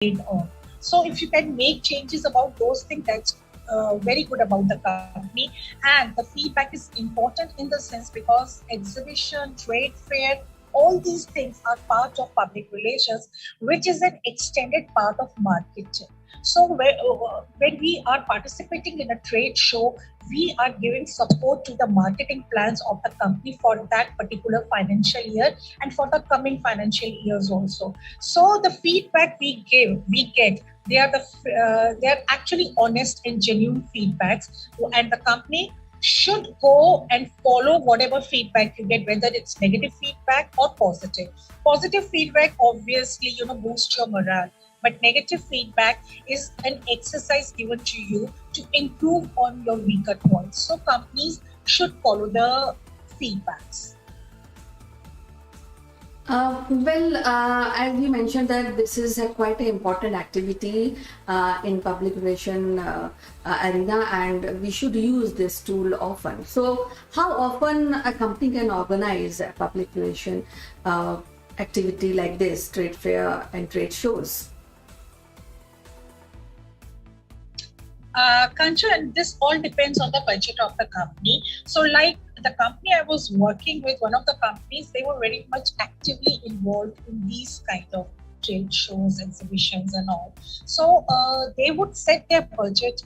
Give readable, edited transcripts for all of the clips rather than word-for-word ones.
on. So if you can make changes about those things, that's very good about the company. And the feedback is important in the sense because exhibition, trade fair, all these things are part of public relations, which is an extended part of marketing. So when we are participating in a trade show, we are giving support to the marketing plans of the company for that particular financial year and for the coming financial years also. So the feedback we get, they are actually honest and genuine feedbacks, and the company should go and follow whatever feedback you get, whether it's negative feedback or positive. Positive feedback obviously boosts your morale, but negative feedback is an exercise given to you to improve on your weaker points. So companies should follow the feedbacks. As you mentioned that this is quite an important activity in public relation arena, and we should use this tool often. So how often a company can organize a public relation activity like this, trade fair and trade shows? Kancha, and this all depends on the budget of the company. So like the company I was working with, one of the companies, they were very much actively involved in these kind of trade shows, exhibitions and all. So they would set their budget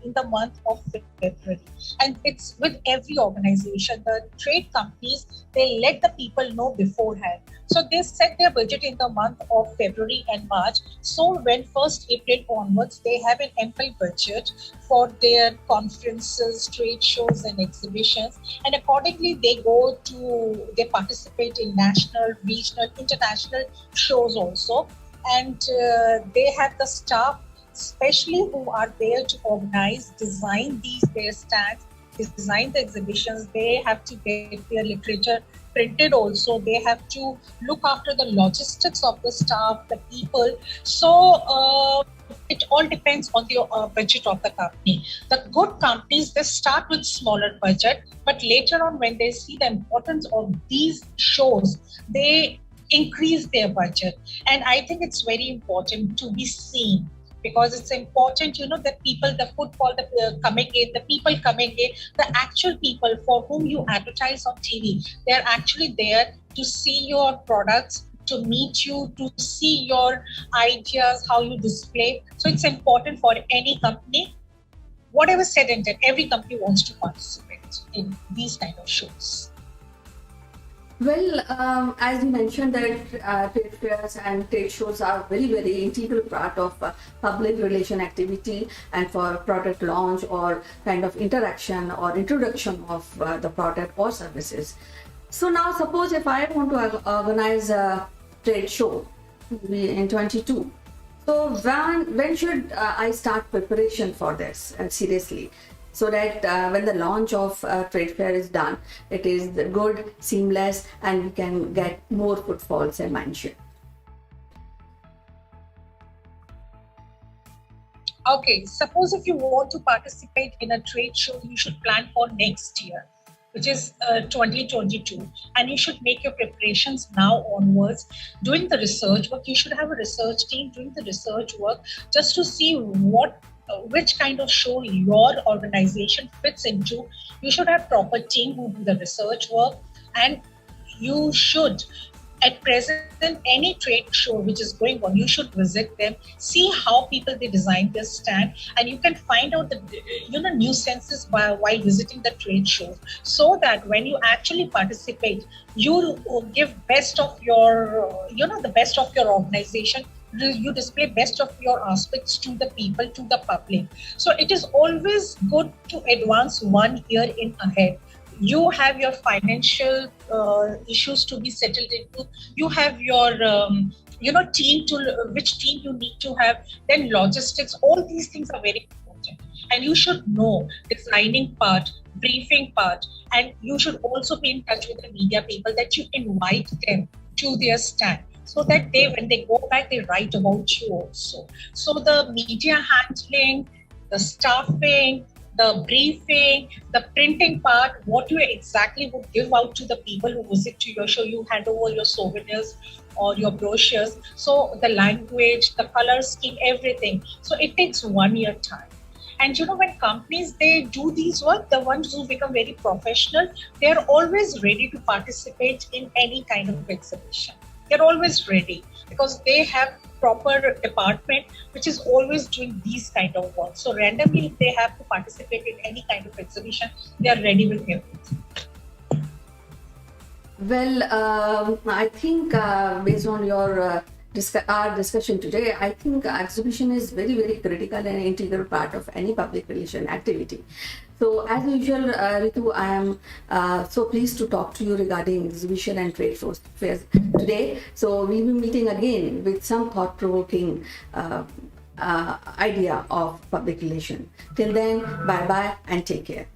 in the month of February. And it's with every organization, the trade companies, they let the people know beforehand. So they set their budget in the month of February and March. So when 1st April onwards, they have an ample budget for their conferences, trade shows and exhibitions. And accordingly, they participate in national, regional, international shows also. And they have the staff, especially who are there to organize, design their stands, design the exhibitions. They have to get their literature printed also. They have to look after the logistics of the staff, the people. So it all depends on the budget of the company. The good companies, they start with smaller budget, but later on when they see the importance of these shows, they increase their budget. And I think it's very important to be seen, because it's important, that people, the footfall, the coming in, the people coming in, the actual people for whom you advertise on TV, they're actually there to see your products, to meet you, to see your ideas, how you display. So it's important for any company, whatever said and done, every company wants to participate in these kind of shows. Well, as you mentioned that trade fairs and trade shows are very, very integral part of public relation activity and for product launch or kind of interaction or introduction of the product or services. So now suppose if I want to organize a trade show in 22, so when should I start preparation for this seriously? So that when the launch of trade fair is done, it is good, seamless, and we can get more footfalls and mindshare. Okay, suppose if you want to participate in a trade show, you should plan for next year, which is 2022. And you should make your preparations now onwards. Doing the research work, you should have a research team doing the research work just to see which kind of show your organization fits into. You should have proper team who do the research work, and you should, at present, any trade show which is going on, you should visit them, see how people they design their stand, and you can find out the nuisances while visiting the trade shows, so that when you actually participate, you give best of your the best of your organization. You display best of your aspects to the people, to the public. So it is always good to advance 1 year in ahead. You have your financial issues to be settled into. You have your team which team you need to have. Then logistics. All these things are very important, and you should know designing part, briefing part, and you should also be in touch with the media people that you invite them to their stand, so that when they go back, they write about you also. So the media handling, the staffing, the briefing, the printing part, what you exactly would give out to the people who visit to your show. You hand over your souvenirs or your brochures. So the language, the color scheme, everything. So it takes 1 year time. And when companies, they do these work, the ones who become very professional, they're always ready to participate in any kind of exhibition. They're always ready because they have proper department which is always doing these kind of work. So randomly, if they have to participate in any kind of exhibition, they are ready with everything. Well, I think based on your our discussion today, I think exhibition is very, very critical and integral part of any public relation activity. So as usual, Ritu, I am so pleased to talk to you regarding exhibition and trade fairs today. So we'll be meeting again with some thought-provoking idea of public relation. Till then, bye-bye and take care.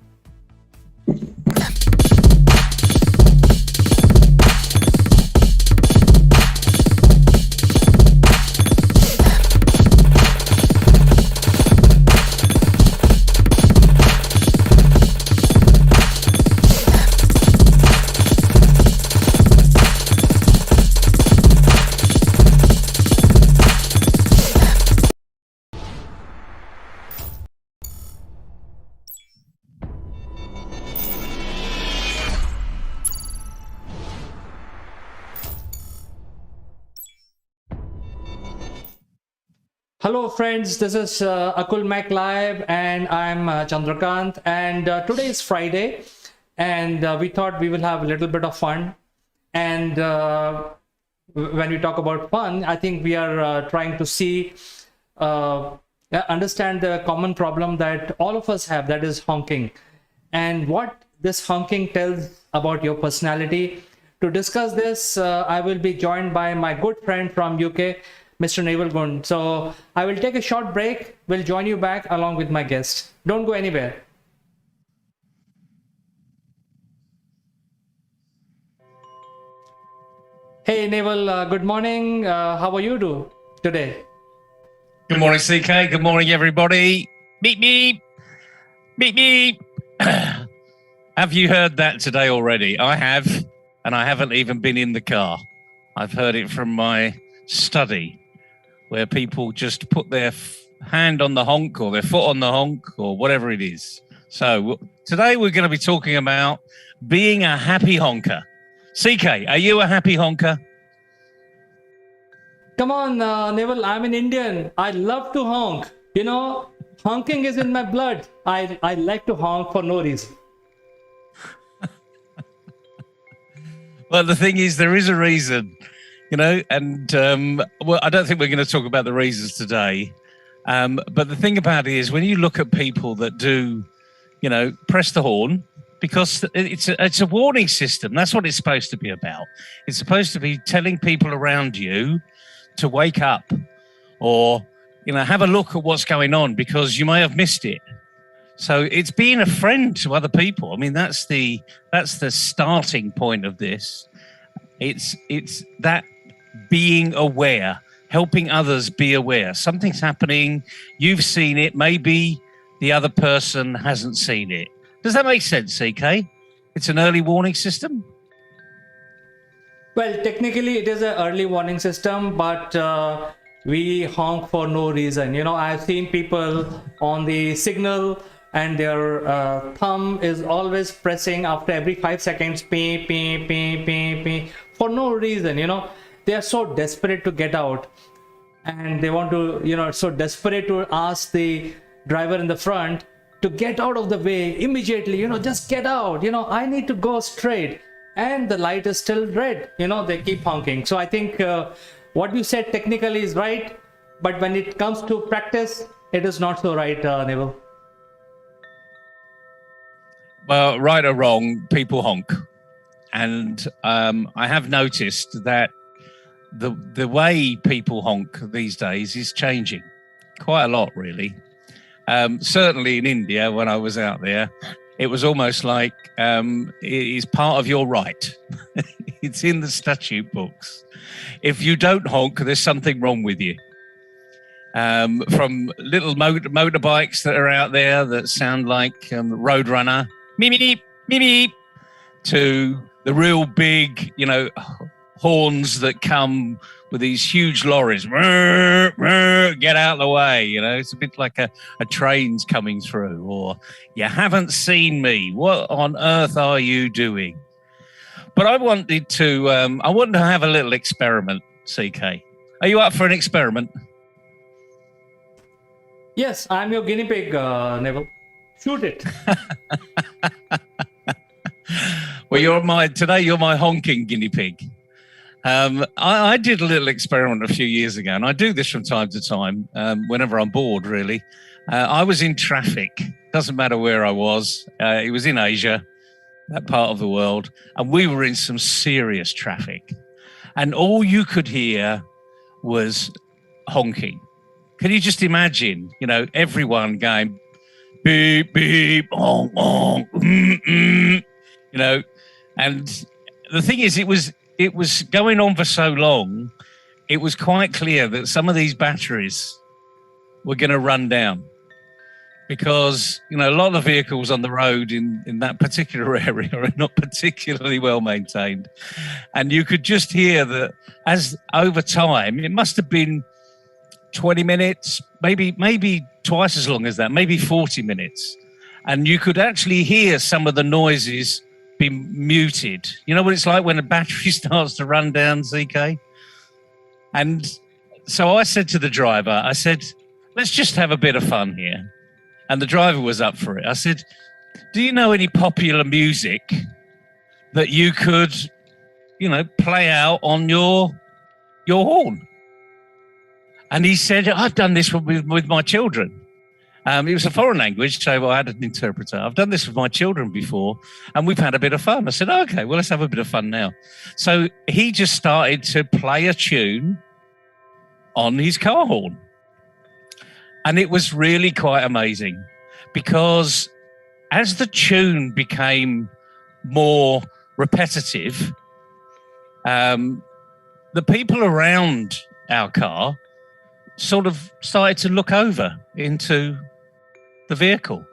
Hello friends, this is Akul Mac Live and I'm Chandrakant, and today is Friday and we thought we will have a little bit of fun. And when we talk about fun, I think we are trying to see, understand the common problem that all of us have, that is honking, and what this honking tells about your personality. To discuss this, I will be joined by my good friend from UK, Mr. Naval Gund. So I will take a short break. We'll join you back along with my guest. Don't go anywhere. Hey Naval, good morning. How are you today? Good morning, CK. Good morning, everybody. Beep, beep. Beep, beep. Have you heard that today already? I have, and I haven't even been in the car. I've heard it from my study, where people just put their hand on the honk or their foot on the honk or whatever it is. So today we're going to be talking about being a happy honker. CK, are you a happy honker? Come on, Naval, I'm an Indian. I love to honk. Honking is in my blood. I like to honk for no reason. Well, the thing is, there is a reason. And well, I don't think we're going to talk about the reasons today. But the thing about it is, when you look at people that do, press the horn, because it's a warning system. That's what it's supposed to be about. It's supposed to be telling people around you to wake up, or have a look at what's going on, because you may have missed it. So it's being a friend to other people. I mean, that's the starting point of this. It's that being aware, helping others be aware. Something's happening, you've seen it, maybe the other person hasn't seen it. Does that make sense, CK? It's an early warning system? Well, technically it is an early warning system, but we honk for no reason. I've seen people on the signal and their thumb is always pressing after every 5 seconds, pee, pee, pee, pee, pee, for no reason. They are so desperate to get out, and they want to, so desperate to ask the driver in the front to get out of the way immediately, just get out, I need to go straight, and the light is still red, they keep honking. So I think what you said technically is right, but when it comes to practice, it is not so right, Neville. Well, right or wrong, people honk. And I have noticed that the way people honk these days is changing quite a lot, really. Certainly in India, when I was out there, it was almost like it is part of your right. It's in the statute books. If you don't honk, there's something wrong with you. from little motorbikes that are out there that sound like Roadrunner, meep, meep, meep, meep, to the real big, horns that come with these huge lorries. Get out of the way, It's a bit like a train's coming through, or you haven't seen me. What on earth are you doing? But I wanted to have a little experiment, CK. Are you up for an experiment? Yes, I'm your guinea pig, Neville. Shoot it. Well, you're my honking guinea pig. I did a little experiment a few years ago, and I do this from time to time, whenever I'm bored, really. I was in traffic. Doesn't matter where I was. It was in Asia, that part of the world, and we were in some serious traffic. And all you could hear was honking. Can you just imagine, everyone going beep, beep, honk, honk, and the thing is, it was going on for so long, it was quite clear that some of these batteries were going to run down because, a lot of the vehicles on the road in that particular area are not particularly well maintained. And you could just hear that as over time, it must have been 20 minutes, maybe twice as long as that, maybe 40 minutes. And you could actually hear some of the noises be muted. You know what it's like when a battery starts to run down, CK? And so I said to the driver, let's just have a bit of fun here. And the driver was up for it. I said, do you know any popular music that you could, play out on your horn? And he said, I've done this with my children. It was a foreign language, so I had an interpreter. I've done this with my children before, and we've had a bit of fun. I said, okay, well, let's have a bit of fun now. So he just started to play a tune on his car horn. And it was really quite amazing because as the tune became more repetitive, the people around our car sort of started to look over into the vehicle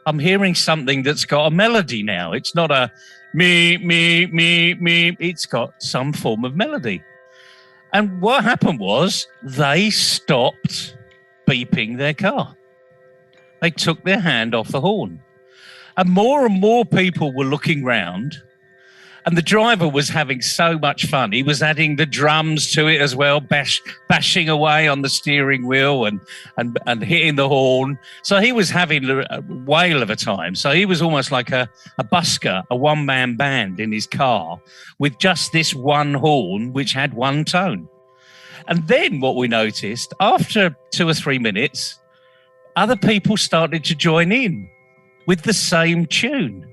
I'm hearing something that's got a melody now. It's not a me, me, me, me. It's got some form of melody. And what happened was they stopped beeping their car. They took their hand off the horn. And more people were looking round. And the driver was having so much fun. He was adding the drums to it as well, bashing away on the steering wheel and hitting the horn. So he was having a whale of a time. So he was almost like a busker, a one-man band in his car with just this one horn, which had one tone. And then what we noticed, after 2 or 3 minutes, other people started to join in with the same tune.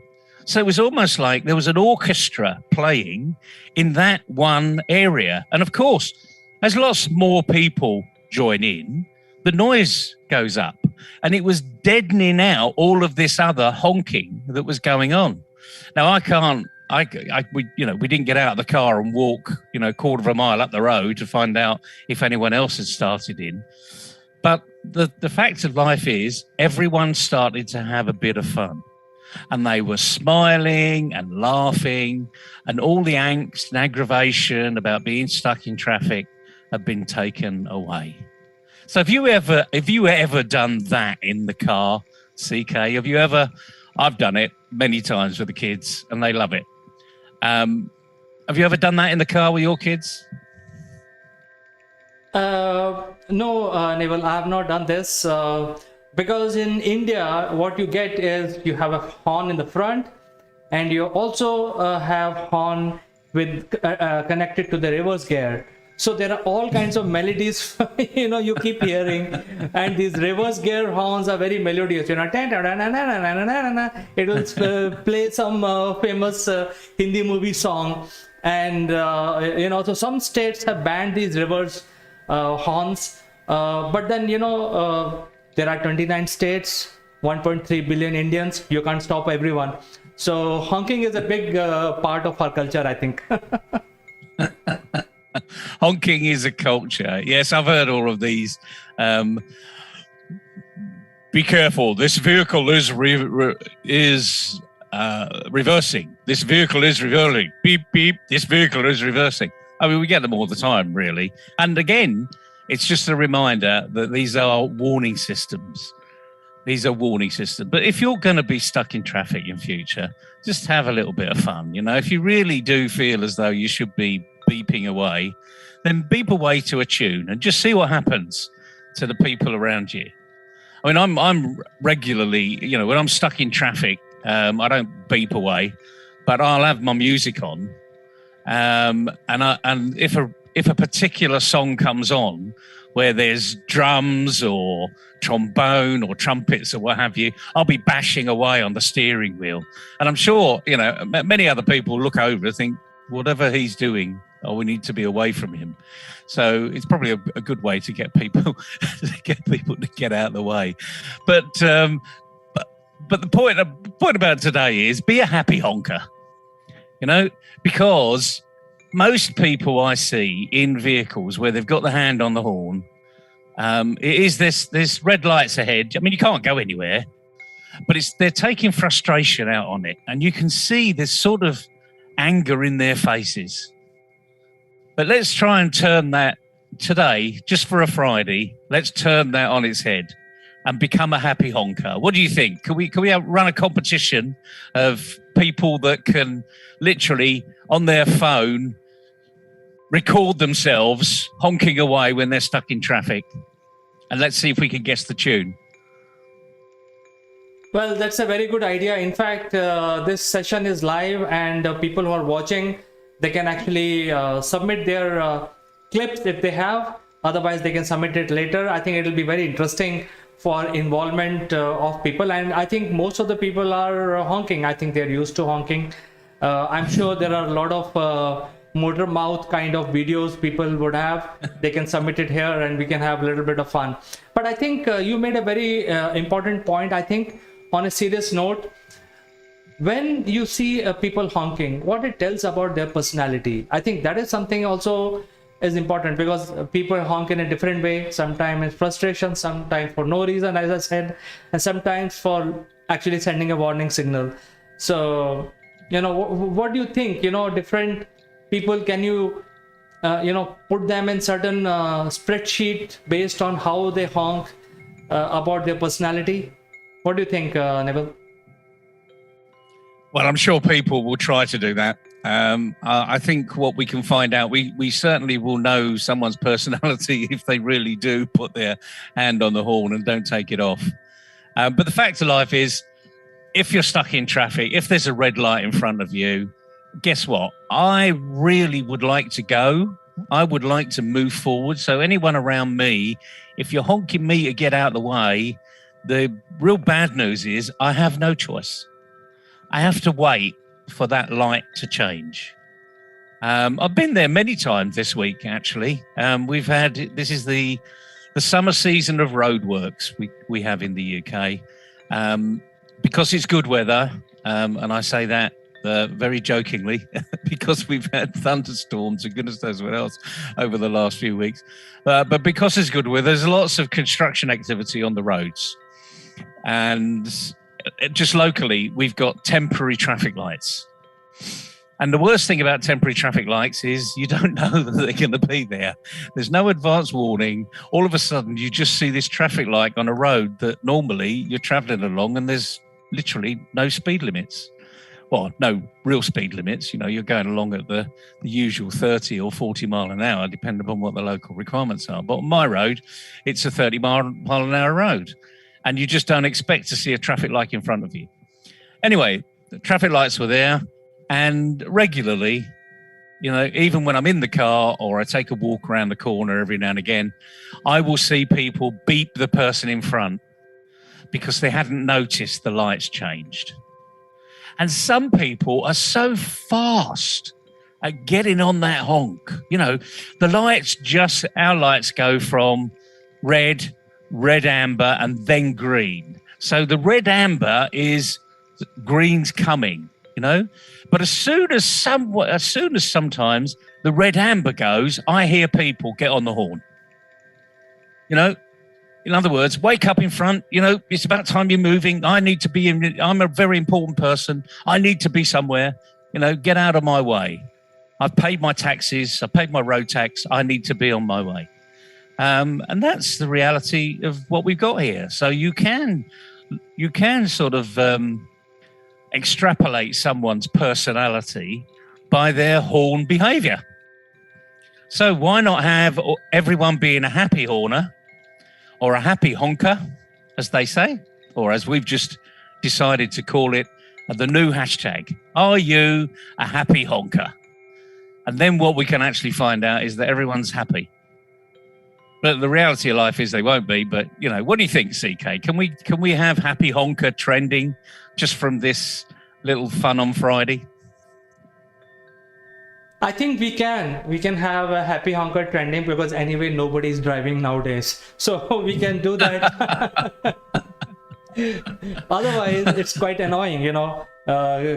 So it was almost like there was an orchestra playing in that one area. And of course, as lots more people join in, the noise goes up and it was deadening out all of this other honking that was going on. Now, we didn't get out of the car and walk, a quarter of a mile up the road to find out if anyone else had started in. But the fact of life is everyone started to have a bit of fun. And they were smiling and laughing, and all the angst and aggravation about being stuck in traffic had been taken away. So have you ever done that in the car, CK? I've done it many times with the kids and they love it. Have you ever done that in the car with your kids? No, Neville, I have not done this. Because in India, what you get is you have a horn in the front, and you also have horn with connected to the reverse gear. So there are all kinds of melodies, you keep hearing, and these reverse gear horns are very melodious. It will play some famous Hindi movie song, and so some states have banned these reverse horns, but then there are 29 states, 1.3 billion Indians. You can't stop everyone. So honking is a big part of our culture, I think. Honking is a culture. Yes, I've heard all of these. Be careful. This vehicle is reversing. This vehicle is reversing. Beep, beep. This vehicle is reversing. I mean, we get them all the time, really. And again, it's just a reminder that these are warning systems. These are warning systems. But if you're going to be stuck in traffic in future, just have a little bit of fun. You know, if you really do feel as though you should be beeping away, then beep away to a tune and just see what happens to the people around you. I mean, I'm regularly, you know, when I'm stuck in traffic, I don't beep away, but I'll have my music on. And if a particular song comes on where there's drums or trombone or trumpets or what have you, I'll be bashing away on the steering wheel. And I'm sure, you know, many other people look over and think, whatever he's doing, we need to be away from him. So it's probably a good way to get people to get out of the way. But the point about today is be a happy honker. You know, because most people I see in vehicles where they've got the hand on the horn, it is this red lights ahead. I mean, you can't go anywhere, but they're taking frustration out on it, and you can see this sort of anger in their faces. But let's try and turn that today, just for a Friday. Let's turn that on its head and become a happy honker. What do you think? Can we run a competition of people that can literally on their phone record themselves honking away when they're stuck in traffic? And let's see if we can guess the tune. Well, that's a very good idea. In fact, this session is live, and people who are watching, they can actually submit their clips if they have. Otherwise, they can submit it later. I think it will be very interesting for involvement of people. And I think most of the people are honking. I think they're used to honking. I'm sure there are a lot of motor mouth kind of videos people would have. They can submit it here and we can have a little bit of fun. But I think you made a very important point. I think on a serious note, when you see people honking, what it tells about their personality, I think that is something also is important, because people honk in a different way. Sometimes it's frustration, sometimes for no reason, as I said, and sometimes for actually sending a warning signal. So, you know, what do you think? You know, different people, can you, put them in certain spreadsheet based on how they honk about their personality? What do you think, Neville? Well, I'm sure people will try to do that. I think what we can find out, we certainly will know someone's personality if they really do put their hand on the horn and don't take it off. But the fact of life is, if you're stuck in traffic, if there's a red light in front of you, guess what? I really would like to go. I would like to move forward. So anyone around me, if you're honking me to get out of the way, the real bad news is I have no choice. I have to wait for that light to change. I've been there many times this week, actually. This is the summer season of roadworks we have in the UK. Because it's good weather, and I say that very jokingly, because we've had thunderstorms and goodness knows what else over the last few weeks. But because it's good weather, there's lots of construction activity on the roads. And just locally, we've got temporary traffic lights. And the worst thing about temporary traffic lights is you don't know that they're going to be there. There's no advance warning. All of a sudden, you just see this traffic light on a road that normally you're traveling along and there's literally no speed limits. Well, no real speed limits. You know, you're going along at the usual 30 or 40 mile an hour, depending upon what the local requirements are. But on my road, it's a 30 mile an hour road. And you just don't expect to see a traffic light in front of you. Anyway, the traffic lights were there. And regularly, you know, even when I'm in the car or I take a walk around the corner every now and again, I will see people beep the person in front because they hadn't noticed the lights changed. And some people are so fast at getting on that honk. You know, our lights go from red, amber, and then green. So the red amber is green's coming, you know. But as soon as sometimes the red amber goes, I hear people get on the horn. You know, in other words, wake up in front. You know, it's about time you're moving. I'm a very important person. I need to be somewhere. You know, get out of my way. I've paid my taxes. I've paid my road tax. I need to be on my way. And that's the reality of what we've got here. So you can sort of extrapolate someone's personality by their horn behavior. So why not have everyone being a happy horner or a happy honker, as they say, or as we've just decided to call it, the new hashtag. Are you a happy honker? And then what we can actually find out is that everyone's happy. But the reality of life is they won't be. But, you know, what do you think, CK? Can we have happy honker trending just from this little fun on Friday? I think we can have a happy honker trending because anyway nobody's driving nowadays, so we can do that. Otherwise it's quite annoying, you know.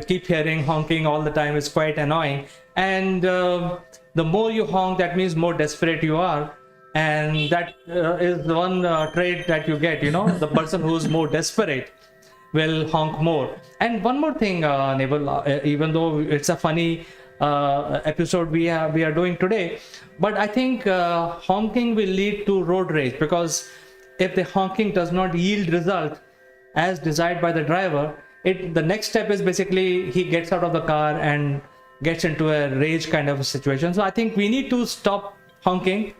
Keep hearing honking all the time is quite annoying, and the more you honk, that means more desperate you are, and that is the one trait that you get, you know. The person who's more desperate will honk more. And one more thing, Neville, even though it's a funny episode we are doing today, but I think honking will lead to road rage, because if the honking does not yield result as desired by the driver, the next step is basically he gets out of the car and gets into a rage kind of a situation. So I think we need to stop honking.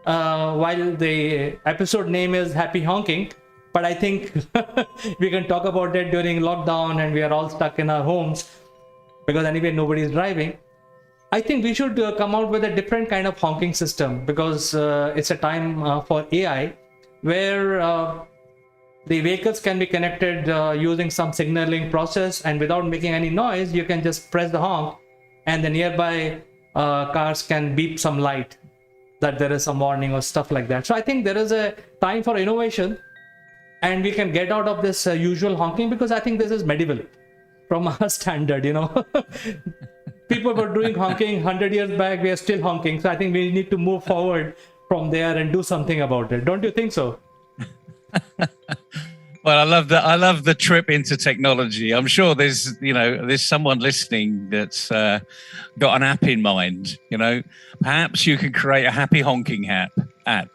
While the episode name is Happy Honking, but I think we can talk about it during lockdown and we are all stuck in our homes, because anyway nobody is driving. I think we should come out with a different kind of honking system, because it's a time for AI where the vehicles can be connected using some signaling process, and without making any noise you can just press the honk and the nearby cars can beep some light that there is some warning or stuff like that. So I think there is a time for innovation and we can get out of this usual honking, because I think this is medieval from our standard, you know. People were doing honking 100 years back, we are still honking. So I think we need to move forward from there and do something about it. Don't you think so? Well, I love the trip into technology. I'm sure there's someone listening that's got an app in mind. You know, perhaps you can create a happy honking app.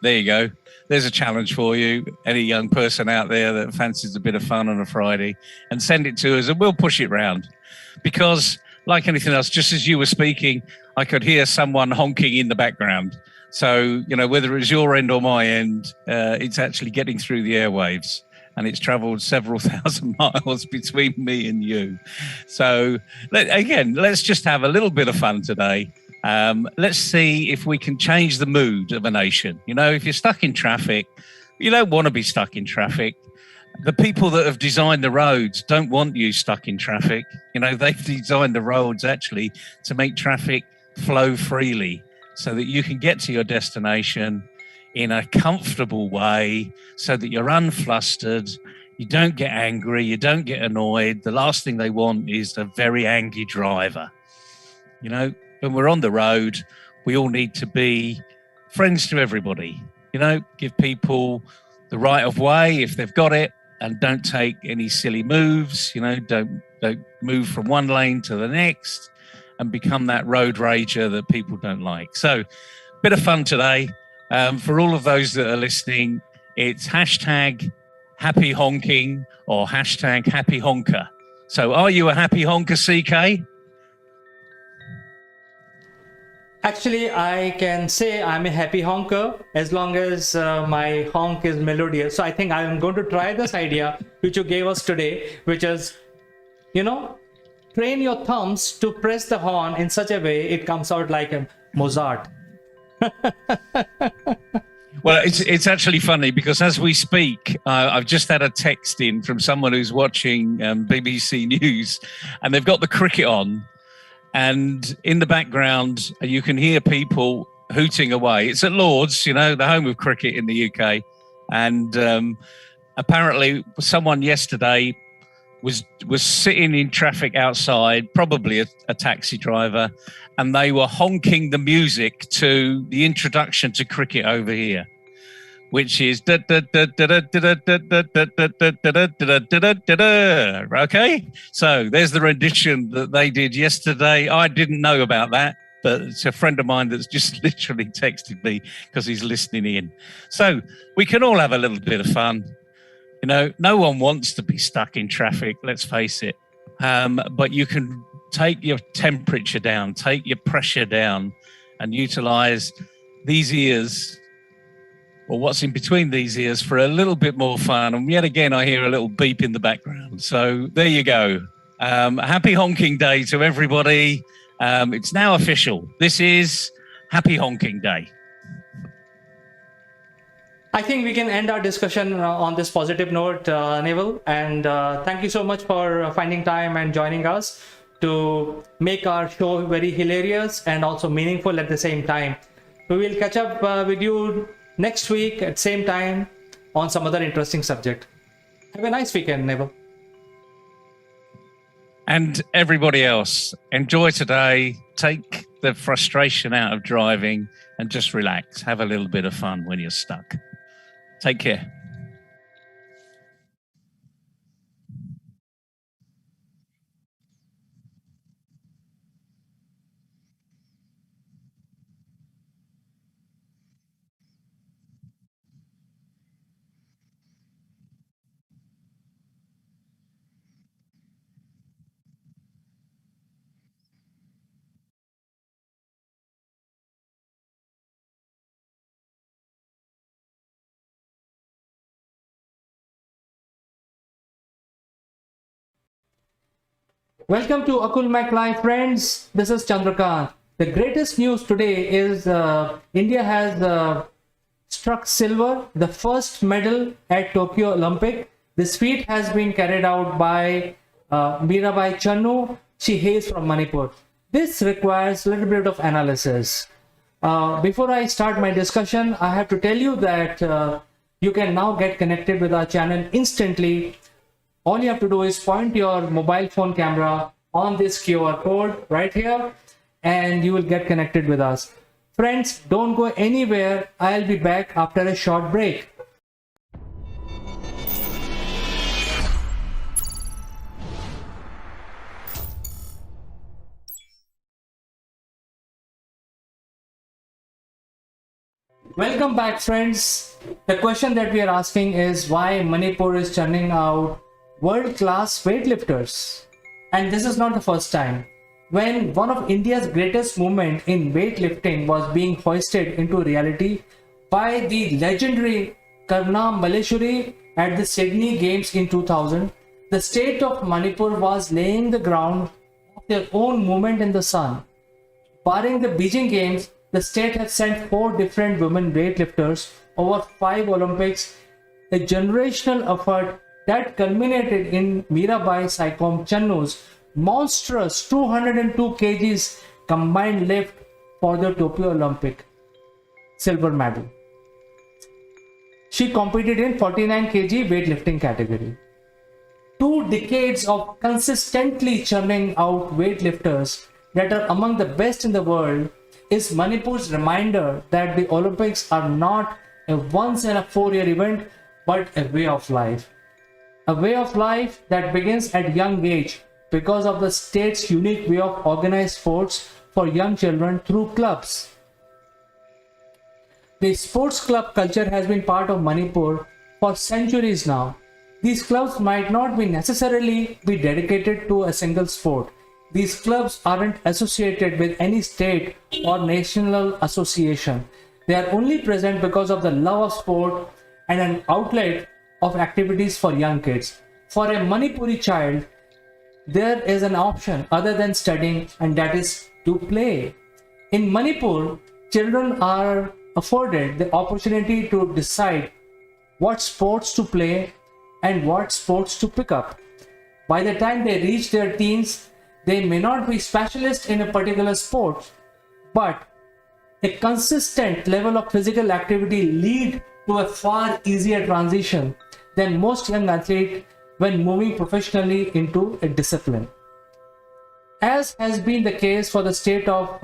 There you go. There's a challenge for you. Any young person out there that fancies a bit of fun on a Friday, and send it to us, and we'll push it round. Because, like anything else, just as you were speaking, I could hear someone honking in the background. So, you know, whether it's your end or my end, it's actually getting through the airwaves. And it's traveled several thousand miles between me and you. So, let's just have a little bit of fun today. Let's see if we can change the mood of a nation. You know, if you're stuck in traffic, you don't want to be stuck in traffic. The people that have designed the roads don't want you stuck in traffic. You know, they've designed the roads actually to make traffic flow freely so that you can get to your destination in a comfortable way, so that you're unflustered, you don't get angry, you don't get annoyed. The last thing they want is a very angry driver. You know, when we're on the road, we all need to be friends to everybody. You know, give people the right of way if they've got it, and don't take any silly moves. You know, don't move from one lane to the next and become that road rager that people don't like. So, bit of fun today. For all of those that are listening, it's hashtag happy honking or hashtag happy honker. So are you a happy honker, CK? Actually, I can say I'm a happy honker as long as my honk is melodious. So I think I'm going to try this idea which you gave us today, which is, you know, train your thumbs to press the horn in such a way it comes out like a Mozart. Well, it's actually funny because as we speak, I've just had a text in from someone who's watching BBC News, and they've got the cricket on, and in the background you can hear people hooting away. It's at Lord's, you know, the home of cricket in the UK, and apparently someone yesterday was sitting in traffic outside, probably a taxi driver, and they were honking the music to the introduction to cricket over here, which is okay. So there's the rendition that they did yesterday. I didn't know about that, but it's a friend of mine that's just literally texted me because he's listening in. So we can all have a little bit of fun. You know, no one wants to be stuck in traffic, let's face it. But you can take your temperature down, take your pressure down, and utilize these ears, or what's in between these ears, for a little bit more fun. And yet again, I hear a little beep in the background. So there you go. Happy Honking Day to everybody. It's now official. This is Happy Honking Day. I think we can end our discussion on this positive note, Neville. And thank you so much for finding time and joining us to make our show very hilarious and also meaningful at the same time. We will catch up with you next week at same time on some other interesting subject. Have a nice weekend, Neville. And everybody else, enjoy today. Take the frustration out of driving and just relax. Have a little bit of fun when you're stuck. Take care. Welcome to Akul Mac Live, friends. This is Chandrakant. The greatest news today is India has struck silver, the first medal at Tokyo Olympic. This feat has been carried out by Mirabai Channu. She hails from Manipur. This requires a little bit of analysis. Before I start my discussion, I have to tell you that you can now get connected with our channel instantly. All you have to do is point your mobile phone camera on this QR code right here, and you will get connected with us. Friends, don't go anywhere. I'll be back after a short break. Welcome back, friends. The question that we are asking is why Manipur is churning out world-class weightlifters. And this is not the first time. When one of India's greatest movement in weightlifting was being hoisted into reality by the legendary Karna Maleshwari at the Sydney Games in 2000, the state of Manipur was laying the ground of their own movement in the sun. Barring the Beijing Games, the state has sent 4 different women weightlifters over 5 Olympics, a generational effort that culminated in Mirabai Saikom Channu's monstrous 202 kgs combined lift for the Tokyo Olympic silver medal. She competed in 49 kg weightlifting category. 2 decades of consistently churning out weightlifters that are among the best in the world is Manipur's reminder that the Olympics are not a once in a 4-year event, but a way of life. A way of life that begins at young age because of the state's unique way of organized sports for young children through clubs. The sports club culture has been part of Manipur for centuries now. These clubs might not be necessarily be dedicated to a single sport. These clubs aren't associated with any state or national association. They are only present because of the love of sport and an outlet of activities for young kids. For a Manipuri child, there is an option other than studying, and that is to play. In Manipur, children are afforded the opportunity to decide what sports to play and what sports to pick up. By the time they reach their teens, they may not be specialists in a particular sport, but a consistent level of physical activity lead to a far easier transition than most young athletes when moving professionally into a discipline. As has been the case for the state of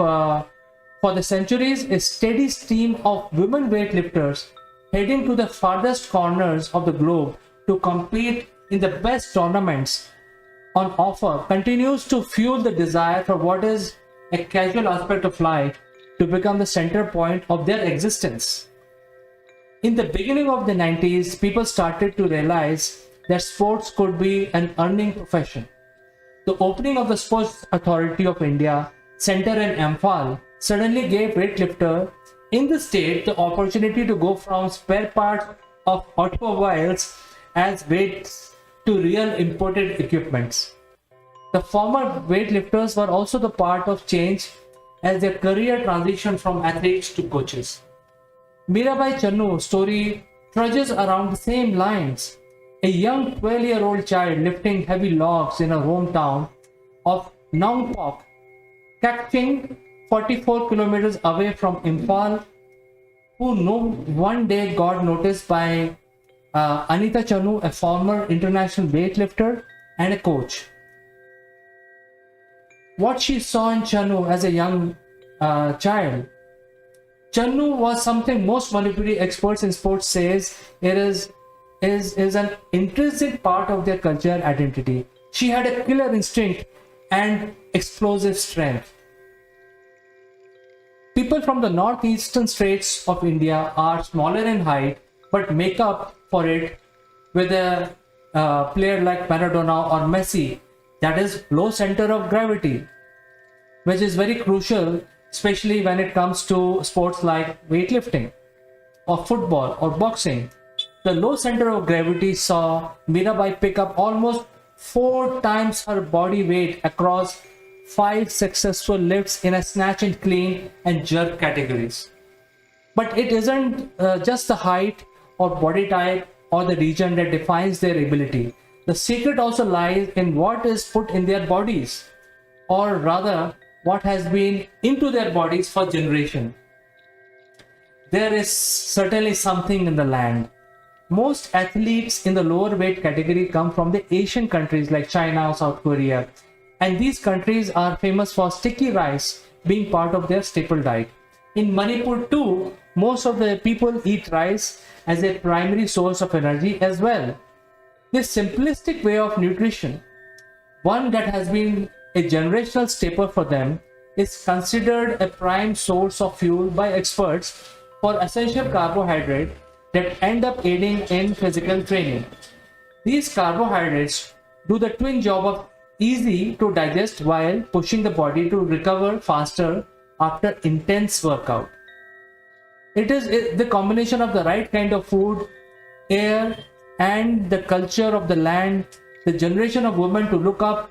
for the centuries, a steady stream of women weightlifters heading to the farthest corners of the globe to compete in the best tournaments on offer continues to fuel the desire for what is a casual aspect of life to become the center point of their existence. In the beginning of the 90s, people started to realize that sports could be an earning profession. The opening of the Sports Authority of India Center in Amphoe suddenly gave weightlifter in the state the opportunity to go from spare parts of automobiles as weights to real imported equipments. The former weightlifters were also the part of change as their career transitioned from athletes to coaches. Mirabai Channu's story trudges around the same lines. A young 12-year-old child lifting heavy logs in her hometown of Nongpok, Kakching, 44 kilometers away from Imphal, who one day got noticed by Anita Channu, a former international weightlifter and a coach. What she saw in Channu as a young child, Channu was something most Manipuri experts in sports says it is an intrinsic part of their culture identity. She had a killer instinct and explosive strength. People from the northeastern states of India are smaller in height but make up for it with a player like Maradona or Messi, that is low center of gravity, which is very crucial, especially when it comes to sports like weightlifting or football or boxing. The low center of gravity saw Mirabai pick up almost 4 times her body weight across 5 successful lifts in a snatch and clean and jerk categories. But it isn't just the height or body type or the region that defines their ability. The secret also lies in what is put in their bodies, or rather, what has been into their bodies for generations. There is certainly something in the land. Most athletes in the lower weight category come from the Asian countries like China or South Korea, and these countries are famous for sticky rice being part of their staple diet. In Manipur too, most of the people eat rice as a primary source of energy as well. This simplistic way of nutrition, one that has been a generational staple for them, is considered a prime source of fuel by experts for essential carbohydrate that end up aiding in physical training. These carbohydrates do the twin job of easy to digest while pushing the body to recover faster after intense workout. It is the combination of the right kind of food, air, and the culture of the land, the generation of women to look up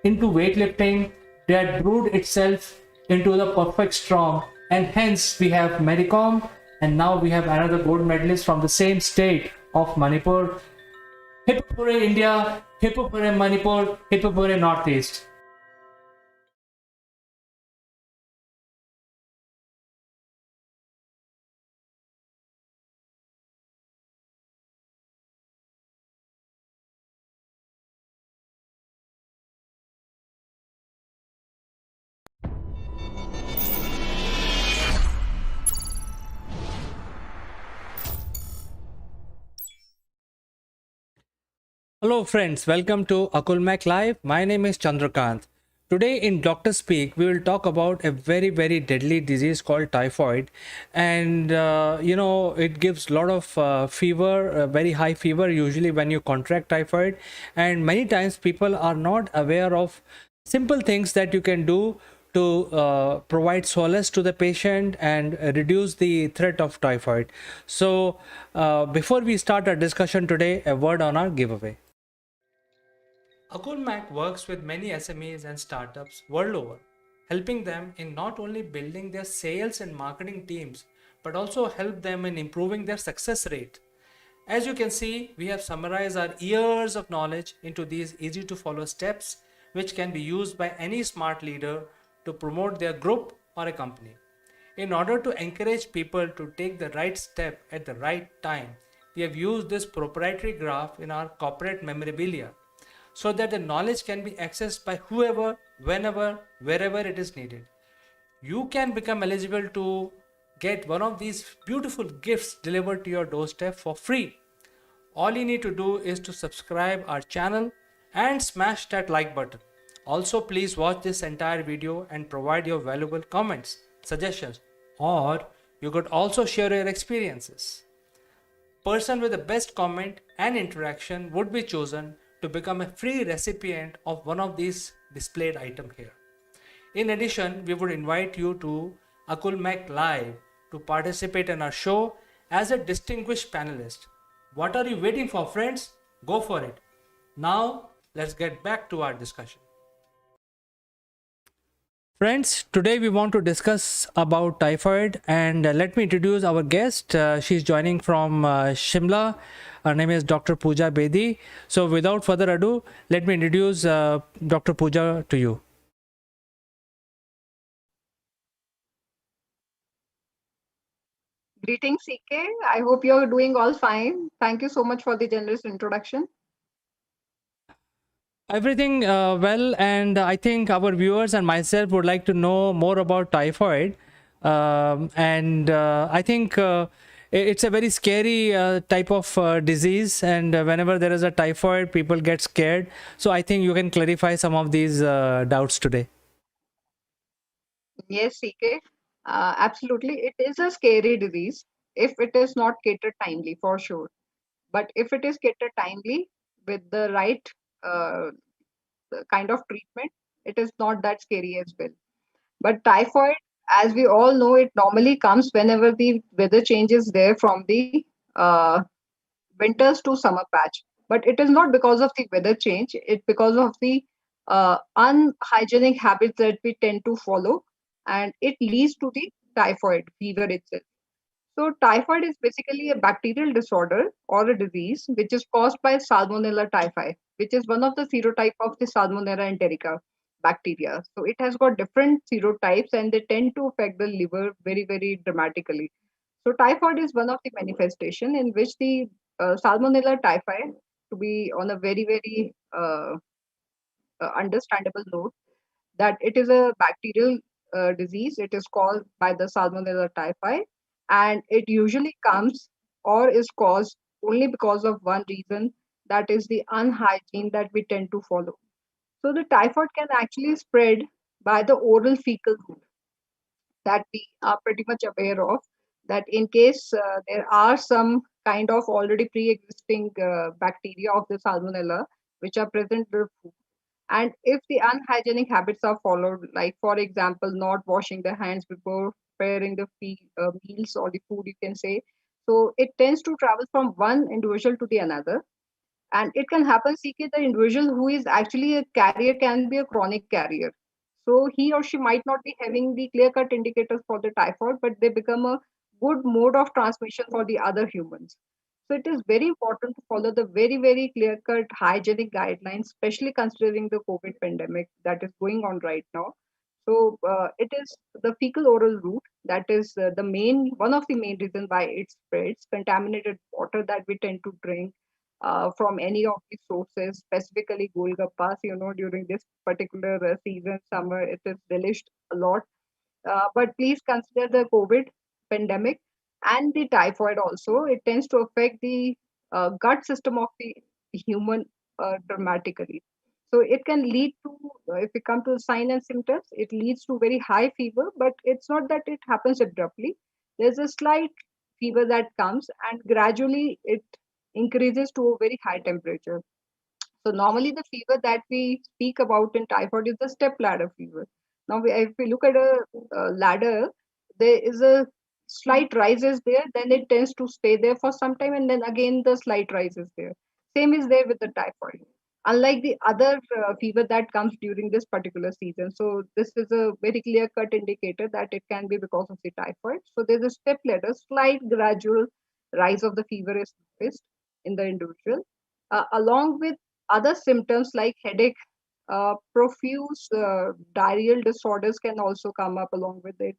into weightlifting that brewed itself into the perfect storm, and hence we have Medicom, and now we have another gold medalist from the same state of Manipur. Hip Pure India, Hip Pure Manipur, Hip Pure Northeast. Hello friends, welcome to Akulmak Live. My name is Chandrakant. Today in Doctor Speak, we will talk about a very deadly disease called typhoid, and it gives a lot of fever, very high fever usually when you contract typhoid, and many times people are not aware of simple things that you can do to provide solace to the patient and reduce the threat of typhoid. So before we start our discussion today, a word on our giveaway. Akulmak works with many SMEs and startups world over, helping them in not only building their sales and marketing teams, but also help them in improving their success rate. As you can see, we have summarized our years of knowledge into these easy to follow steps, which can be used by any smart leader to promote their group or a company. In order to encourage people to take the right step at the right time, we have used this proprietary graph in our corporate memorabilia so that the knowledge can be accessed by whoever, whenever, wherever it is needed. You can become eligible to get one of these beautiful gifts delivered to your doorstep for free. All you need to do is to subscribe our channel and smash that like button. Also, please watch this entire video and provide your valuable comments, suggestions, or you could also share your experiences. Person with the best comment and interaction would be chosen to become a free recipient of one of these displayed items here. In addition, we would invite you to Akulmek Live to participate in our show as a distinguished panelist. What are you waiting for, friends? Go for it. Now, let's get back to our discussion. Friends, today we want to discuss about typhoid, and let me introduce our guest. She's joining from Shimla. Her name is Dr. Pooja Bedi. So without further ado, let me introduce Dr. Pooja to you. Greetings, CK. I hope you're doing all fine. Thank you so much for the generous introduction. Everything well, and I think our viewers and myself would like to know more about typhoid. And I think it's a very scary type of disease, and whenever there is a typhoid, people get scared. So I think you can clarify some of these doubts today. Yes, CK. Absolutely. It is a scary disease if it is not catered timely, for sure. But if it is catered timely with the right uh, kind of treatment, it is not that scary as well. But typhoid, as we all know, it normally comes whenever the weather changes there from the uh, winters to summer patch. But it is not because of the weather change, it's because of the unhygienic habits that we tend to follow, and it leads to the typhoid fever itself. So, typhoid is basically a bacterial disorder or a disease which is caused by Salmonella typhi, which is one of the serotype of the Salmonella enterica bacteria. So, it has got different serotypes and they tend to affect the liver very, very dramatically. So, typhoid is one of the manifestation in which the Salmonella typhi, to be on a very, very understandable note, that it is a bacterial disease. It is caused by the Salmonella typhi, and it usually comes or is caused only because of one reason, that is the unhygiene that we tend to follow. So the typhoid can actually spread by the oral fecal route, that we are pretty much aware of. That in case there are some kind of already pre-existing bacteria of the Salmonella which are present in the food, and if the unhygienic habits are followed, like for example, not washing the hands before preparing the meals or the food, you can say, so it tends to travel from one individual to the another. And it can happen, CK, the individual who is actually a carrier can be a chronic carrier. So he or she might not be having the clear cut indicators for the typhoid, but they become a good mode of transmission for the other humans. So it is very important to follow the very, very clear cut hygienic guidelines, especially considering the COVID pandemic that is going on right now. So it is the fecal oral route that is the main one of the main reasons why it spreads. Contaminated water that we tend to drink from any of the sources, specifically golgappas. During this particular season, summer, it is relished a lot. But please consider the COVID pandemic and the typhoid also. It tends to affect the gut system of the human dramatically. So it can lead to, if we come to the sign and symptoms, it leads to very high fever, but it's not that it happens abruptly. There's a slight fever that comes, and gradually it increases to a very high temperature. So normally the fever that we speak about in typhoid is the step ladder fever. Now, if we look at a ladder, there is a slight rises there, then it tends to stay there for some time, and then again the slight rises there. Same is there with the typhoid. Unlike the other fever that comes during this particular season. So this is a very clear cut indicator that it can be because of the typhoid. So there's a step ladder, slight gradual rise of the fever is noticed in the individual, along with other symptoms like headache, profuse diarrheal disorders can also come up along with it.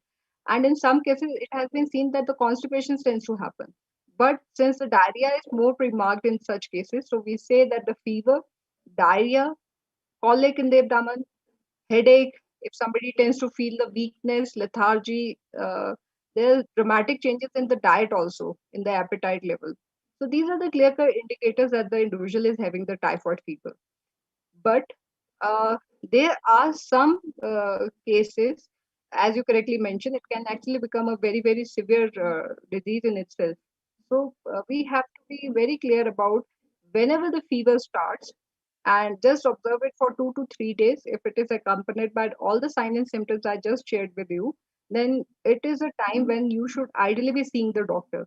And in some cases, it has been seen that the constipation tends to happen. But since the diarrhea is more remarked in such cases, so we say that the fever, diarrhea, colic in the abdomen, headache, if somebody tends to feel the weakness, lethargy, there are dramatic changes in the diet also, in the appetite level. So these are the clear cut indicators that the individual is having the typhoid fever. But uh, there are some cases, as you correctly mentioned, it can actually become a very, very severe disease in itself. So we have to be very clear about whenever the fever starts, and just observe it for 2 to 3 days. If it is accompanied by all the signs and symptoms I just shared with you, then it is a time when you should ideally be seeing the doctor.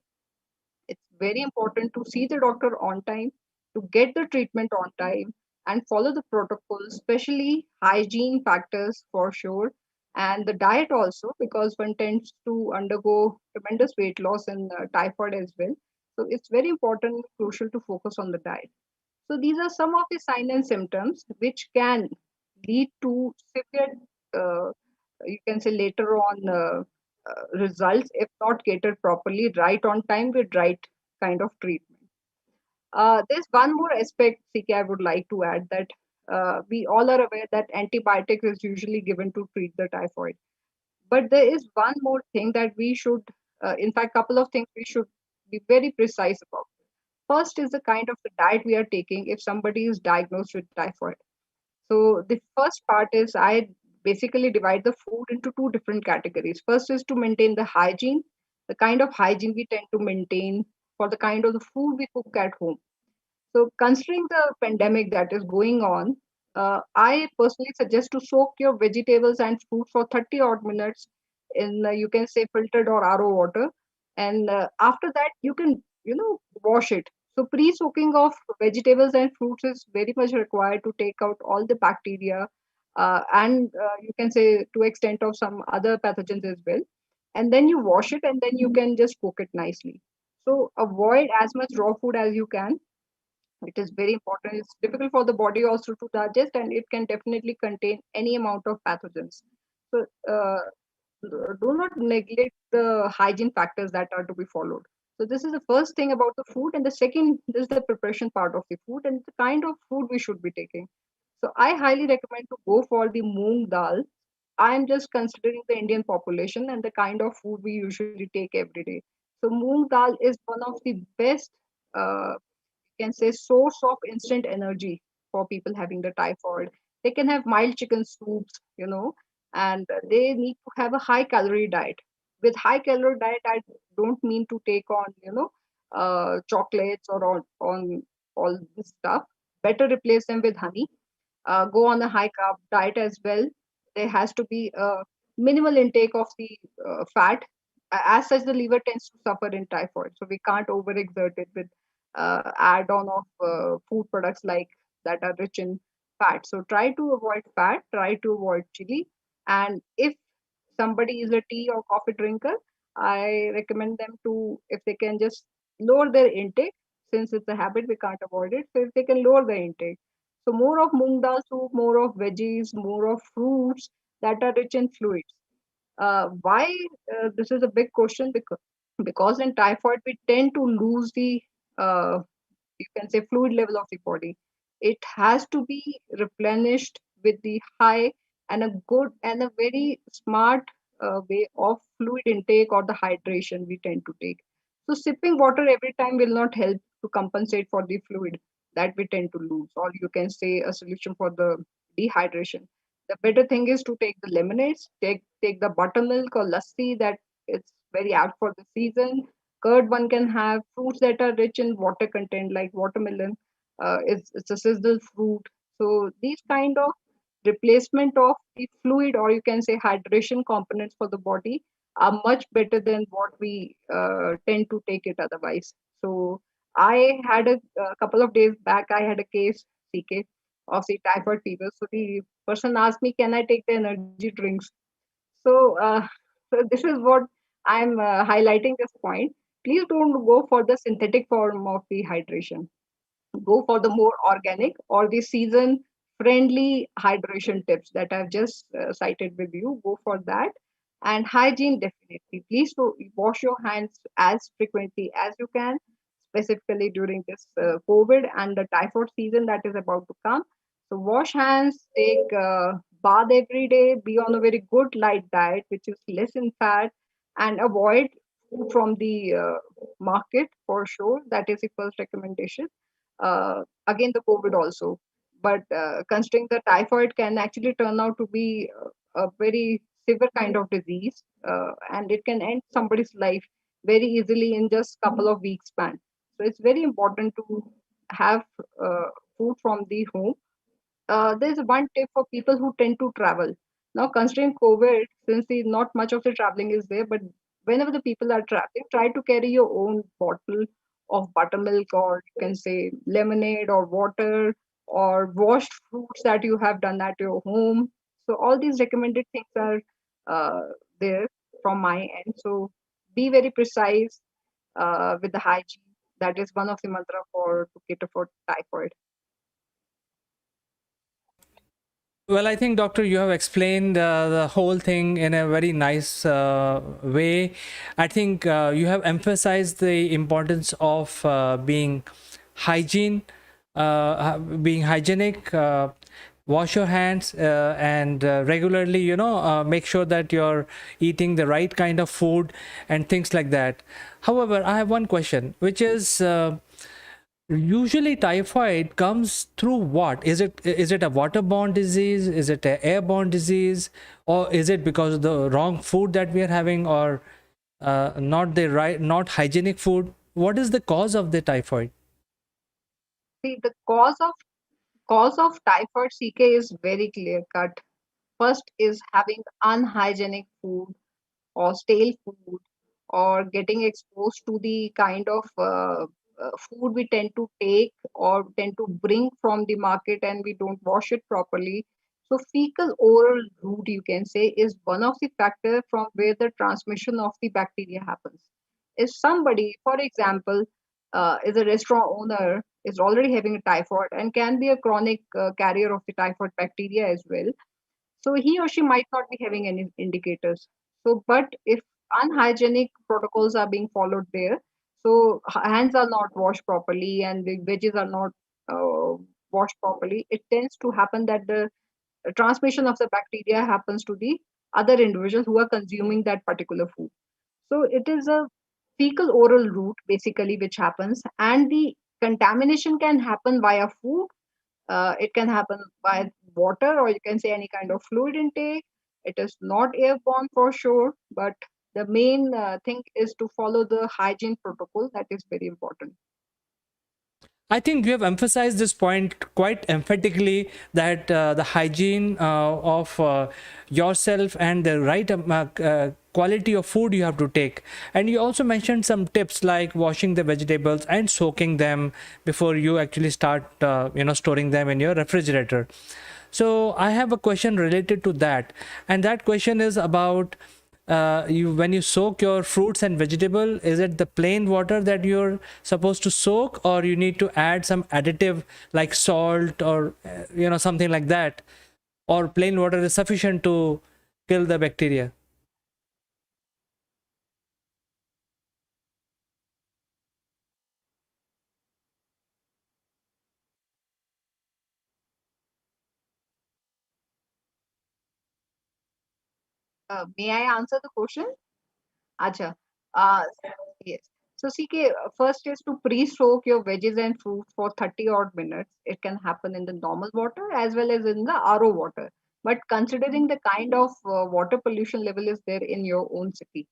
It's very important to see the doctor on time, to get the treatment on time, and follow the protocols, especially hygiene factors for sure, and the diet also, because one tends to undergo tremendous weight loss in typhoid as well. So it's very important and crucial to focus on the diet. So these are some of the signs and symptoms which can lead to severe, uh, you can say later on, results if not catered properly, right on time with right kind of treatment. There's one more aspect, CK, I would like to add that we all are aware that antibiotics is usually given to treat the typhoid. But there is one more thing that we should, in fact, couple of things we should be very precise about. First is the kind of the diet we are taking if somebody is diagnosed with typhoid. So the first part is I basically divide the food into two different categories. First is to maintain the hygiene, the kind of hygiene we tend to maintain for the kind of the food we cook at home. So, considering the pandemic that is going on, I personally suggest to soak your vegetables and fruit for 30 odd minutes in, you can say, filtered or RO water. And after that, you can, wash it. So, pre soaking of vegetables and fruits is very much required to take out all the bacteria and you can say to extent of some other pathogens as well. And then you wash it and then you can just cook it nicely. So, avoid as much raw food as you can. It is very important. It's difficult for the body also to digest, and it can definitely contain any amount of pathogens. So, do not neglect the hygiene factors that are to be followed. So, this is the first thing about the food, and the second this is the preparation part of the food and the kind of food we should be taking. So, I highly recommend to go for the moong dal. I am just considering the Indian population and the kind of food we usually take every day. So, moong dal is one of the best. Uh, can say source of instant energy for people having the typhoid. They can have mild chicken soups, and they need to have a high calorie diet. With high calorie diet, I don't mean to take on, chocolates or on all this stuff. Better replace them with honey. Go on a high carb diet as well. There has to be a minimal intake of the fat. As such, the liver tends to suffer in typhoid, so we can't overexert it with add-on of food products like that are rich in fat. So try to avoid fat, try to avoid chili, and if somebody is a tea or coffee drinker, I recommend them to, if they can just lower their intake, since it's a habit, we can't avoid it. So if they can lower the intake. So more of moong dal soup, more of veggies, more of fruits that are rich in fluids. Why this is a big question, because in typhoid we tend to lose the uh, you can say fluid level of the body. It has to be replenished with the high and a good and a very smart way of fluid intake or the hydration we tend to take. So sipping water every time will not help to compensate for the fluid that we tend to lose, or you can say a solution for the dehydration. The better thing is to take the lemonades, take the buttermilk or lassi that it's very apt for the season. Curd one can have, fruits that are rich in water content like watermelon. It's a seasonal fruit. So these kind of replacement of the fluid or you can say hydration components for the body are much better than what we tend to take it otherwise. So I had a couple of days back, I had a case, CK, of the typhoid fever. So the person asked me, can I take the energy drinks? So, so this is what I'm highlighting this point. Please don't go for the synthetic form of the hydration. Go for the more organic or the season friendly hydration tips that I've just cited with you. Go for that. And hygiene, definitely. Please wash your hands as frequently as you can, specifically during this COVID and the typhoid season that is about to come. So wash hands, take bath every day, be on a very good light diet, which is less in fat, and avoid food from the market for sure. That is the first recommendation. Again, the COVID also. But considering the typhoid can actually turn out to be a very severe kind of disease, and it can end somebody's life very easily in just couple of weeks span. So it's very important to have uh, food from the home. There's one tip for people who tend to travel. Now, considering COVID, since not much of the traveling is there, but whenever the people are traveling, try to carry your own bottle of buttermilk, or you can say lemonade or water, or washed fruits that you have done at your home. So all these recommended things are uh, there from my end. So be very precise with the hygiene. That is one of the mantra for to cater for typhoid. Well, I think, Doctor, you have explained the whole thing in a very nice way. I think you have emphasized the importance of hygiene, being hygienic, wash your hands, and regularly, make sure that you're eating the right kind of food and things like that. However, I have one question, which is. Usually typhoid comes through what? Is it a waterborne disease? Is it an airborne disease? Or is it because of the wrong food that we are having, or not hygienic food? What is the cause of the typhoid? See, the cause of typhoid CK is very clear cut. First is having unhygienic food or stale food, or getting exposed to the kind of food we tend to take or tend to bring from the market and we don't wash it properly. So fecal oral route, you can say, is one of the factor from where the transmission of the bacteria happens. If somebody, for example, is a restaurant owner, is already having a typhoid and can be a chronic carrier of the typhoid bacteria as well, so he or she might not be having any indicators. So, but if unhygienic protocols are being followed there, so hands are not washed properly and the veggies are not washed properly, it tends to happen that the transmission of the bacteria happens to the other individuals who are consuming that particular food. So it is a fecal oral route basically which happens, and the contamination can happen via food, it can happen by water, or you can say any kind of fluid intake. It is not airborne for sure, but the main thing is to follow the hygiene protocol. That is very important. I think you have emphasized this point quite emphatically, that the hygiene of yourself and the right quality of food you have to take. And you also mentioned some tips like washing the vegetables and soaking them before you actually start, storing them in your refrigerator. So I have a question related to that, and that question is about you when you soak your fruits and vegetable, is it the plain water that you're supposed to soak, or you need to add some additive like salt, or something like that, or plain water is sufficient to kill the bacteria? May I answer the question? Acha. Uh, yes. So, CK, first is to pre-soak your veggies and fruits for 30 odd minutes. It can happen in the normal water as well as in the RO water. But considering the kind of water pollution level is there in your own city,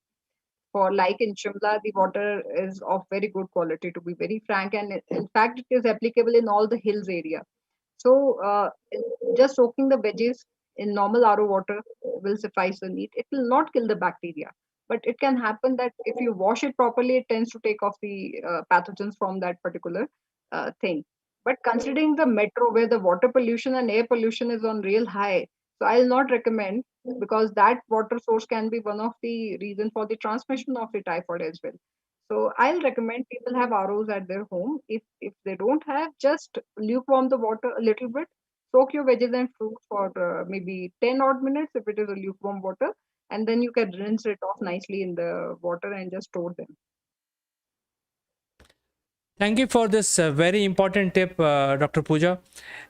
for like in Shimla, the water is of very good quality, to be very frank, and in fact, it is applicable in all the hills area. So, just soaking the veggies in normal RO water will suffice the need. It will not kill the bacteria, but it can happen that if you wash it properly, it tends to take off the pathogens from that particular thing. But considering the metro where the water pollution and air pollution is on real high, so I'll not recommend, because that water source can be one of the reason for the transmission of the typhoid as well. So I'll recommend people have ROs at their home. If they don't have, just lukewarm the water a little bit. Soak your veggies and fruits for maybe 10 odd minutes if it is a lukewarm water, and then you can rinse it off nicely in the water and just store them. Thank you for this very important tip, Dr. Pooja.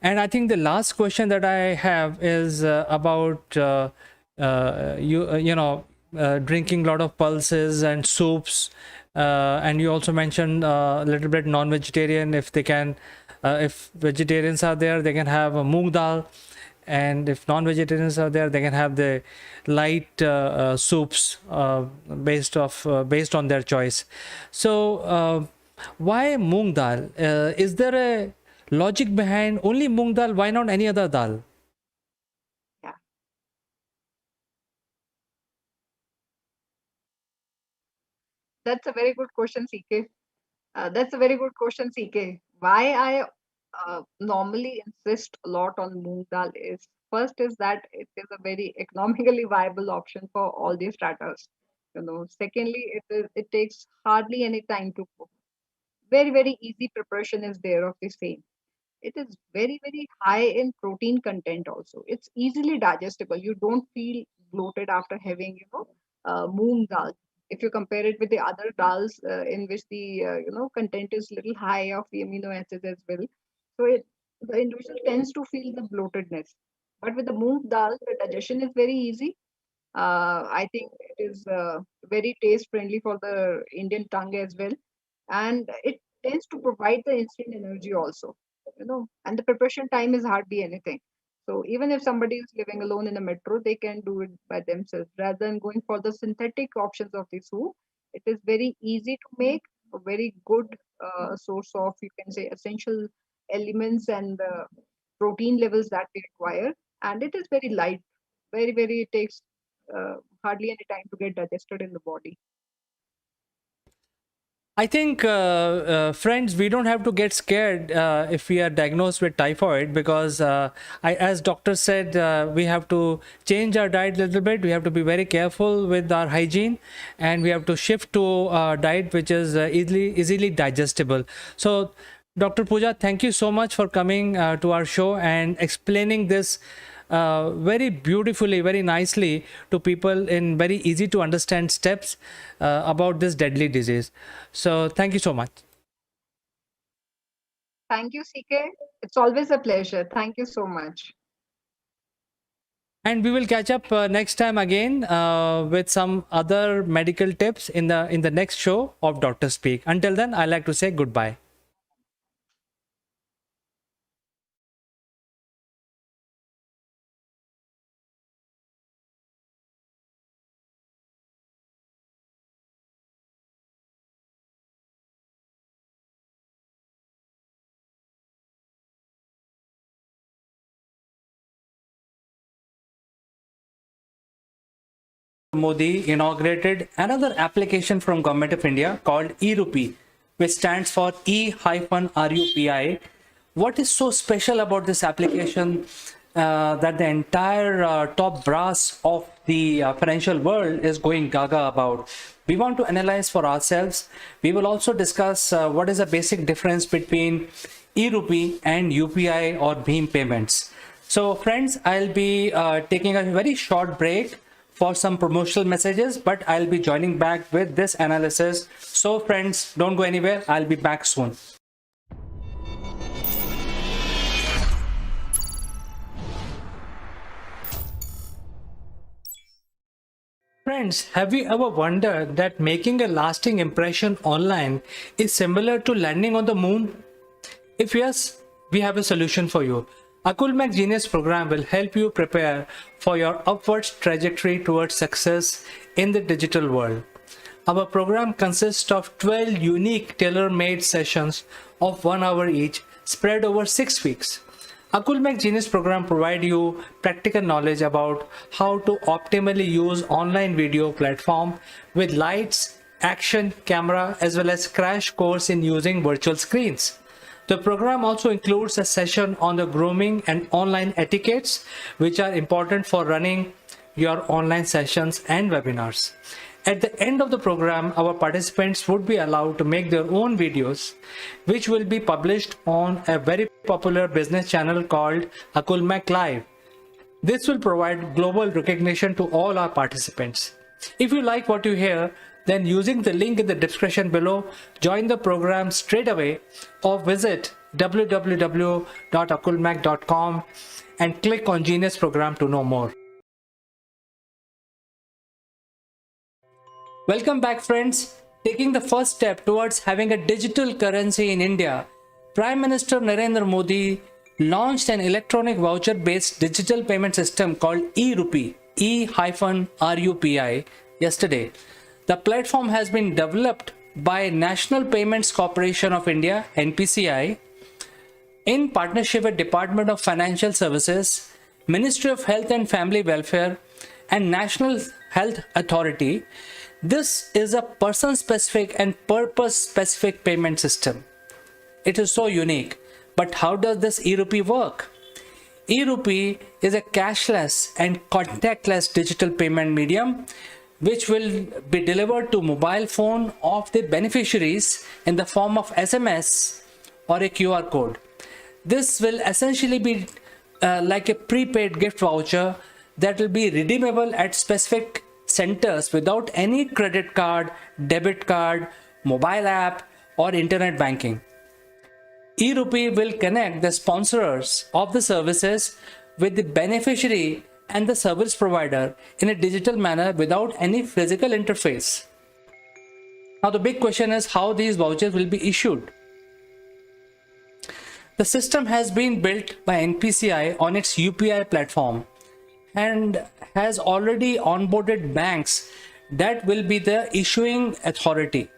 And I think the last question that I have is about drinking a lot of pulses and soups. And you also mentioned a little bit non-vegetarian. If they can, if vegetarians are there, they can have a moong dal. And if non-vegetarians are there, they can have the light soups based on their choice. So why moong dal? Is there a logic behind only moong dal? Why not any other dal? Yeah, that's a very good question, CK. That's a very good question, CK. Why I normally insist a lot on moong dal is, first is that it is a very economically viable option for all these starters. Secondly, it takes hardly any time to cook. Very easy preparation is there of the same. It is very high in protein content also. It's easily digestible. You don't feel bloated after having moong dal. If you compare it with the other dals in which the content is little high of the amino acids as well, so the individual tends to feel the bloatedness. But with the moong dal, the digestion is very easy. I think it is very taste friendly for the Indian tongue as well, and it tends to provide the instant energy also. And the preparation time is hardly anything. So even if somebody is living alone in a metro, they can do it by themselves rather than going for the synthetic options of the soup. It is very easy to make, a very good source of, you can say, essential elements and protein levels that we require, and it is very light. Very, it takes hardly any time to get digested in the body. I think, friends, we don't have to get scared if we are diagnosed with typhoid, because as doctor said, we have to change our diet a little bit. We have to be very careful with our hygiene, and we have to shift to a diet which is easily digestible. So, Dr. Pooja, thank you so much for coming to our show and explaining this very beautifully, very nicely to people in very easy to understand steps about this deadly disease. So thank you so much. Thank you, CK. It's always a pleasure. Thank you so much. And we will catch up next time again with some other medical tips in the next show of Doctor Speak. Until then, I like to say goodbye. Modi inaugurated another application from Government of India called E-Rupee, which stands for E-Rupee. What is so special about this application that the entire top brass of the financial world is going gaga about? We want to analyze for ourselves. We will also discuss what is the basic difference between E-Rupee and UPI or Bheem payments. So friends, I'll be taking a very short break for some promotional messages, but I'll be joining back with this analysis. So friends, don't go anywhere. I'll be back soon. Friends, have you ever wondered that making a lasting impression online is similar to landing on the moon? If yes, we have a solution for you. Akulmac Genius program will help you prepare for your upwards trajectory towards success in the digital world. Our program consists of 12 unique tailor-made sessions of 1 hour each, spread over 6 weeks. Akulmac Genius program provide you practical knowledge about how to optimally use online video platform with lights, action, camera, as well as crash course in using virtual screens. The program also includes a session on the grooming and online etiquettes, which are important for running your online sessions and webinars. At the end of the program, our participants would be allowed to make their own videos, which will be published on a very popular business channel called Akulmac Live. This will provide global recognition to all our participants. If you like what you hear, then using the link in the description below, join the program straight away or visit www.akulmac.com and click on Genius Program to know more. Welcome back, friends. Taking the first step towards having a digital currency in India, Prime Minister Narendra Modi launched an electronic voucher-based digital payment system called E-Rupee, E-Rupi, yesterday. The platform has been developed by National Payments Corporation of India, NPCI, in partnership with Department of Financial Services, Ministry of Health and Family Welfare, and National Health Authority. This is a person-specific and purpose-specific payment system. It is so unique. But how does this E-Rupee work? E-Rupee is a cashless and contactless digital payment medium which will be delivered to mobile phone of the beneficiaries in the form of SMS or a QR code. This will essentially be like a prepaid gift voucher that will be redeemable at specific centers without any credit card, debit card, mobile app, or internet banking. E-Rupee will connect the sponsors of the services with the beneficiary and the service provider in a digital manner without any physical interface. Now the big question is how these vouchers will be issued. The system has been built by NPCI on its UPI platform and has already onboarded banks that will be the issuing authority.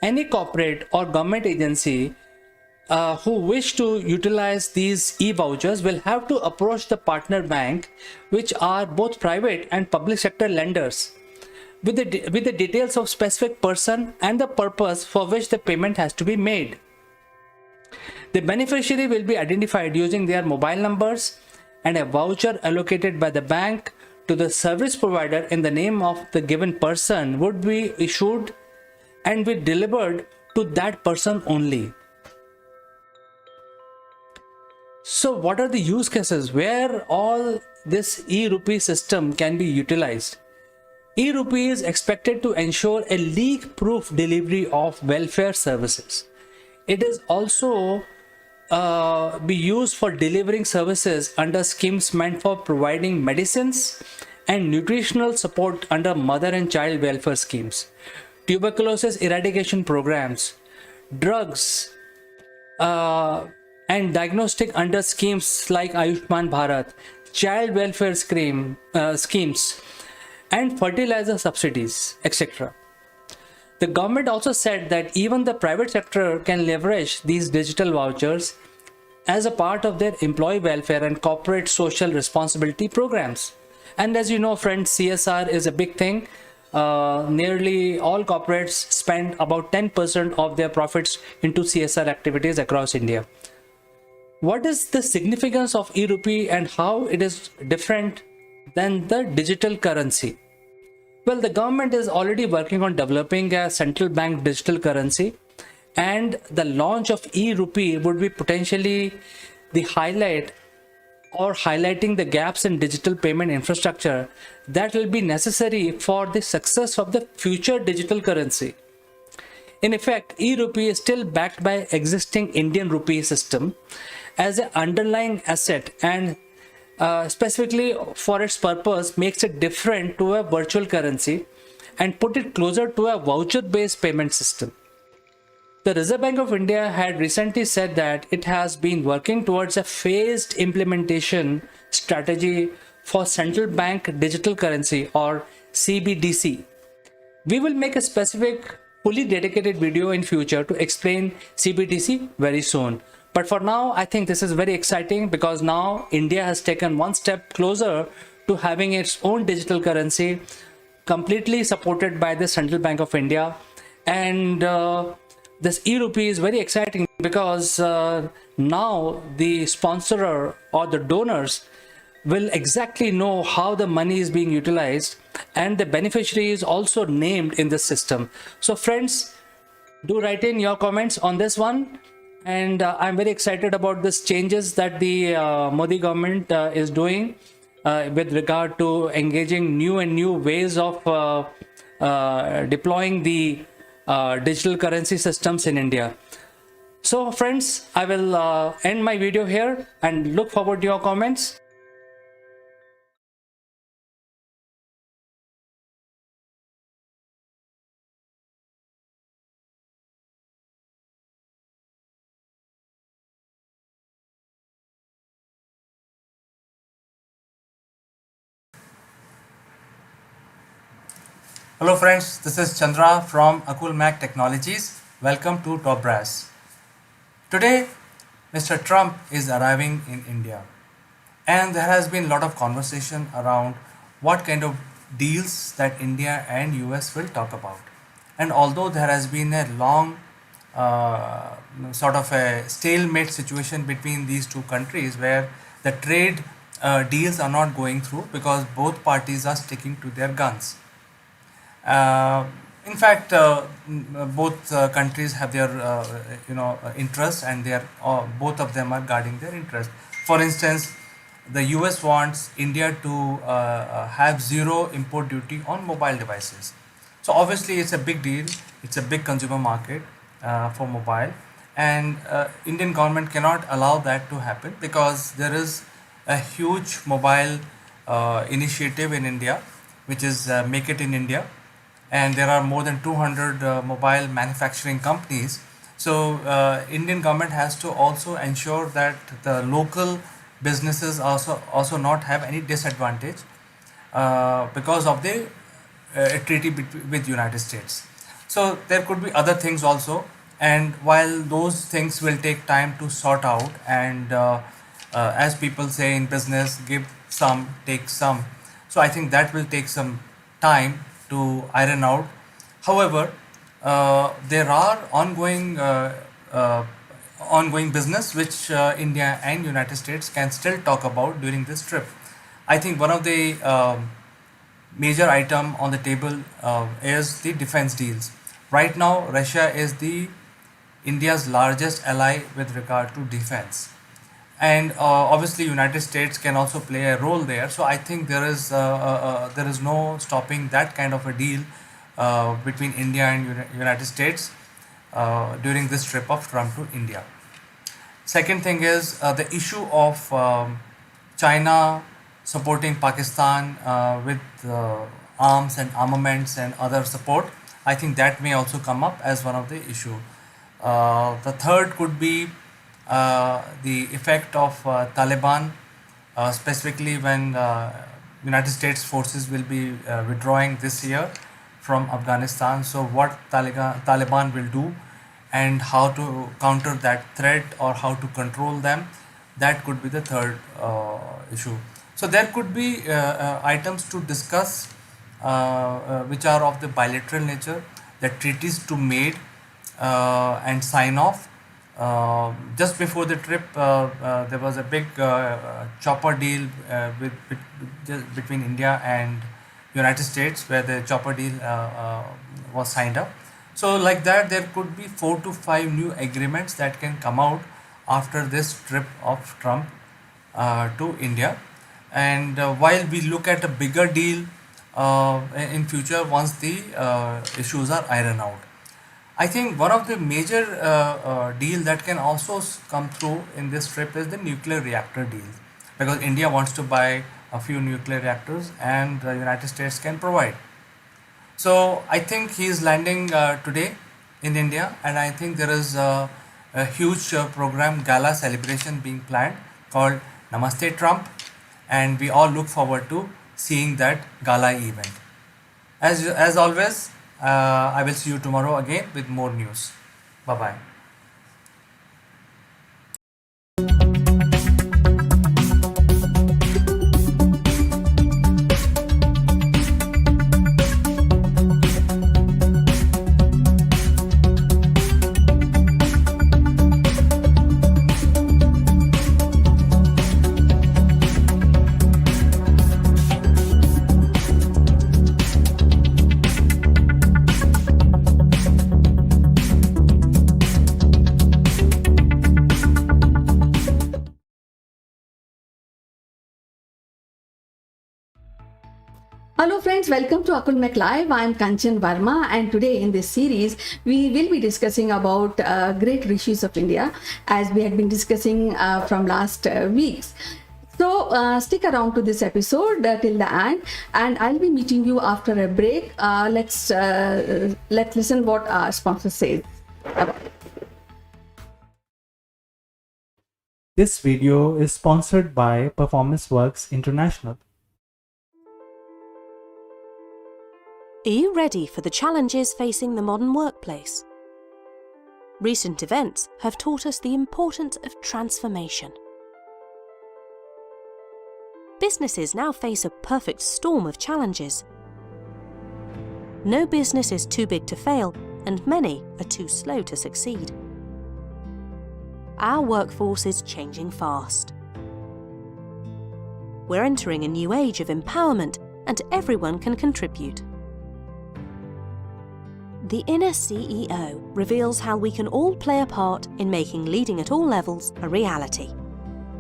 Any corporate or government agency who wish to utilize these e-vouchers will have to approach the partner bank, which are both private and public sector lenders, with the details of specific person and the purpose for which the payment has to be made. The beneficiary will be identified using their mobile numbers, and a voucher allocated by the bank to the service provider in the name of the given person would be issued and be delivered to that person only. So what are the use cases where all this E-Rupee system can be utilized? E-Rupee is expected to ensure a leak-proof delivery of welfare services. It is also be used for delivering services under schemes meant for providing medicines and nutritional support under mother and child welfare schemes, tuberculosis eradication programs, drugs, and diagnostic under schemes like Ayushman Bharat, child welfare schemes, and fertilizer subsidies, etc. The government also said that even the private sector can leverage these digital vouchers as a part of their employee welfare and corporate social responsibility programs. And as you know, friends, CSR is a big thing. Nearly all corporates spend about 10% of their profits into CSR activities across India. What is the significance of E-Rupee and how it is different than the digital currency? Well, the government is already working on developing a central bank digital currency, and the launch of E-Rupee would be potentially the highlight or highlighting the gaps in digital payment infrastructure that will be necessary for the success of the future digital currency. In effect, E-Rupee is still backed by existing Indian rupee system as an underlying asset, and specifically for its purpose makes it different to a virtual currency and put it closer to a voucher-based payment system. The Reserve Bank of India had recently said that it has been working towards a phased implementation strategy for central bank digital currency, or CBDC. We will make a specific fully dedicated video in future to explain CBDC very soon. But for now, I think this is very exciting because now India has taken one step closer to having its own digital currency, completely supported by the Central Bank of India. And this E-Rupee is very exciting because now the sponsorer or the donors will exactly know how the money is being utilized, and the beneficiary is also named in the system. So friends, do write in your comments on this one. And I'm very excited about these changes that the Modi government is doing. with regard to engaging new ways of deploying the digital currency systems in India. So friends, I will end my video here and look forward to your comments. Hello friends, this is Chandra from Akul Mac Technologies. Welcome to Top Brass. Today, Mr. Trump is arriving in India, and there has been a lot of conversation around what kind of deals that India and US will talk about. And although there has been a long sort of a stalemate situation between these two countries where the trade deals are not going through because both parties are sticking to their guns. In fact, both countries have their interests, and they are both of them are guarding their interest. For instance, the US wants India to have zero import duty on mobile devices. So obviously, it's a big deal. It's a big consumer market for mobile, and Indian government cannot allow that to happen because there is a huge mobile initiative in India, which is Make It in India, and there are more than 200 mobile manufacturing companies. So Indian government has to also ensure that the local businesses also not have any disadvantage because of the treaty with United States. So there could be other things also, and while those things will take time to sort out, and as people say in business, give some, take some. So I think that will take some time to iron out. However, there are ongoing business which India and United States can still talk about during this trip. I think one of the major item on the table is the defense deals. Right now, Russia is the India's largest ally with regard to defense, and obviously United States can also play a role there. So I think there is no stopping that kind of a deal between India and United States during this trip of Trump to India. Second thing is the issue of China supporting Pakistan with arms and armaments and other support. I think that may also come up as one of the issue. The third could be the effect of Taliban, specifically when United States forces will be withdrawing this year from Afghanistan. So what Taliban will do and how to counter that threat or how to control them, that could be the third issue. So there could be items to discuss which are of the bilateral nature, the treaties to made and sign off. Just before the trip, there was a big chopper deal between India and United States, where the chopper deal was signed up. So like that, there could be 4 to 5 new agreements that can come out after this trip of Trump to India. And while we look at a bigger deal in future once the issues are ironed out, I think one of the major deal that can also come through in this trip is the nuclear reactor deal, because India wants to buy a few nuclear reactors and the United States can provide. So I think he is landing today in India, and I think there is a huge program, gala celebration being planned called Namaste Trump, and we all look forward to seeing that gala event. As always, I will see you tomorrow again with more news. Bye bye. Hello friends, welcome to Akulmek Live. I am Kanchan Verma, and today in this series we will be discussing about great rishis of India, as we had been discussing from last weeks. So stick around to this episode till the end, and I'll be meeting you after a break. Let's listen what our sponsor says about it. This video is sponsored by Performance Works International. Are you ready for the challenges facing the modern workplace? Recent events have taught us the importance of transformation. Businesses now face a perfect storm of challenges. No business is too big to fail, and many are too slow to succeed. Our workforce is changing fast. We're entering a new age of empowerment, and everyone can contribute. The Inner CEO reveals how we can all play a part in making leading at all levels a reality.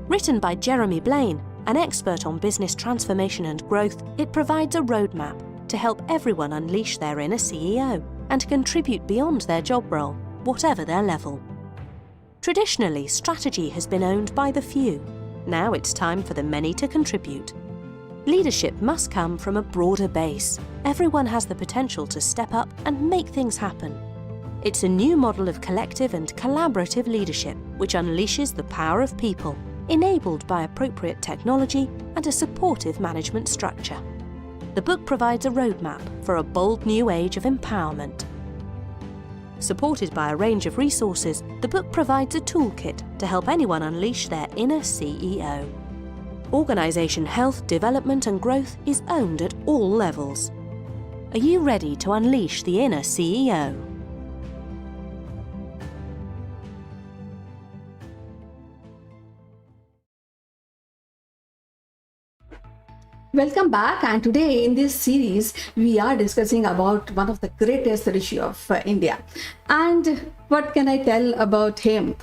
Written by Jeremy Blaine, an expert on business transformation and growth, it provides a roadmap to help everyone unleash their inner CEO and contribute beyond their job role, whatever their level. Traditionally, strategy has been owned by the few. Now it's time for the many to contribute. Leadership must come from a broader base. Everyone has the potential to step up and make things happen. It's a new model of collective and collaborative leadership which unleashes the power of people, enabled by appropriate technology and a supportive management structure. The book provides a roadmap for a bold new age of empowerment. Supported by a range of resources, the book provides a toolkit to help anyone unleash their inner CEO. Organisation health, development and growth is owned at all levels. Are you ready to unleash the inner CEO? Welcome back, and today in this series we are discussing about one of the greatest rishi of India. And what can I tell about him?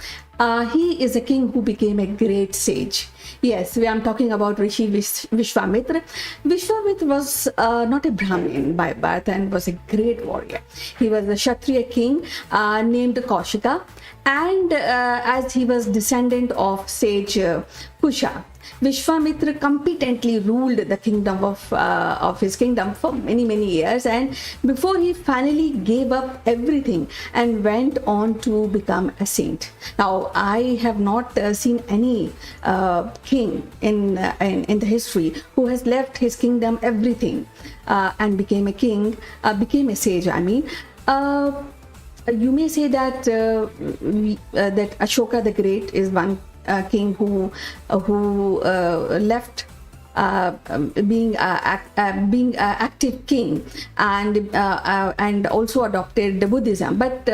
He is a king who became a great sage. Yes, we are talking about Rishi Vishwamitra. Vishwamitra was not a Brahmin by birth and was a great warrior. He was a Kshatriya king named Kaushika, and as he was descendant of sage Kusha, Vishwamitra competently ruled the kingdom of his kingdom for many years, and before he finally gave up everything and went on to become a saint. Now, I have not seen any king in the history who has left his kingdom everything and became a king, became a sage. I mean. You may say that that Ashoka the Great is one king who left being active king and also adopted Buddhism. But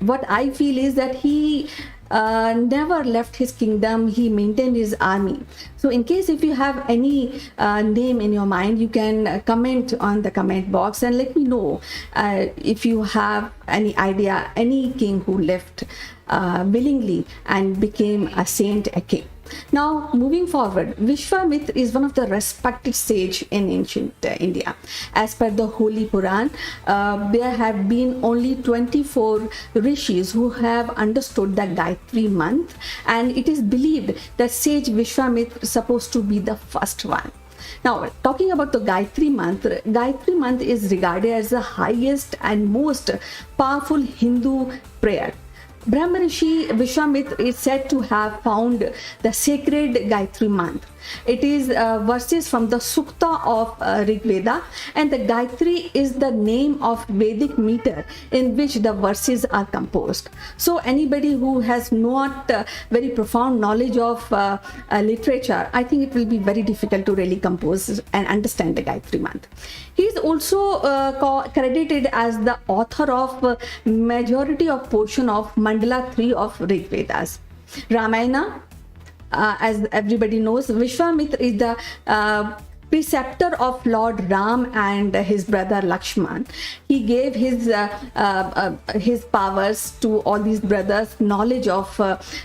what I feel is that he never left his kingdom. He maintained his army. So in case if you have any name in your mind, you can comment on the comment box and let me know if you have any idea, any king who left willingly and became a saint, a king. Now, moving forward, Vishwamitra is one of the respected sage in ancient India. As per the Holy Puran, there have been only 24 rishis who have understood the Gayatri month, and it is believed that sage Vishwamitra is supposed to be the first one. Now, talking about the Gayatri month is regarded as the highest and most powerful Hindu prayer. Brahma Rishi Vishwamitra is said to have found the sacred Gayatri month. It is verses from the Sukta of Rig Veda, and the Gayatri is the name of Vedic meter in which the verses are composed. So anybody who has not very profound knowledge of literature, I think it will be very difficult to really compose and understand the Gayatri month. He is also credited as the author of majority of portion of Mandala 3 of Rig Vedas. Ramayana, as everybody knows, Vishwamitra is the preceptor of Lord Ram and his brother Lakshman. He gave his powers to all these brothers, knowledge of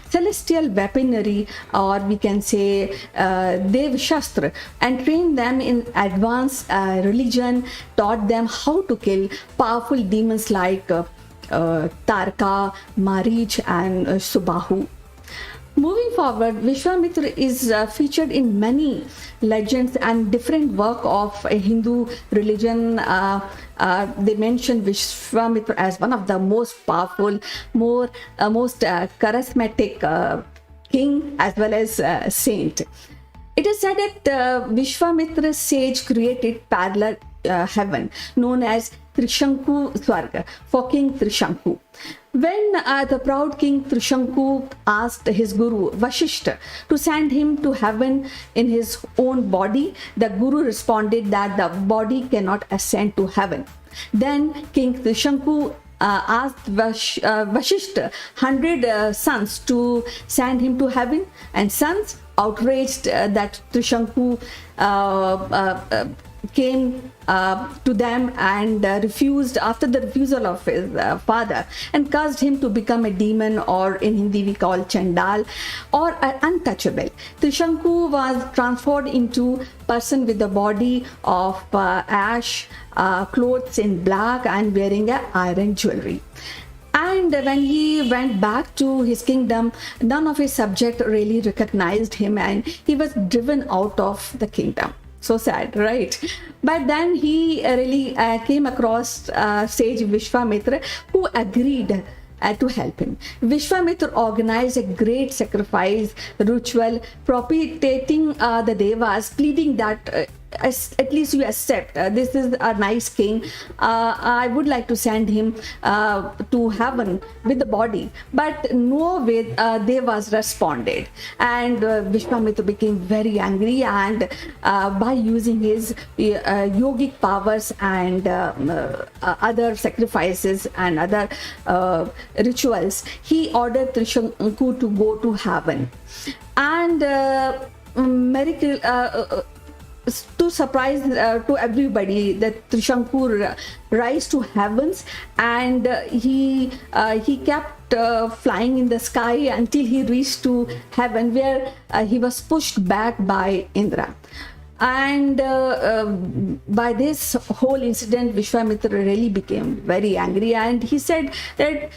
celestial weaponry, or we can say Dev Shastra, and trained them in advanced religion, taught them how to kill powerful demons like Tarka, Marich and Subahu. Moving forward, Vishwamitra is featured in many legends and different work of a Hindu religion. They mention Vishwamitra as one of the most powerful, most charismatic king as well as saint. It is said that Vishwamitra sage created parallel heaven known as Trishanku Swarga for King Trishanku. When the proud King Trishanku asked his guru Vashishta to send him to heaven in his own body, the guru responded that the body cannot ascend to heaven. Then King Trishanku asked Vashishta 100 sons to send him to heaven, and sons outraged that Trishanku came to them and refused after the refusal of his father, and caused him to become a demon, or in Hindi we call Chandal, or untouchable. Trishanku was transformed into person with the body of ash, clothes in black and wearing a iron jewelry. And when he went back to his kingdom, none of his subjects really recognized him, and he was driven out of the kingdom. So sad, right? But then he really came across sage Vishwamitra, who agreed to help him. Vishwamitra organized a great sacrifice ritual propitiating the devas, pleading that at least you accept this is a nice king. I would like to send him to heaven with the body. But no way devas responded, and Vishwamitra became very angry, and by using his yogic powers and other sacrifices and other rituals, he ordered Trishanku to go to heaven. And miracle to surprise to everybody, that Trishanku rise to heavens, and he kept flying in the sky until he reached to heaven, where he was pushed back by Indra. And by this whole incident, Vishwamitra really became very angry, and he said that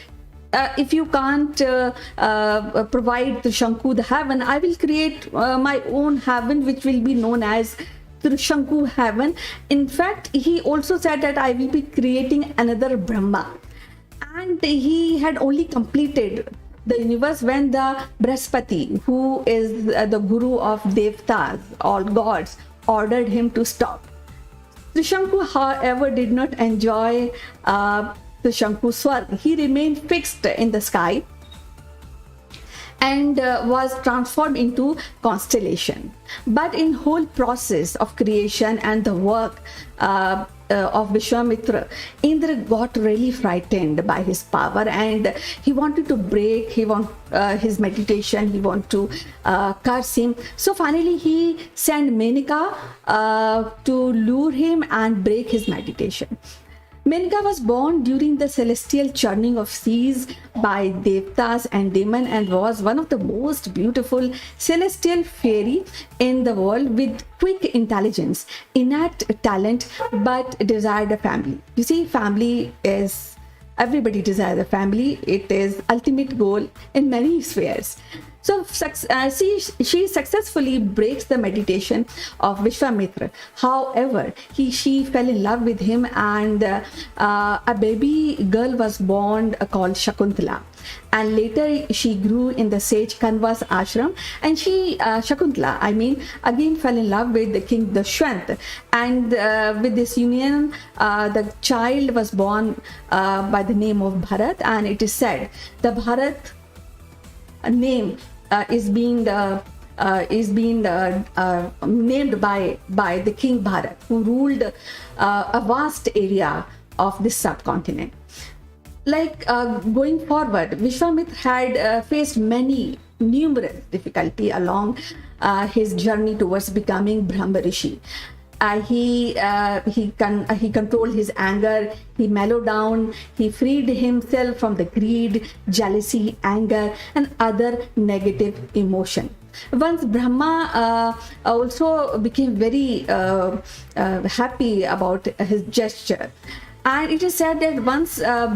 if you can't provide Trishanku the heaven, I will create my own heaven, which will be known as Trishanku heaven. In fact, he also said that I will be creating another Brahma. And he had only completed the universe when the Brahaspati, who is the guru of Devtas, all gods, ordered him to stop. Trishanku, however, did not enjoy Trishanku Swarga. He remained fixed in the sky and was transformed into constellation. But in whole process of creation and the work of Vishwamitra, Indra got really frightened by his power, and he wanted to break his meditation. He wanted to curse him. So finally he sent Menaka to lure him and break his meditation. Menaka was born during the celestial churning of seas by Devtas and Demon, and was one of the most beautiful celestial fairy in the world, with quick intelligence, innate talent, but desired a family. You see, family is, everybody desires a family. It is ultimate goal in many spheres. So she successfully breaks the meditation of Vishwamitra. However, she fell in love with him, and a baby girl was born called Shakuntala. And later she grew in the sage Kanva's ashram, and Shakuntala, again fell in love with the king Dashwant. And with this union, the child was born by the name of Bharat, and it is said the Bharat name is being named by the King Bharat, who ruled a vast area of this subcontinent. Going forward, Vishwamitra had faced numerous difficulty along his journey towards becoming Brahma Rishi. He controlled his anger. He mellowed down. He freed himself from the greed, jealousy, anger, and other negative emotion. Once Brahma also became very happy about his gesture. And it is said that one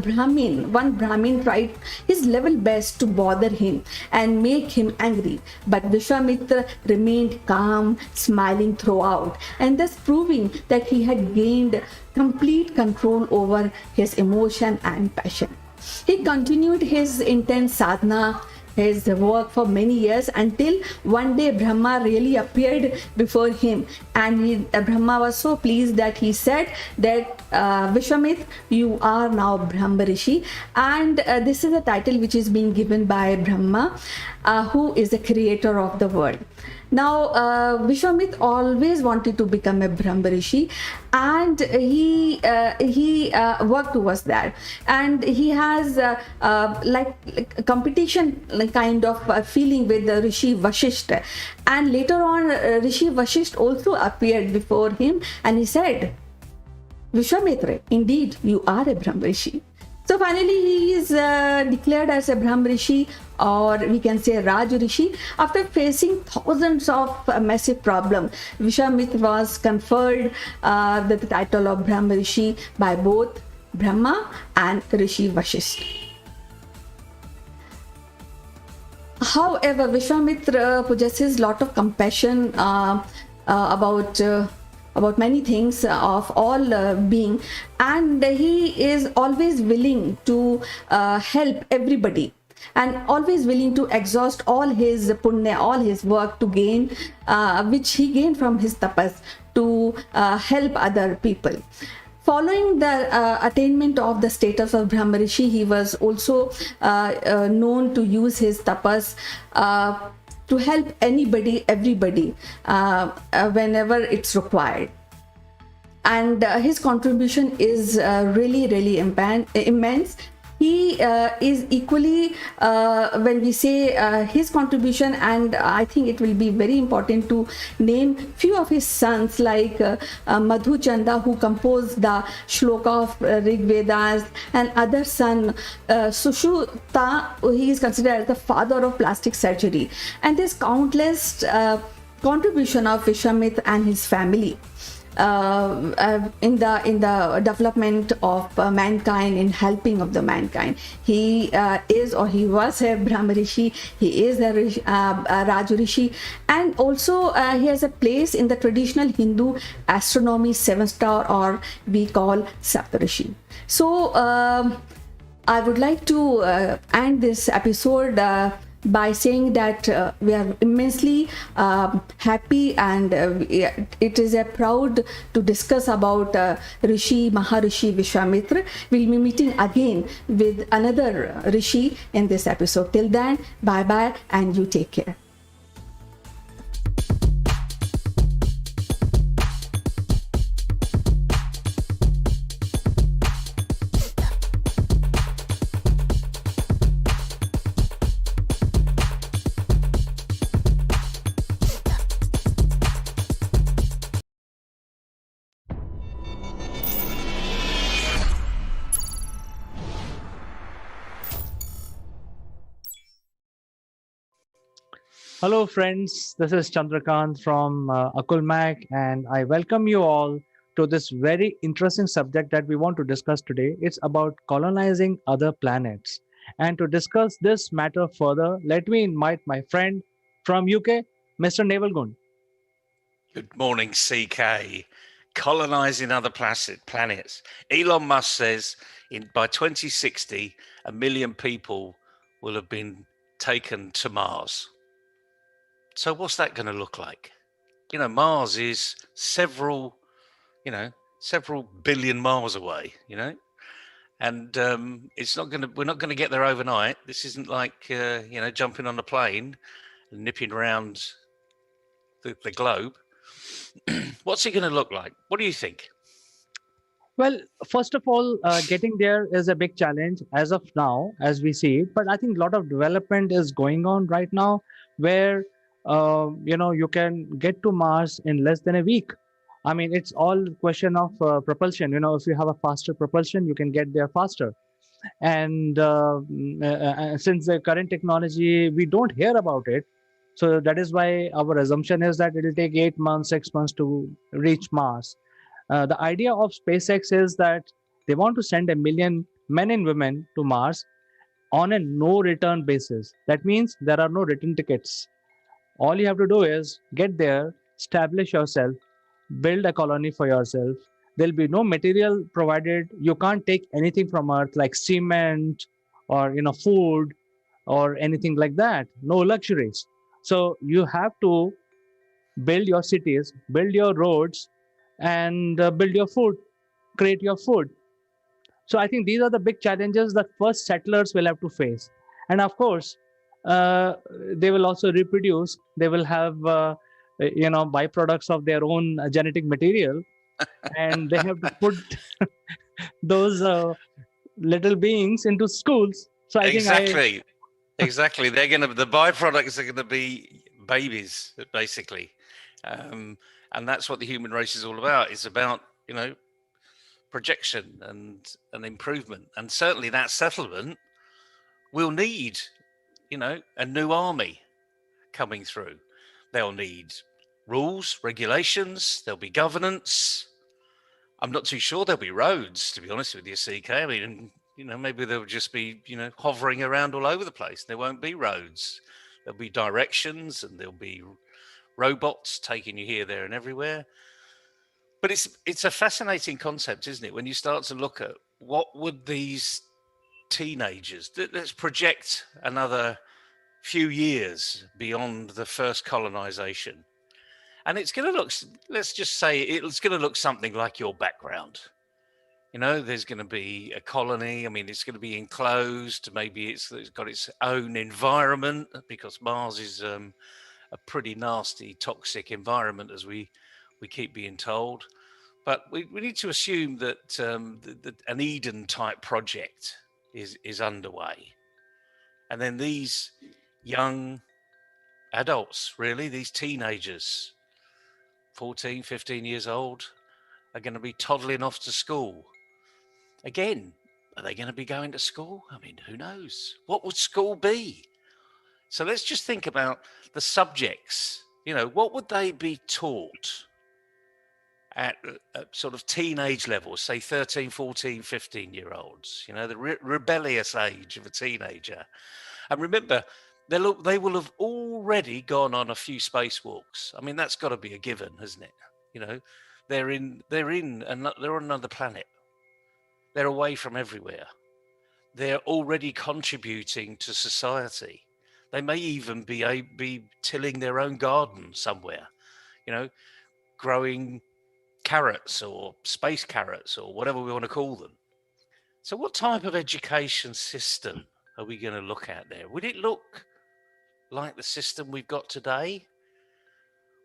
Brahmin tried his level best to bother him and make him angry. But Vishwamitra remained calm, smiling throughout, and thus proving that he had gained complete control over his emotion and passion. He continued his intense sadhana, his work for many years, until one day Brahma really appeared before him, and Brahma was so pleased that he said that Vishwamitra, you are now Brahma Rishi, and this is a title which is being given by Brahma, who is the creator of the world. Now, Vishwamitra always wanted to become a Brahma Rishi, and he worked towards that. And he has like a competition kind of feeling with Rishi Vashishta. And later on, Rishi Vashishta also appeared before him, and he said, Vishwamitra, indeed, you are a Brahma Rishi. So finally, he is declared as a Brahma Rishi, or we can say Raj Rishi. After facing thousands of massive problems, Vishwamitra was conferred the title of Brahma Rishi by both Brahma and Rishi Vashishta. However, Vishwamitra possesses a lot of compassion about many things of all being, and he is always willing to help everybody, and always willing to exhaust all his punya, all his work to gain which he gained from his tapas, to help other people. Following the attainment of the status of Brahma Rishi, he was also known to use his tapas to help anybody, everybody, whenever it's required. And his contribution is really immense. He is equally, when we say his contribution, and I think it will be very important to name few of his sons, like Madhu Chanda, who composed the shloka of Rig Vedas, and other son Sushruta, he is considered as the father of plastic surgery. And there's countless contribution of Vishwamitra and his family in the development of mankind, in helping of the mankind. He is, or he was, a Brahma Rishi. He is a Raj Rishi, and also he has a place in the traditional Hindu astronomy 7-star, or we call Saptarishi. So I would like to end this episode by saying that we are immensely happy, and it is a proud to discuss about Rishi Maharishi Vishwamitra. We'll be meeting again with another Rishi in this episode. Till then, bye bye, and you take care. Hello, friends. This is Chandrakant from Akulmak, and I welcome you all to this very interesting subject that we want to discuss today. It's about colonizing other planets. And to discuss this matter further, let me invite my friend from UK, Mr. Naval Gund. Good morning, CK. Colonizing other planets. Elon Musk says by 2060, 1 million people will have been taken to Mars. So what's that going to look like? Mars is several billion miles away, and we're not going to get there overnight. This isn't like, jumping on a plane and nipping around the globe. What's it going to look like? What do you think? Well, first of all, getting there is a big challenge as of now, as we see it. But I think a lot of development is going on right now, where you can get to Mars in less than a week. I mean, it's all question of propulsion. If you have a faster propulsion, you can get there faster. And since the current technology, we don't hear about it. So that is why our assumption is that it will take 8 months, 6 months to reach Mars. The idea of SpaceX is that they want to send 1 million men and women to Mars on a no return basis. That means there are no return tickets. All you have to do is get there, establish yourself, build a colony for yourself. There'll be no material provided. You can't take anything from Earth like cement or food or anything like that. No luxuries. So you have to build your cities, build your roads, and build your food, create your food. So I think these are the big challenges that first settlers will have to face. And of course, uh, they will also reproduce. They will have byproducts of their own genetic material, and they have to put those little beings into schools. So I think Exactly. The byproducts are gonna be babies, basically, and that's what the human race is all about. It's about projection and improvement, and certainly that settlement will need a new army coming through. They'll need rules, regulations. There'll be governance. I'm not too sure there'll be roads, to be honest with you, CK. I mean, maybe they'll just be, hovering around all over the place. There won't be roads. There'll be directions, and there'll be robots taking you here, there, and everywhere. But it's a fascinating concept, isn't it? When you start to look at what would these teenagers, let's project another few years beyond the first colonization. And it's going to look, let's just say it's going to look something like your background. There's going to be a colony. I mean, it's going to be enclosed. Maybe it's got its own environment, because Mars is a pretty nasty, toxic environment, as we keep being told. But we need to assume that an Eden type project is underway. And then these young adults, really, these teenagers, 14, 15 years old, are going to be toddling off to school. Again, are they going to be going to school? I mean, who knows? What would school be? So let's just think about the subjects. What would they be taught at sort of teenage level, say 13, 14, 15-year-olds, the rebellious age of a teenager. And remember, they will have already gone on a few spacewalks. I mean, that's got to be a given, hasn't it? They're on another planet. They're away from everywhere. They're already contributing to society. They may even be tilling their own garden somewhere, growing carrots or space carrots or whatever we want to call them. So what type of education system are we going to look at there? Would it look like the system we've got today,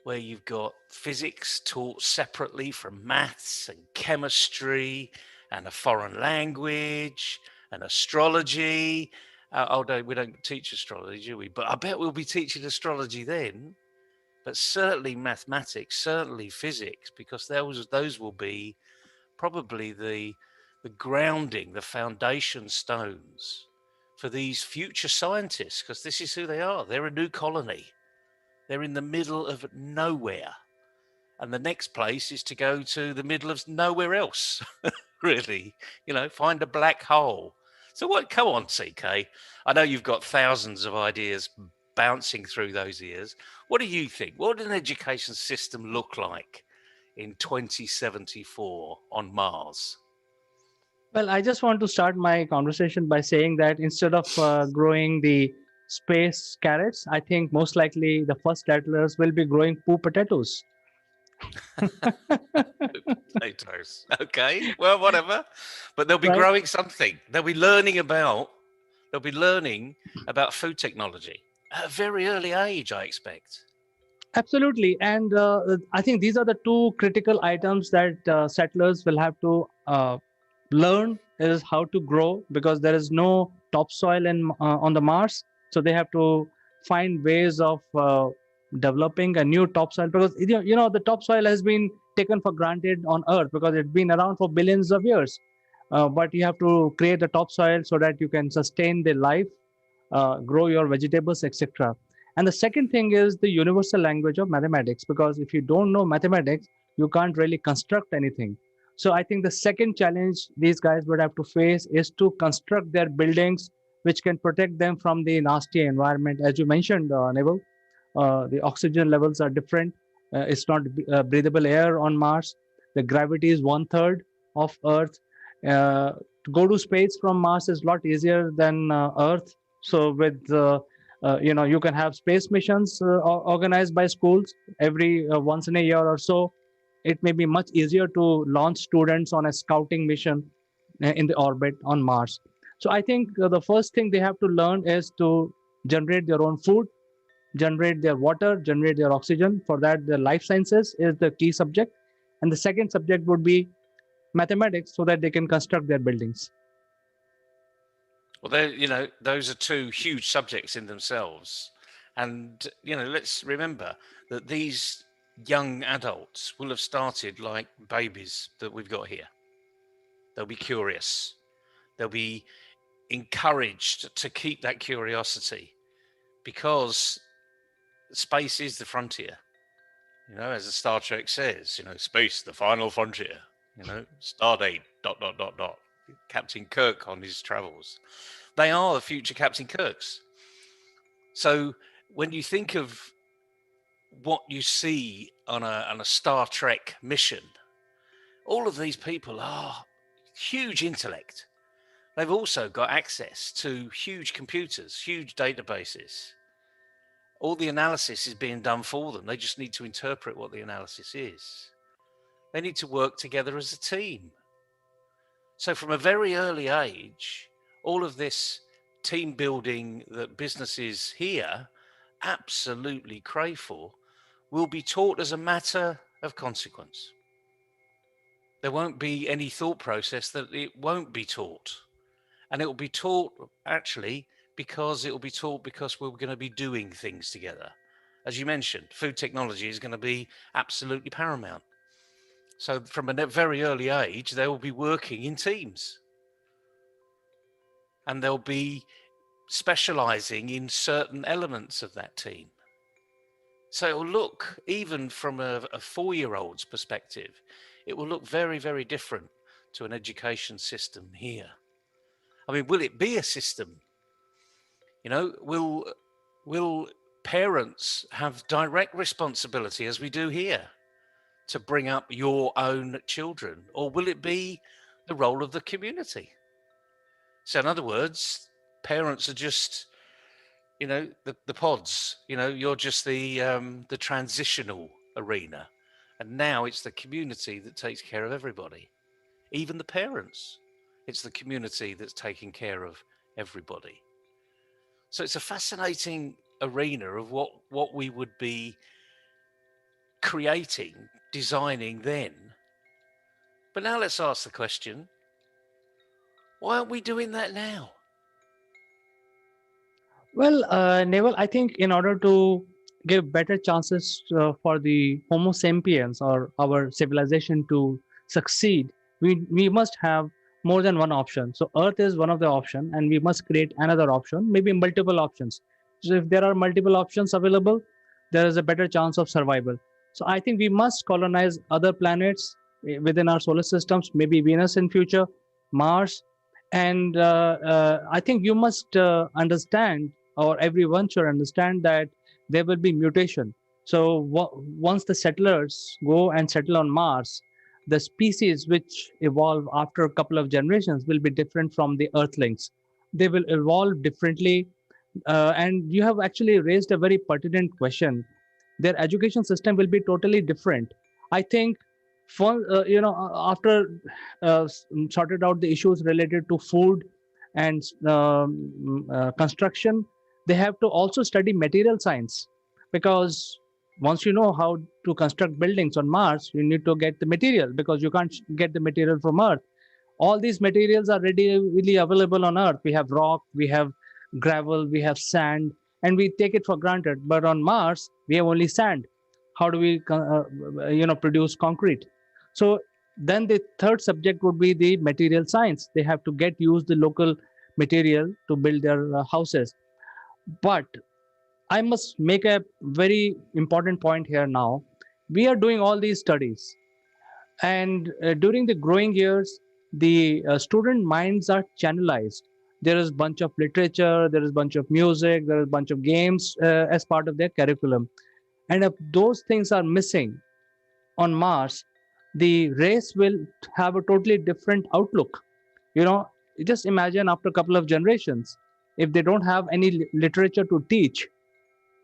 where you've got physics taught separately from maths and chemistry and a foreign language and astrology? Although we don't teach astrology, do we? But I bet we'll be teaching astrology then. But certainly mathematics, certainly physics, because those will be probably the grounding, the foundation stones for these future scientists, because this is who they are. They're a new colony. They're in the middle of nowhere. And the next place is to go to the middle of nowhere else, really. Find a black hole. So come on, CK. I know you've got thousands of ideas bouncing through those ears. What do you think? What would an education system look like in 2074 on Mars? Well, I just want to start my conversation by saying that instead of growing the space carrots, I think most likely the first settlers will be growing poo potatoes. Potatoes. Okay, well, whatever. But they'll be Right. growing something. They'll be learning about food technology at a very early age, I expect. Absolutely. And I think these are the two critical items that settlers will have to learn, is how to grow, because there is no topsoil on the Mars. So they have to find ways of developing a new topsoil, because the topsoil has been taken for granted on Earth because it's been around for billions of years. But you have to create the topsoil so that you can sustain the life, grow your vegetables, etc. And the second thing is the universal language of mathematics, because if you don't know mathematics, you can't really construct anything. So I think the second challenge these guys would have to face is to construct their buildings which can protect them from the nasty environment. As you mentioned, Neville, the oxygen levels are different. It's not breathable air on Mars. The gravity is 1/3 of Earth. To go to space from Mars is a lot easier than Earth. So with you can have space missions organized by schools every once in a year or so. It may be much easier to launch students on a scouting mission in the orbit on Mars. So I think the first thing they have to learn is to generate their own food, generate their water, generate their oxygen. For that, the life sciences is the key subject. And the second subject would be mathematics so that they can construct their buildings. Well, those are two huge subjects in themselves. And, let's remember that these young adults will have started like babies that we've got here. They'll be curious. They'll be encouraged to keep that curiosity because space is the frontier. As the Star Trek says, space, the final frontier, Stardate, ... Captain Kirk on his travels. They are the future Captain Kirks. So when you think of what you see on a Star Trek mission, all of these people are huge intellect. They've also got access to huge computers, huge databases. All the analysis is being done for them. They just need to interpret what the analysis is. They need to work together as a team. So from a very early age, all of this team building that businesses here absolutely crave for will be taught as a matter of consequence. There won't be any thought process that it won't be taught. And it will be taught actually because we're going to be doing things together. As you mentioned, food technology is going to be absolutely paramount. So from a very early age, they will be working in teams. And they'll be specializing in certain elements of that team. So it will look, even from a 4-year-old's perspective, it will look very, very different to an education system here. I mean, will it be a system? Will parents have direct responsibility, as we do here, to bring up your own children? Or will it be the role of the community? So in other words, parents are just, the pods, you're just the transitional arena. And now it's the community that takes care of everybody. Even the parents, it's the community that's taking care of everybody. So it's a fascinating arena of what we would be creating, designing then. But now let's ask the question, why aren't we doing that now? Well, Neville, I think in order to give better chances for the Homo sapiens or our civilization to succeed, we must have more than one option. So Earth is one of the options, and we must create another option, maybe multiple options. So if there are multiple options available, there is a better chance of survival. So I think we must colonize other planets within our solar systems, maybe Venus in future, Mars. And I think you must understand, or everyone should understand, that there will be mutation. So once the settlers go and settle on Mars, the species which evolve after a couple of generations will be different from the Earthlings. They will evolve differently. And you have actually raised a very pertinent question. Their education system will be totally different. I think after sorted out the issues related to food and construction, they have to also study material science, because once you know how to construct buildings on Mars, you need to get the material, because you can't get the material from Earth. All these materials are readily available on Earth. We have rock, we have gravel, we have sand, and we take it for granted. But on Mars, we have only sand. How do we produce concrete? So then the third subject would be the material science. They have to use the local material to build their houses. But I must make a very important point here now. We are doing all these studies, and during the growing years, the student minds are channelized. There is bunch of literature, there is bunch of music, there is bunch of games as part of their curriculum. And if those things are missing on Mars, the race will have a totally different outlook. You know, just imagine after a couple of generations, if they don't have any literature to teach.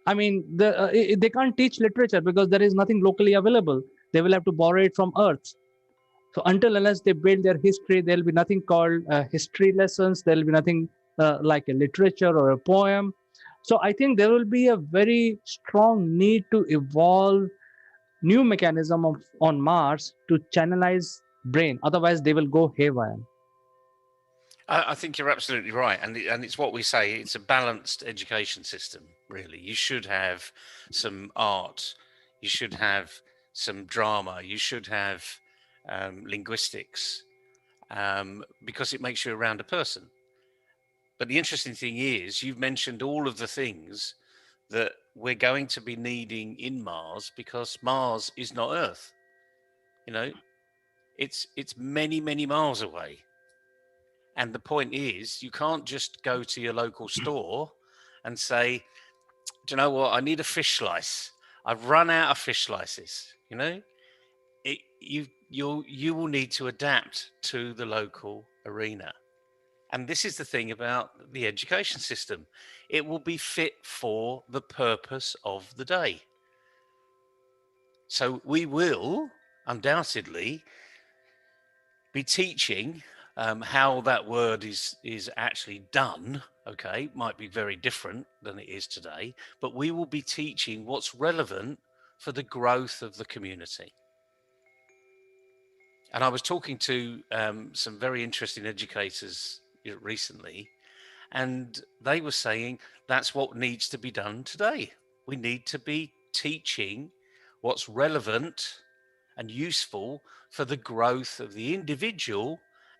I mean, they can't teach literature because there is nothing locally available. They will have to borrow it from Earth. So until unless they build their history, there will be nothing called history lessons. There will be nothing like a literature or a poem. So I think there will be a very strong need to evolve new mechanism on Mars to channelize brain. Otherwise, they will go haywire. I think you're absolutely right, and it's what we say. It's a balanced education system. Really, you should have some art, you should have some drama, you should have linguistics, because it makes you a rounder person. But the interesting thing is, you've mentioned all of the things that we're going to be needing in Mars, because Mars is not Earth. You know, it's many, many miles away. And the point is, you can't just go to your local store and say, do you know what? I need a fish slice. I've run out of fish slices. You know, you will need to adapt to the local arena. And this is the thing about the education system. It will be fit for the purpose of the day. So we will undoubtedly be teaching how that word is actually done. Okay, might be very different than it is today, but we will be teaching what's relevant for the growth of the community. And I was talking to some very interesting educators recently, and they were saying that's what needs to be done today. We need to be teaching what's relevant and useful for the growth of the individual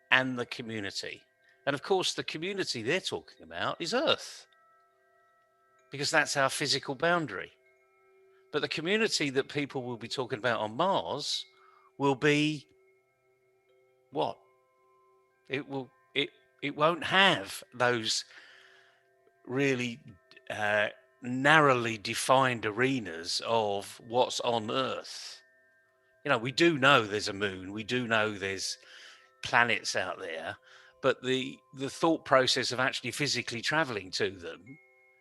and the community. And of course, the community they're talking about is Earth, because that's our physical boundary. But the community that people will be talking about on Mars will be what? It won't have those really narrowly defined arenas of what's on Earth. You know, we do know there's a moon, we do know there's planets out there, but the thought process of actually physically traveling to them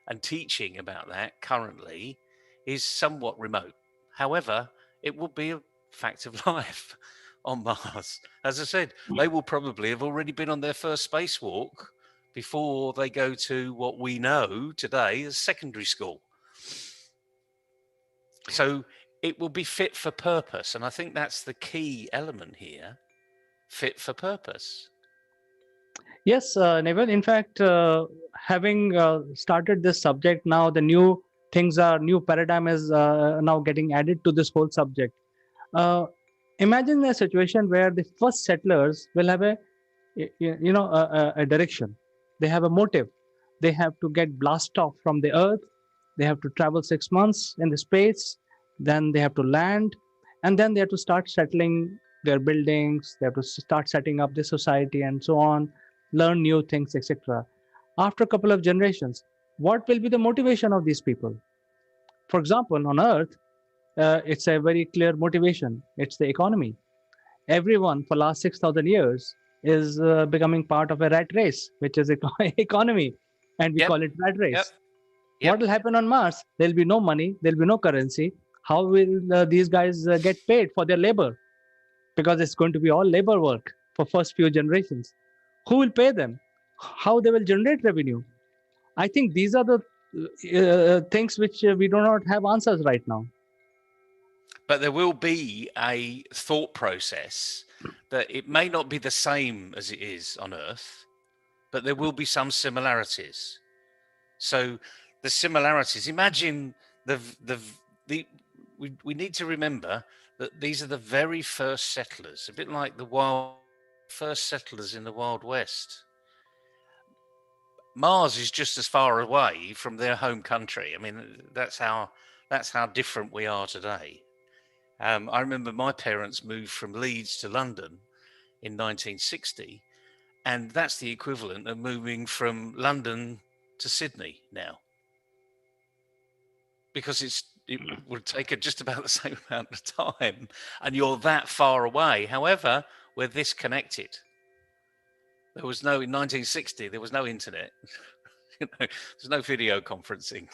and teaching about that currently is somewhat remote. However, it will be a fact of life on Mars. As I said, they will probably have already been on their first spacewalk before they go to what we know today as secondary school. So it will be fit for purpose. And I think that's the key element here, fit for purpose. Yes, Neville. In fact, having started this subject now, the new paradigm is now getting added to this whole subject. Imagine a situation where the first settlers will have a direction. They have a motive. They have to get blast off from the Earth. They have to travel 6 months in the space. Then they have to land, and then they have to start settling their buildings. They have to start setting up the society and so on, learn new things, etc. After a couple of generations, what will be the motivation of these people? For example, on Earth, it's a very clear motivation. It's the economy. Everyone for last 6,000 years is becoming part of a rat race, which is economy, and we call it rat race. What will happen on Mars? There'll be no money. There'll be no currency. How will these guys get paid for their labor? Because it's going to be all labor work for first few generations. Who will pay them? How they will generate revenue? I think these are the things which we do not have answers right now. But there will be a thought process that it may not be the same as it is on Earth, but there will be some similarities. So the similarities, imagine we need to remember that these are the very first settlers, a bit like the first settlers in the Wild West. Mars is just as far away from their home country. I mean, that's how different we are today. I remember my parents moved from Leeds to London in 1960, and that's the equivalent of moving from London to Sydney now, because it would take just about the same amount of time, and you're that far away. However, we're this connected. In 1960, there was no internet. There's no video conferencing.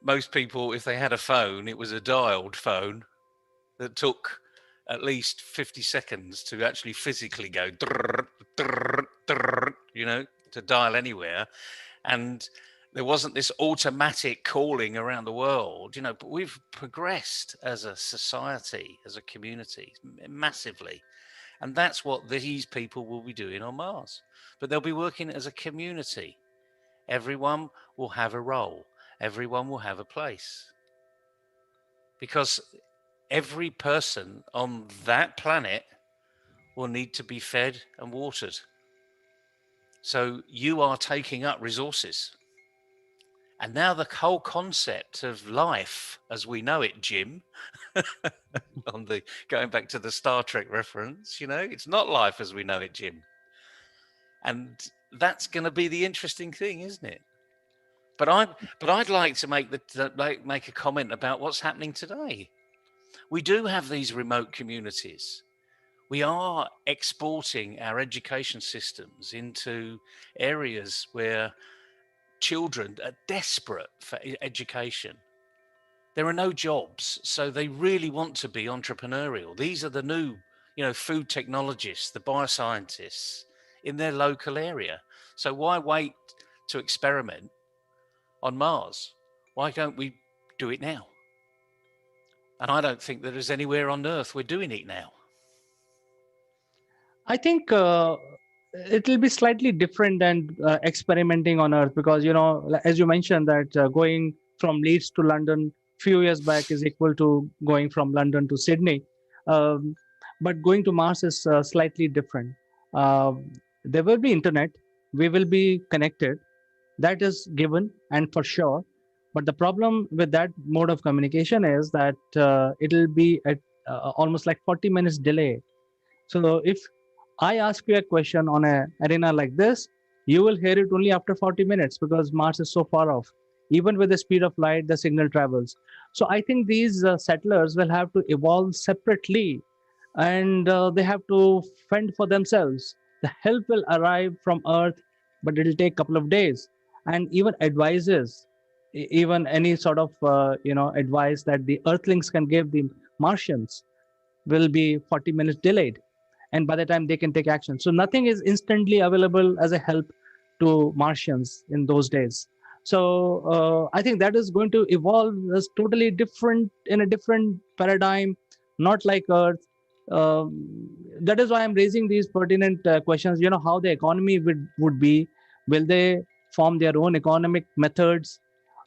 Most people, if they had a phone, it was a dialed phone that took at least 50 seconds to actually physically go, to dial anywhere. And there wasn't this automatic calling around the world, but we've progressed as a society, as a community, massively. And that's what these people will be doing on Mars. But they'll be working as a community. Everyone will have a role. Everyone will have a place. Because every person on that planet will need to be fed and watered. So you are taking up resources. And now the whole concept of life as we know it, Jim, going back to the Star Trek reference, it's not life as we know it, Jim. And that's going to be the interesting thing, isn't it? But I'd like to make a comment about what's happening today. We do have these remote communities. We are exporting our education systems into areas where children are desperate for education. There are no jobs, so they really want to be entrepreneurial. These are the new, food technologists, the bioscientists in their local area. So why wait to experiment on Mars? Why don't we do it now? And I don't think that there's anywhere on Earth we're doing it now. I think it will be slightly different than experimenting on Earth, because, as you mentioned, that going from Leeds to London few years back is equal to going from London to Sydney. But going to Mars is slightly different. There will be internet. We will be connected. That is given and for sure. But the problem with that mode of communication is that it'll be at almost like 40 minutes delay. So if I ask you a question on an arena like this, you will hear it only after 40 minutes because Mars is so far off. Even with the speed of light, the signal travels. So I think these settlers will have to evolve separately, and they have to fend for themselves. The help will arrive from Earth, but it'll take a couple of days. And even advices, even any sort of advice that the Earthlings can give the Martians will be 40 minutes delayed. And by the time they can take action. So nothing is instantly available as a help to Martians in those days. So I think that is going to evolve as totally different, in a different paradigm, not like Earth. That is why I'm raising these pertinent questions. How the economy would be. Will they form their own economic methods?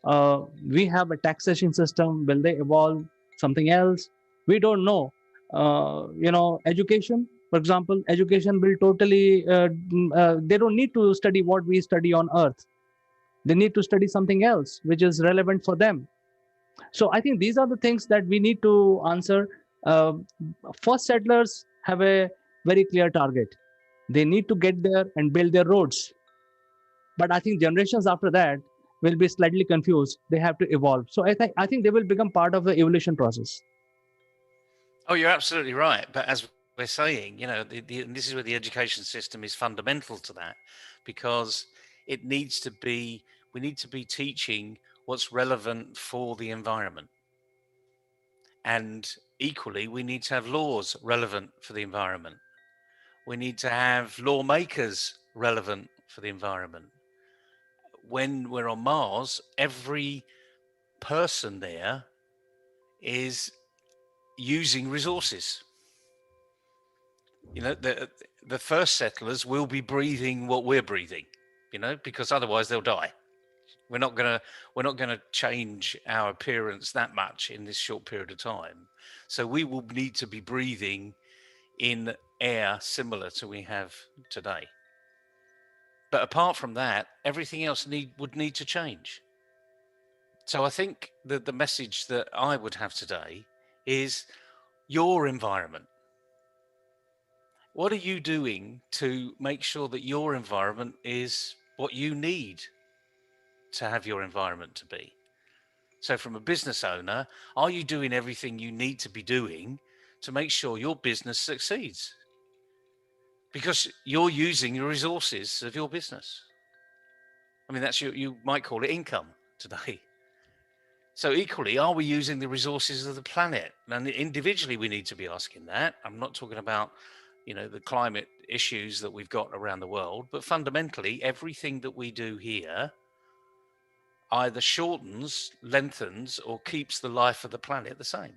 We have a taxation system. Will they evolve something else? We don't know. Education, for example, education will totally, they don't need to study what we study on Earth. They need to study something else which is relevant for them. So I think these are the things that we need to answer. First settlers have a very clear target. They need to get there and build their roads. But I think generations after that will be slightly confused. They have to evolve. So I think they will become part of the evolution process. Oh, you're absolutely right. But as we're saying, this is where the education system is fundamental to that, because we need to be teaching what's relevant for the environment. And equally, we need to have laws relevant for the environment. We need to have lawmakers relevant for the environment. When we're on Mars, every person there is using resources. The first settlers will be breathing what we're breathing, because otherwise they'll die. We're not gonna change our appearance that much in this short period of time. So we will need to be breathing in air similar to we have today. But apart from that, everything else would need to change. So I think that the message that I would have today is your environment. What are you doing to make sure that your environment is what you need to have your environment to be? So from a business owner, are you doing everything you need to be doing to make sure your business succeeds? Because you're using the resources of your business. I mean, that's you might call it income today. So equally, are we using the resources of the planet? And individually, we need to be asking that. I'm not talking about, the climate issues that we've got around the world, but fundamentally, everything that we do here either shortens, lengthens, or keeps the life of the planet the same.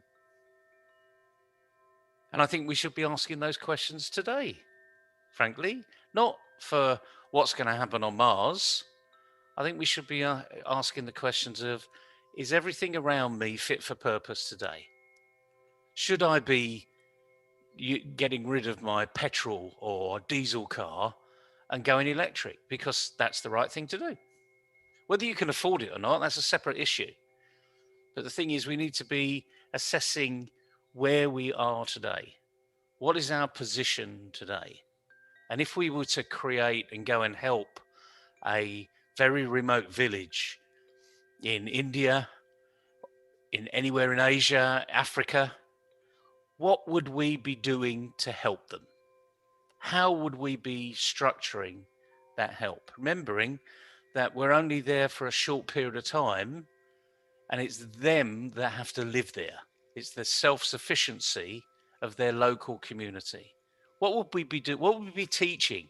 And I think we should be asking those questions today, frankly, not for what's going to happen on Mars. I think we should be asking the questions of, is everything around me fit for purpose today? Should I be getting rid of my petrol or diesel car and going electric because that's the right thing to do? Whether you can afford it or not, that's a separate issue. But the thing is, we need to be assessing where we are today. What is our position today? And if we were to create and go and help a very remote village in India, in anywhere in Asia, Africa, what would we be doing to help them? How would we be structuring that help? Remembering that we're only there for a short period of time, and it's them that have to live there. It's the self-sufficiency of their local community. What would we be doing? What would we be teaching?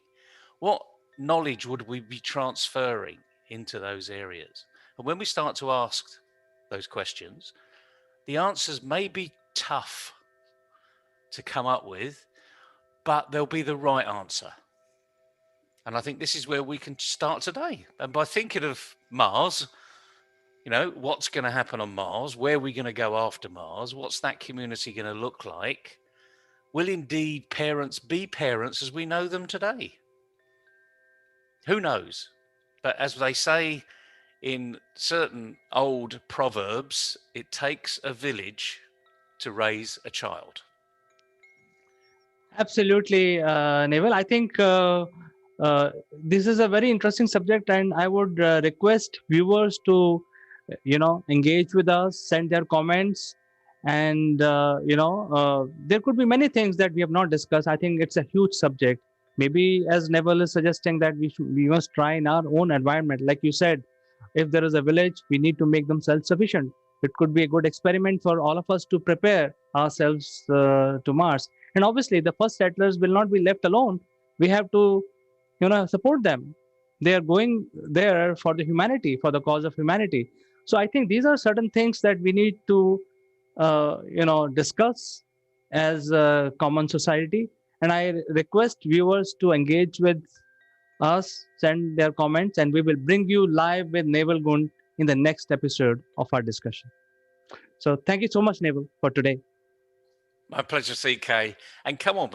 What knowledge would we be transferring into those areas? And when we start to ask those questions, the answers may be tough to come up with, but they'll be the right answer. And I think this is where we can start today. And by thinking of Mars, what's going to happen on Mars? Where are we going to go after Mars? What's that community going to look like? Will indeed parents be parents as we know them today? Who knows? But as they say in certain old proverbs, it takes a village to raise a child. Absolutely, Neville. I think this is a very interesting subject, and I would request viewers to, engage with us, send their comments, and there could be many things that we have not discussed. I think it's a huge subject. Maybe, as Neville is suggesting, that we must try in our own environment. Like you said, if there is a village, we need to make them self-sufficient. It could be a good experiment for all of us to prepare ourselves to Mars. And obviously, the first settlers will not be left alone. We have to, support them. They are going there for the humanity, for the cause of humanity. So I think these are certain things that we need to, discuss as a common society. And I request viewers to engage with us, send their comments, and we will bring you live with Naval Gund in the next episode of our discussion. So thank you so much, Naval, for today. My pleasure, CK. And come on,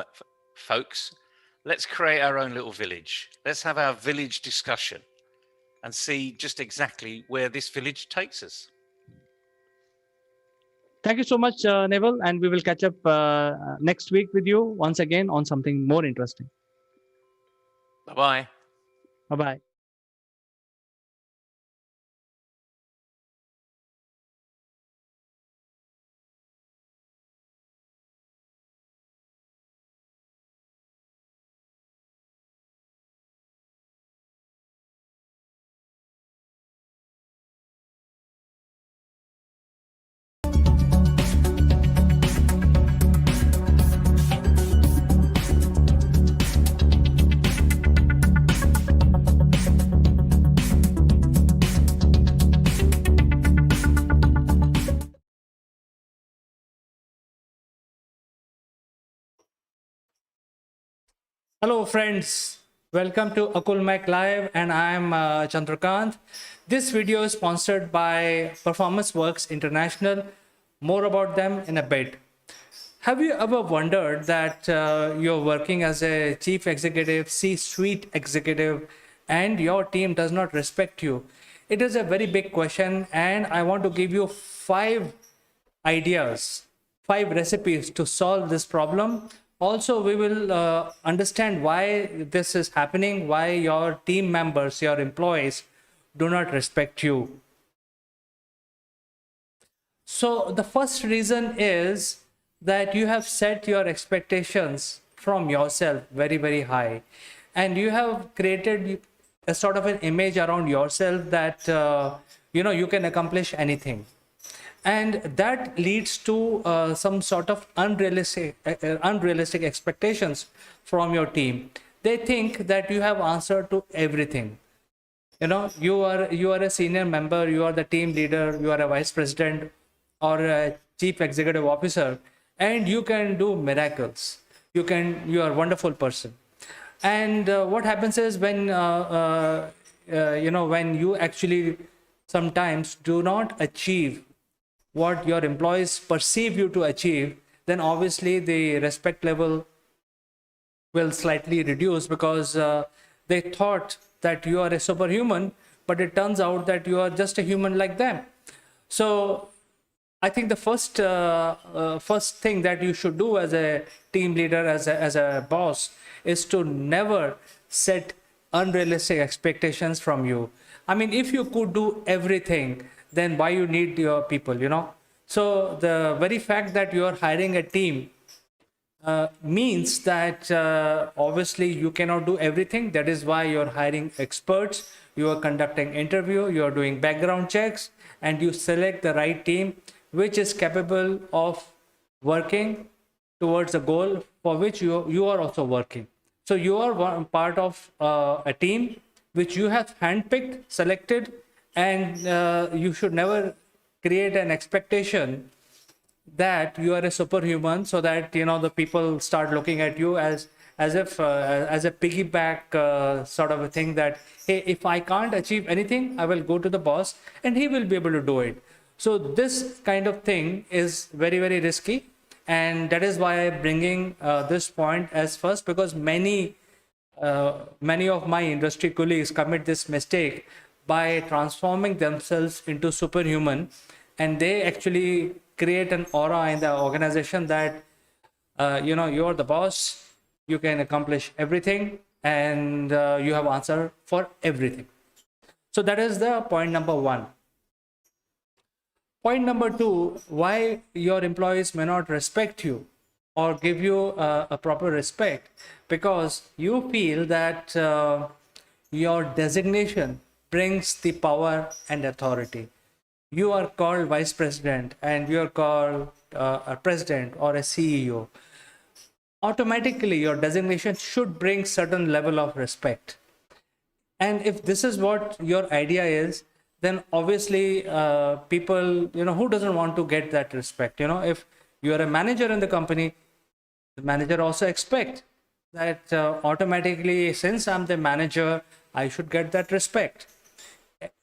folks, let's create our own little village. Let's have our village discussion and see just exactly where this village takes us. Thank you so much, Naval, and we will catch up next week with you once again on something more interesting. Bye-bye. Bye-bye. Hello, friends. Welcome to Akulmek Live, and I'm Chandrakant. This video is sponsored by Performance Works International. More about them in a bit. Have you ever wondered that you're working as a chief executive, C-suite executive, and your team does not respect you? It is a very big question, and I want to give you 5 ideas, 5 recipes to solve this problem. Also, we will understand why this is happening, why your team members, your employees do not respect you. So the first reason is that you have set your expectations from yourself very, very high. And you have created a sort of an image around yourself that, you can accomplish anything. And that leads to some sort of unrealistic expectations from your team. They think that you have answered to everything. You are a senior member, you are the team leader, you are a vice president or a chief executive officer, and you can do miracles. You are a wonderful person. And what happens is when you actually sometimes do not achieve what your employees perceive you to achieve, then obviously the respect level will slightly reduce, because they thought that you are a superhuman, but it turns out that you are just a human like them. So I think the first thing that you should do as a team leader, as a boss, is to never set unrealistic expectations from you. I mean, if you could do everything, then why you need your people, So the very fact that you are hiring a team means that obviously you cannot do everything. That is why you're hiring experts, you are conducting interview, you are doing background checks, and you select the right team which is capable of working towards the goal for which you are also working. So you are one part of a team which you have handpicked, selected, and you should never create an expectation that you are a superhuman, so that the people start looking at you as if as a piggyback sort of a thing, that hey, if I can't achieve anything, I will go to the boss and he will be able to do it. So this kind of thing is very, very risky, and that is why I'm bringing this point as first, because many of my industry colleagues commit this mistake by transforming themselves into superhuman, and they actually create an aura in the organization that you're the boss, you can accomplish everything, and you have answer for everything. So that is the point number 1. Point number 2, why your employees may not respect you or give you a proper respect, because you feel that your designation brings the power and authority. You are called vice president and you are called a president or a CEO. Automatically, your designation should bring certain level of respect. And if this is what your idea is, then obviously people, who doesn't want to get that respect? If you are a manager in the company, the manager also expects that automatically, since I'm the manager, I should get that respect.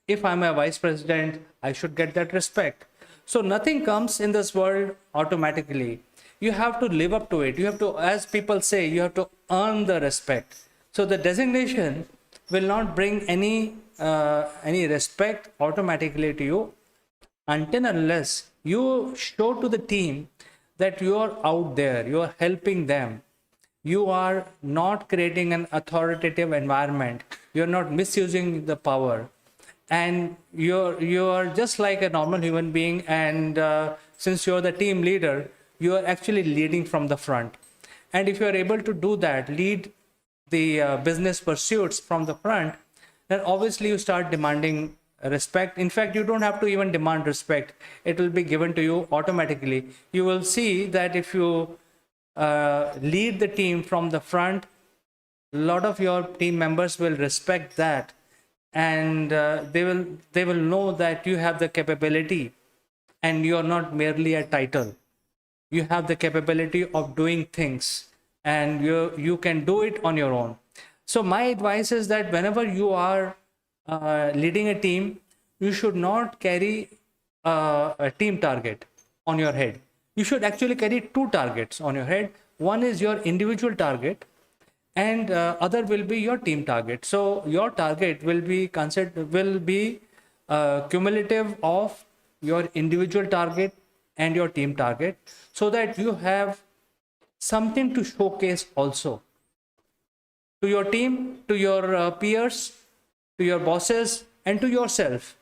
If I'm a vice president, I should get that respect. So nothing comes in this world automatically. You have to live up to it. You have to, as people say, you have to earn the respect. So the designation will not bring any respect automatically to you until unless you show to the team that you are out there, you are helping them, you are not creating an authoritative environment, you are not misusing the power, and you are just like a normal human being, and since you are the team leader, you are actually leading from the front. And if you are able to do that, lead the business pursuits from the front, then obviously you start demanding respect. In fact, you don't have to even demand respect. It will be given to you automatically. You will see that if you lead the team from the front, a lot of your team members will respect that, and they will know that you have the capability and you are not merely a title. You have the capability of doing things, and you can do it on your own. So my advice is that whenever you are leading a team, you should not carry a team target on your head. You should actually carry two targets on your head. One is your individual target, and other will be your team target. So your target will be cumulative of your individual target and your team target, so that you have something to showcase also to your team, to your peers, to your bosses, and to yourself.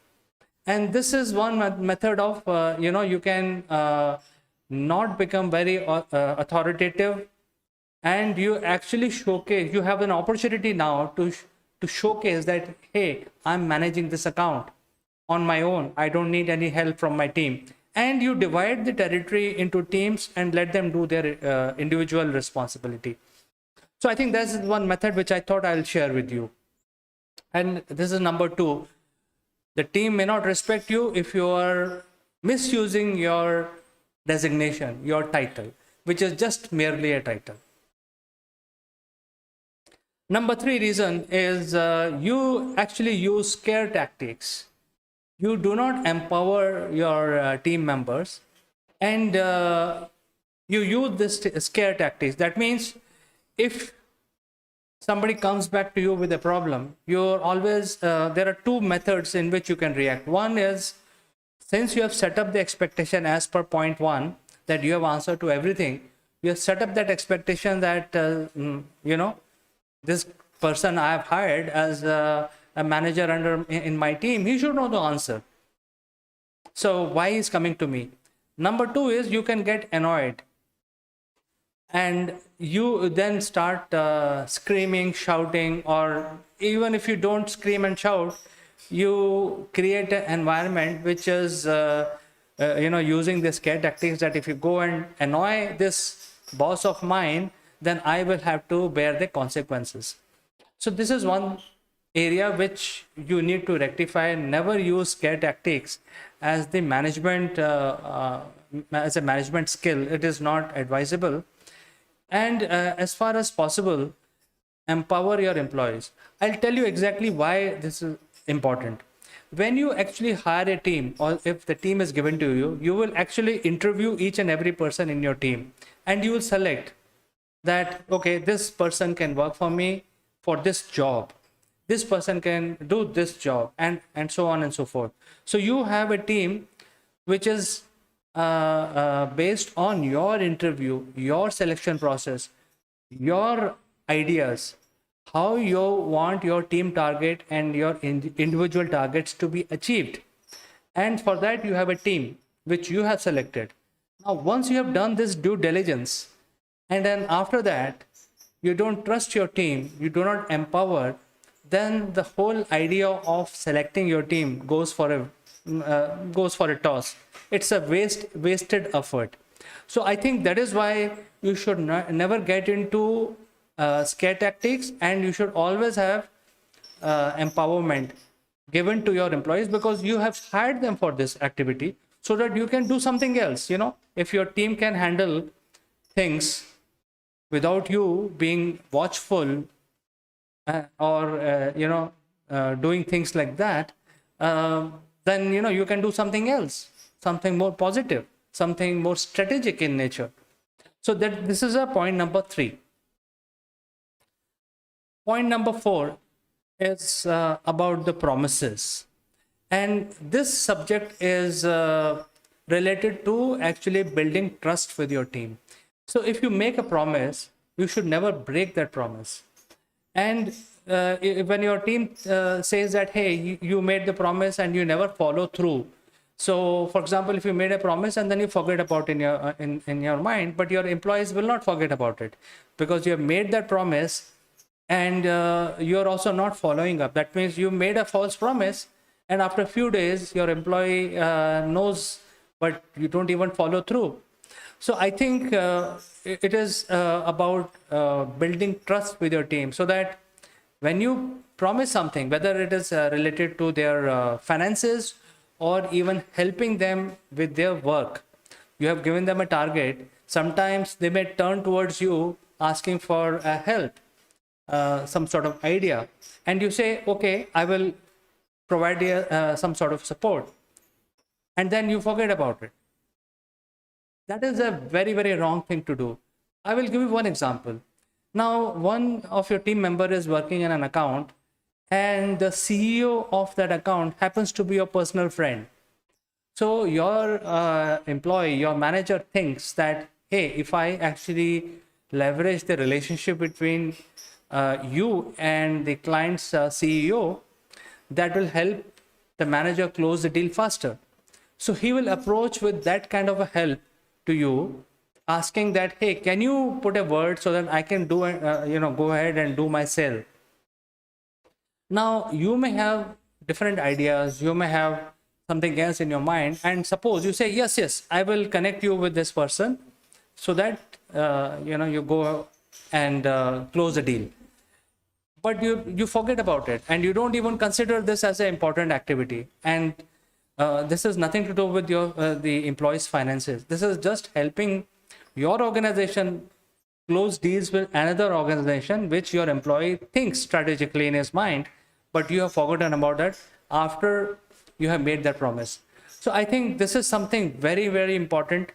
And this is one method of you can not become very authoritative, and you actually showcase, you have an opportunity now to showcase that, hey, I'm managing this account on my own, I don't need any help from my team. And you divide the territory into teams and let them do their individual responsibility. So I think that's one method which I thought I'll share with you. And this is number 2. The team may not respect you if you are misusing your designation, your title, which is just merely a title. Number 3 reason is you actually use scare tactics. You do not empower your team members, and you use this scare tactics. That means if somebody comes back to you with a problem, you're always, there are 2 methods in which you can react. One is, since you have set up the expectation as per point 1, that you have answered to everything, you have set up that expectation that, this person I have hired as a manager in my team, he should know the answer. So why is coming to me? Number 2 is you can get annoyed, and you then start screaming, shouting, or even if you don't scream and shout, you create an environment which is using the scare tactics, that if you go and annoy this boss of mine, then I will have to bear the consequences. So this is one area which you need to rectify. Never use scare tactics as the management as a management skill. It is not advisable. And as far as possible, empower your employees. I'll tell you exactly why this is important. When you actually hire a team, or if the team is given to you, you will actually interview each and every person in your team, and you will select that, okay, this person can work for me for this job, this person can do this job, and so on and so forth. So you have a team which is based on your interview, your selection process, your ideas, how you want your team target and your individual targets to be achieved. And for that, you have a team which you have selected. Now, once you have done this due diligence, and then after that, you don't trust your team, you do not empower, then the whole idea of selecting your team goes for a toss. It's a wasted effort. So I think that is why you should never get into scare tactics, and you should always have empowerment given to your employees, because you have hired them for this activity so that you can do something else. If your team can handle things without you being watchful or doing things like that, then you can do something else, something more positive, something more strategic in nature. So that this is a point number 3. Point number 4 is about the promises, and this subject is related to actually building trust with your team. So if you make a promise, you should never break that promise. And when your team says that, hey, you made the promise and you never follow through. So, for example, if you made a promise and then you forget about it in your mind, but your employees will not forget about it, because you have made that promise and you're also not following up. That means you made a false promise, and after a few days, your employee knows, but you don't even follow through. So I think it is about building trust with your team, so that when you promise something, whether it is related to their finances or even helping them with their work, you have given them a target. Sometimes they may turn towards you asking for help. some sort of idea, and you say, okay, I will provide you some sort of support, and then you forget about it. That is a very, very wrong thing to do. I will give you one example. Now, one of your team member is working in an account, and the CEO of that account happens to be your personal friend. So your employee, your manager thinks that, hey, if I actually leverage the relationship between you and the client's CEO, that will help the manager close the deal faster. So he will approach with that kind of a help to you, asking that, hey, can you put a word so that I can do, go ahead and do my sale. Now, you may have different ideas, you may have something else in your mind, and suppose you say, yes, I will connect you with this person so that, you go and close the deal. But you forget about it, and you don't even consider this as an important activity. And this has nothing to do with the employee's finances. This is just helping your organization close deals with another organization, which your employee thinks strategically in his mind, but you have forgotten about that after you have made that promise. So I think this is something very, very important.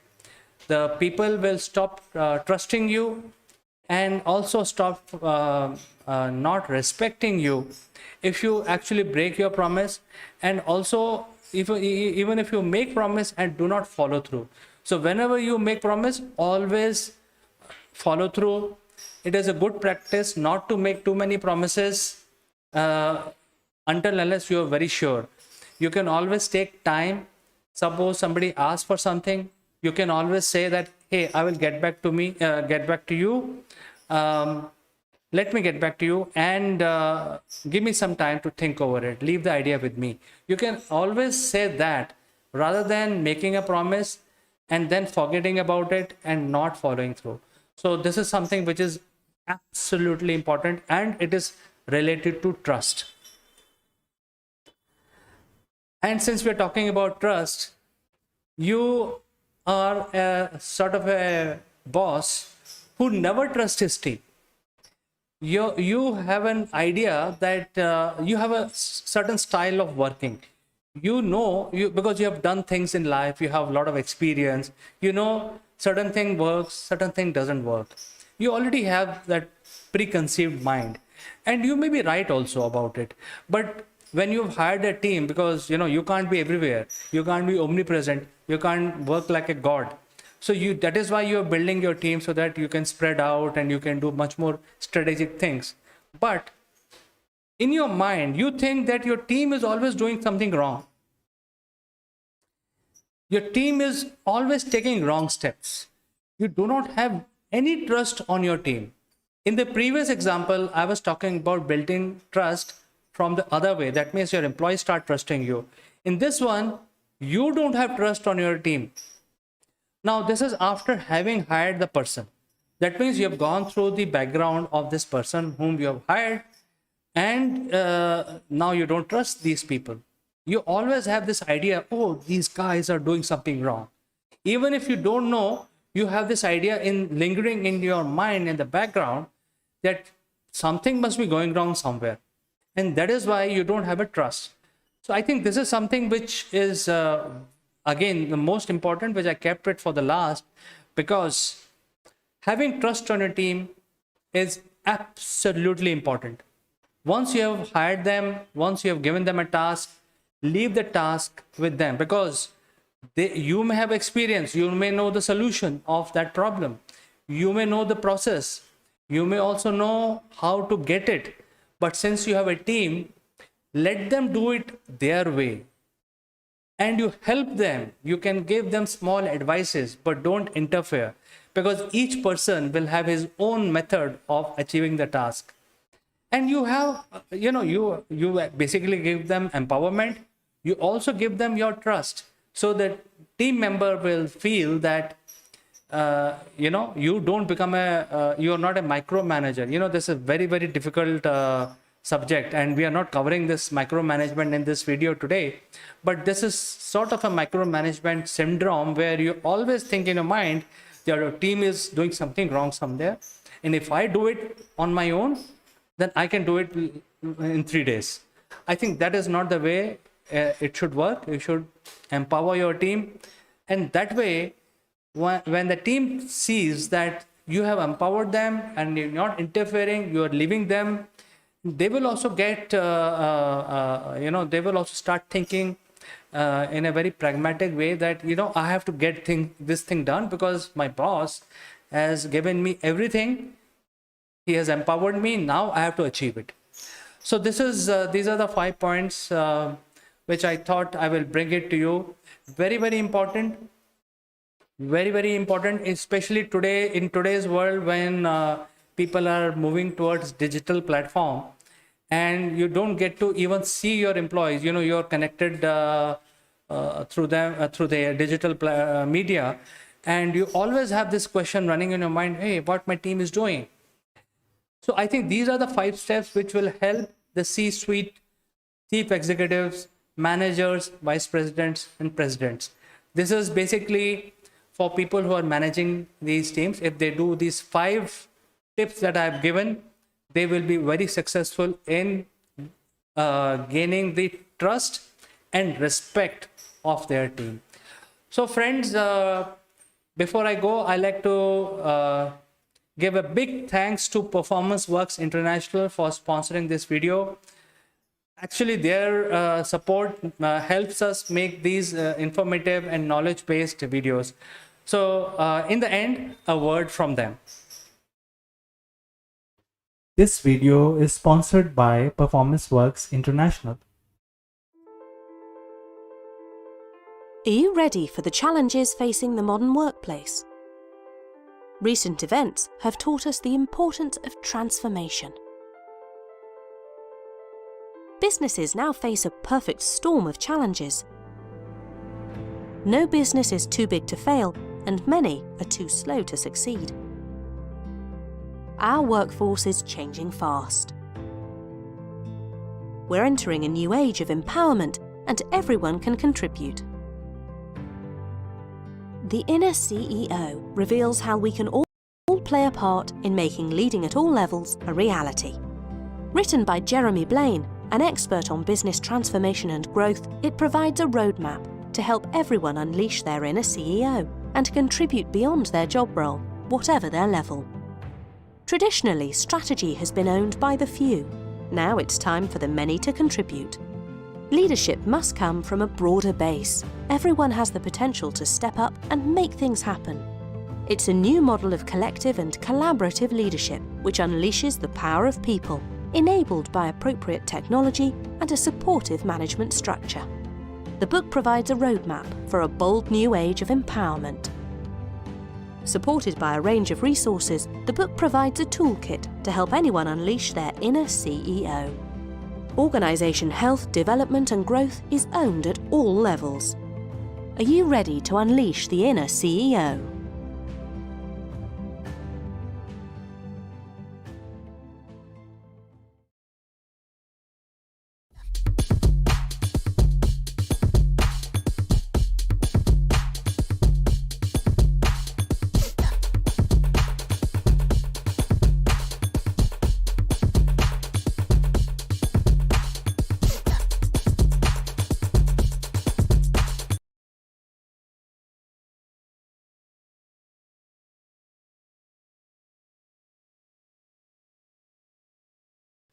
The people will stop trusting you, and also stop not respecting you if you actually break your promise, and also even if you make promise and do not follow through. So whenever you make promise, always follow through. It is a good practice not to make too many promises until unless you are very sure. You can always take time. Suppose somebody asks for something, you can always say that, hey, I will get back to you. Let me get back to you, and give me some time to think over it. Leave the idea with me. You can always say that rather than making a promise and then forgetting about it and not following through. So this is something which is absolutely important, and it is related to trust. And since we're talking about trust, you are a sort of a boss who never trusts his team. You have an idea that you have a certain style of working. Because you have done things in life, you have a lot of experience, certain thing works, certain thing doesn't work. You already have that preconceived mind, and you may be right also about it. But when you've hired a team, because you can't be everywhere, you can't be omnipresent, you can't work like a god. So that is why you're building your team, so that you can spread out and you can do much more strategic things. But in your mind, you think that your team is always doing something wrong. Your team is always taking wrong steps. You do not have any trust on your team. In the previous example, I was talking about building trust from the other way. That means your employees start trusting you. In this one, you don't have trust on your team. Now, this is after having hired the person. That means you have gone through the background of this person whom you have hired, and now you don't trust these people. You always have this idea, oh, these guys are doing something wrong. Even if you don't know, you have this idea lingering in your mind in the background that something must be going wrong somewhere. And that is why you don't have a trust. So I think this is something which is, again, the most important, which I kept it for the last, because having trust on your team is absolutely important. Once you have hired them, once you have given them a task, leave the task with them, because you may have experience, you may know the solution of that problem, you may know the process, you may also know how to get it. But since you have a team, let them do it their way. And you help them. You can give them small advices, but don't interfere, because each person will have his own method of achieving the task. And you have, you basically give them empowerment. You also give them your trust, so that team member will feel that, you don't become you're not a micromanager. This is a very, very difficult subject, and we are not covering this micromanagement in this video today. But this is sort of a micromanagement syndrome, where you always think in your mind that your team is doing something wrong somewhere. And if I do it on my own, then I can do it in 3 days. I think that is not the way it should work. You should empower your team, and that way, when the team sees that you have empowered them and you're not interfering, you are leaving them, they will also get, they will also start thinking in a very pragmatic way that, I have to get this thing done because my boss has given me everything. He has empowered me. Now I have to achieve it. So these are the 5 points which I thought I will bring it to you. Very, very important. Very, very important, especially today, in today's world, when people are moving towards digital platform and you don't get to even see your employees. You're connected through them, through their digital media, and you always have this question running in your mind, hey, what my team is doing. So I think these are the 5 steps which will help the C-suite, chief executives, managers, vice presidents, and presidents. This is basically for people who are managing these teams. If they do these 5 tips that I've given, they will be very successful in gaining the trust and respect of their team. So friends, before I go, I like to give a big thanks to Performance Works International for sponsoring this video. Actually, their support helps us make these informative and knowledge-based videos. So in the end, a word from them. This video is sponsored by Performance Works International. Are you ready for the challenges facing the modern workplace? Recent events have taught us the importance of transformation. Businesses now face a perfect storm of challenges. No business is too big to fail, and many are too slow to succeed. Our workforce is changing fast. We're entering a new age of empowerment, and everyone can contribute. The Inner CEO reveals how we can all play a part in making leading at all levels a reality. Written by Jeremy Blaine, an expert on business transformation and growth, it provides a roadmap to help everyone unleash their inner CEO and contribute beyond their job role, whatever their level. Traditionally, strategy has been owned by the few. Now it's time for the many to contribute. Leadership must come from a broader base. Everyone has the potential to step up and make things happen. It's a new model of collective and collaborative leadership which unleashes the power of people, enabled by appropriate technology and a supportive management structure. The book provides a roadmap for a bold new age of empowerment. Supported by a range of resources, the book provides a toolkit to help anyone unleash their inner CEO. Organisation health, development and growth is owned at all levels. Are you ready to unleash the inner CEO?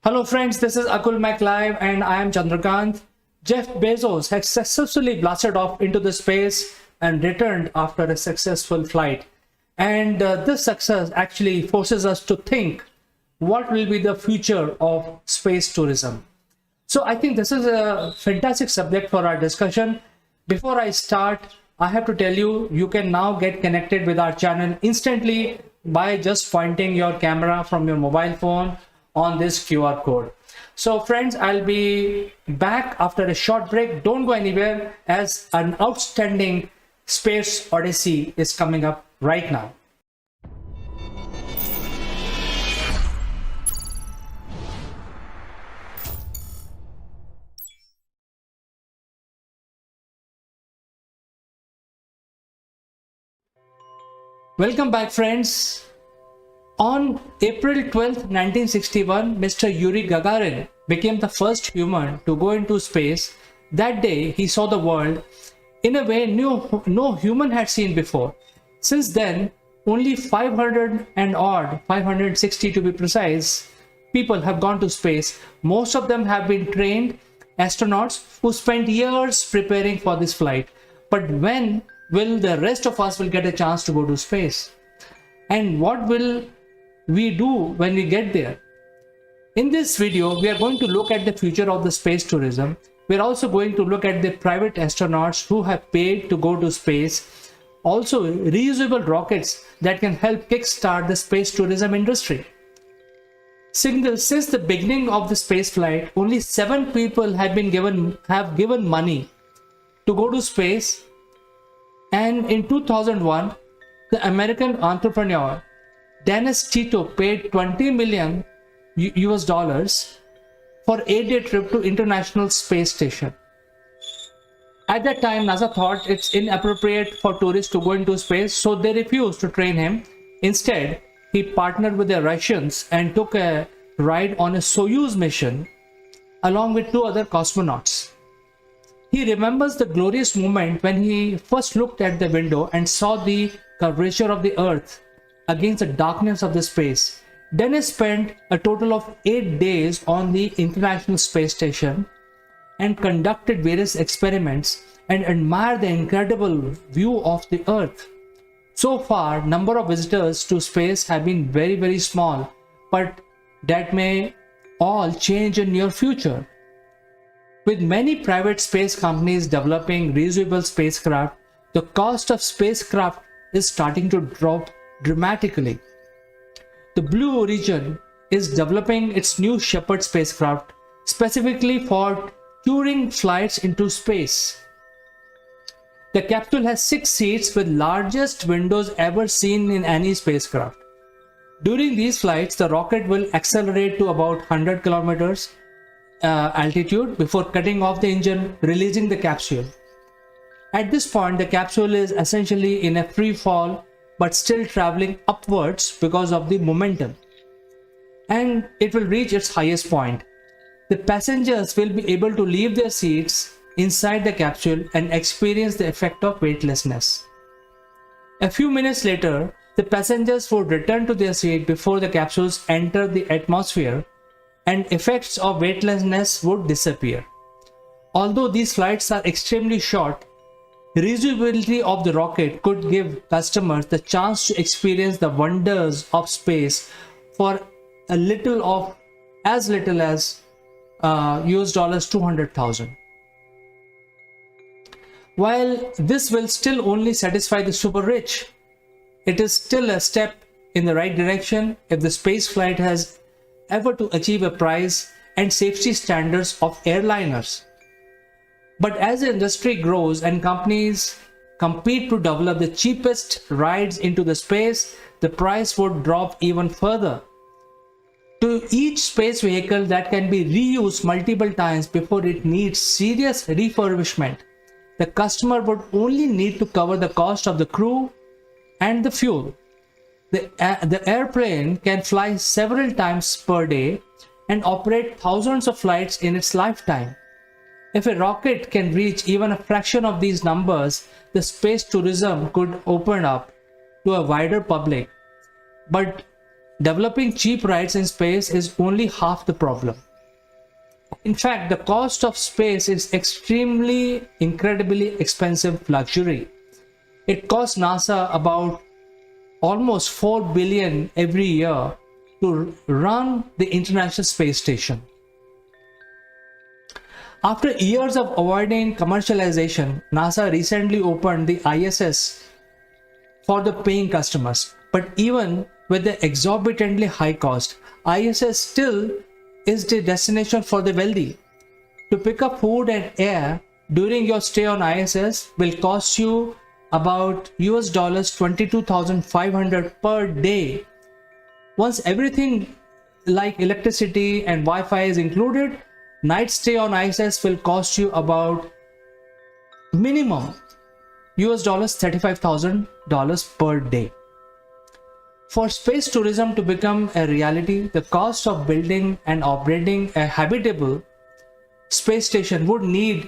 Hello friends, this is Akul Mac Live and I am Chandrakant. Jeff Bezos has successfully blasted off into the space and returned after a successful flight. And this success actually forces us to think what will be the future of space tourism. So I think this is a fantastic subject for our discussion. Before I start, I have to tell you, you can now get connected with our channel instantly by just pointing your camera from your mobile phone on this QR code. So friends, I'll be back after a short break. Don't go anywhere as an outstanding space odyssey is coming up right now. Welcome back friends. On April 12, 1961, Mr. Yuri Gagarin became the first human to go into space. That day, he saw the world in a way no human had seen before. Since then, only 560 to be precise, people have gone to space. Most of them have been trained astronauts who spent years preparing for this flight. But when will the rest of us will get a chance to go to space? And what will we do when we get there? In this video, we are going to look at the future of the space tourism. We are also going to look at the private astronauts who have paid to go to space. Also, reusable rockets that can help kickstart the space tourism industry. Since the beginning of the space flight, only 7 people have given money to go to space. And in 2001, the American entrepreneur Dennis Tito paid $20 million US for 8-day trip to International Space Station. At that time, NASA thought it's inappropriate for tourists to go into space, so they refused to train him. Instead, he partnered with the Russians and took a ride on a Soyuz mission along with 2 other cosmonauts. He remembers the glorious moment when he first looked at the window and saw the curvature of the Earth against the darkness of the space. Dennis spent a total of 8 days on the International Space Station and conducted various experiments and admired the incredible view of the Earth. So far, number of visitors to space have been very, very small, but that may all change in near future. With many private space companies developing reusable spacecraft, the cost of spacecraft is starting to drop dramatically. The Blue Origin is developing its new Shepard spacecraft specifically for touring flights into space. The capsule has 6 seats with largest windows ever seen in any spacecraft. During these flights, the rocket will accelerate to about 100 kilometers altitude before cutting off the engine, releasing the capsule. At this point, the capsule is essentially in a free fall but still traveling upwards because of the momentum, and it will reach its highest point. The passengers will be able to leave their seats inside the capsule and experience the effect of weightlessness. A few minutes later, the passengers would return to their seat before the capsules enter the atmosphere, and effects of weightlessness would disappear. Although these flights are extremely short, reusability of the rocket could give customers the chance to experience the wonders of space for as little as US dollars 200,000. While this will still only satisfy the super rich, it is still a step in the right direction if the space flight has ever to achieve a price and safety standards of airliners. But as the industry grows and companies compete to develop the cheapest rides into the space, the price would drop even further. To each space vehicle that can be reused multiple times before it needs serious refurbishment, the customer would only need to cover the cost of the crew and the fuel. The airplane can fly several times per day and operate thousands of flights in its lifetime. If a rocket can reach even a fraction of these numbers, the space tourism could open up to a wider public. But developing cheap rides in space is only half the problem. In fact, the cost of space is incredibly expensive luxury. It costs NASA about almost $4 billion every year to run the International Space Station. After years of avoiding commercialization, NASA recently opened the ISS for the paying customers. But even with the exorbitantly high cost, ISS still is the destination for the wealthy. To pick up food and air during your stay on ISS will cost you about US dollars 22,500 per day. Once everything like electricity and Wi-Fi is included, night stay on ISS will cost you about minimum US dollars $35,000 per day. For space tourism to become a reality, the cost of building and operating a habitable space station would need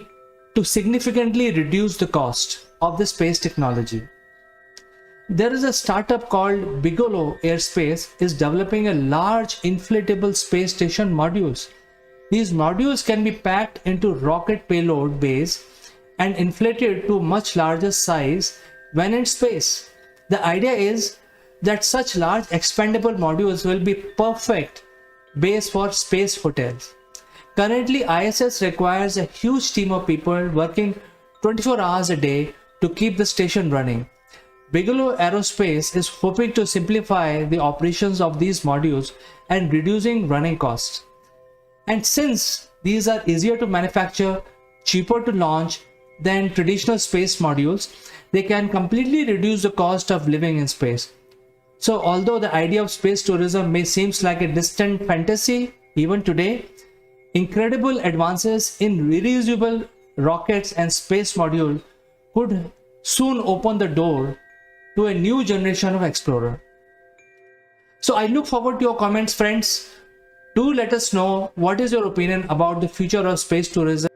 to significantly reduce the cost of the space technology. There is a startup called Bigelow Aerospace is developing a large inflatable space station modules. These modules can be packed into rocket payload bays and inflated to much larger size when in space. The idea is that such large expandable modules will be perfect base for space hotels. Currently, ISS requires a huge team of people working 24 hours a day to keep the station running. Bigelow Aerospace is hoping to simplify the operations of these modules and reducing running costs. And since these are easier to manufacture, cheaper to launch than traditional space modules, they can completely reduce the cost of living in space. So although the idea of space tourism may seem like a distant fantasy even today, incredible advances in reusable rockets and space module could soon open the door to a new generation of explorer. So I look forward to your comments, friends. Do let us know what is your opinion about the future of space tourism.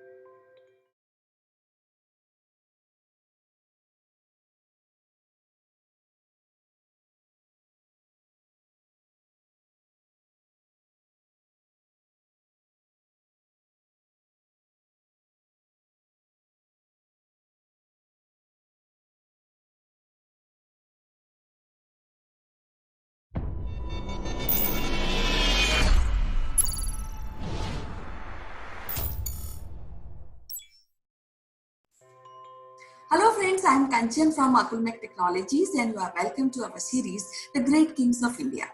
Hello friends, I am Kanchan from Akulmek Technologies and you are welcome to our series, The Great Kings of India.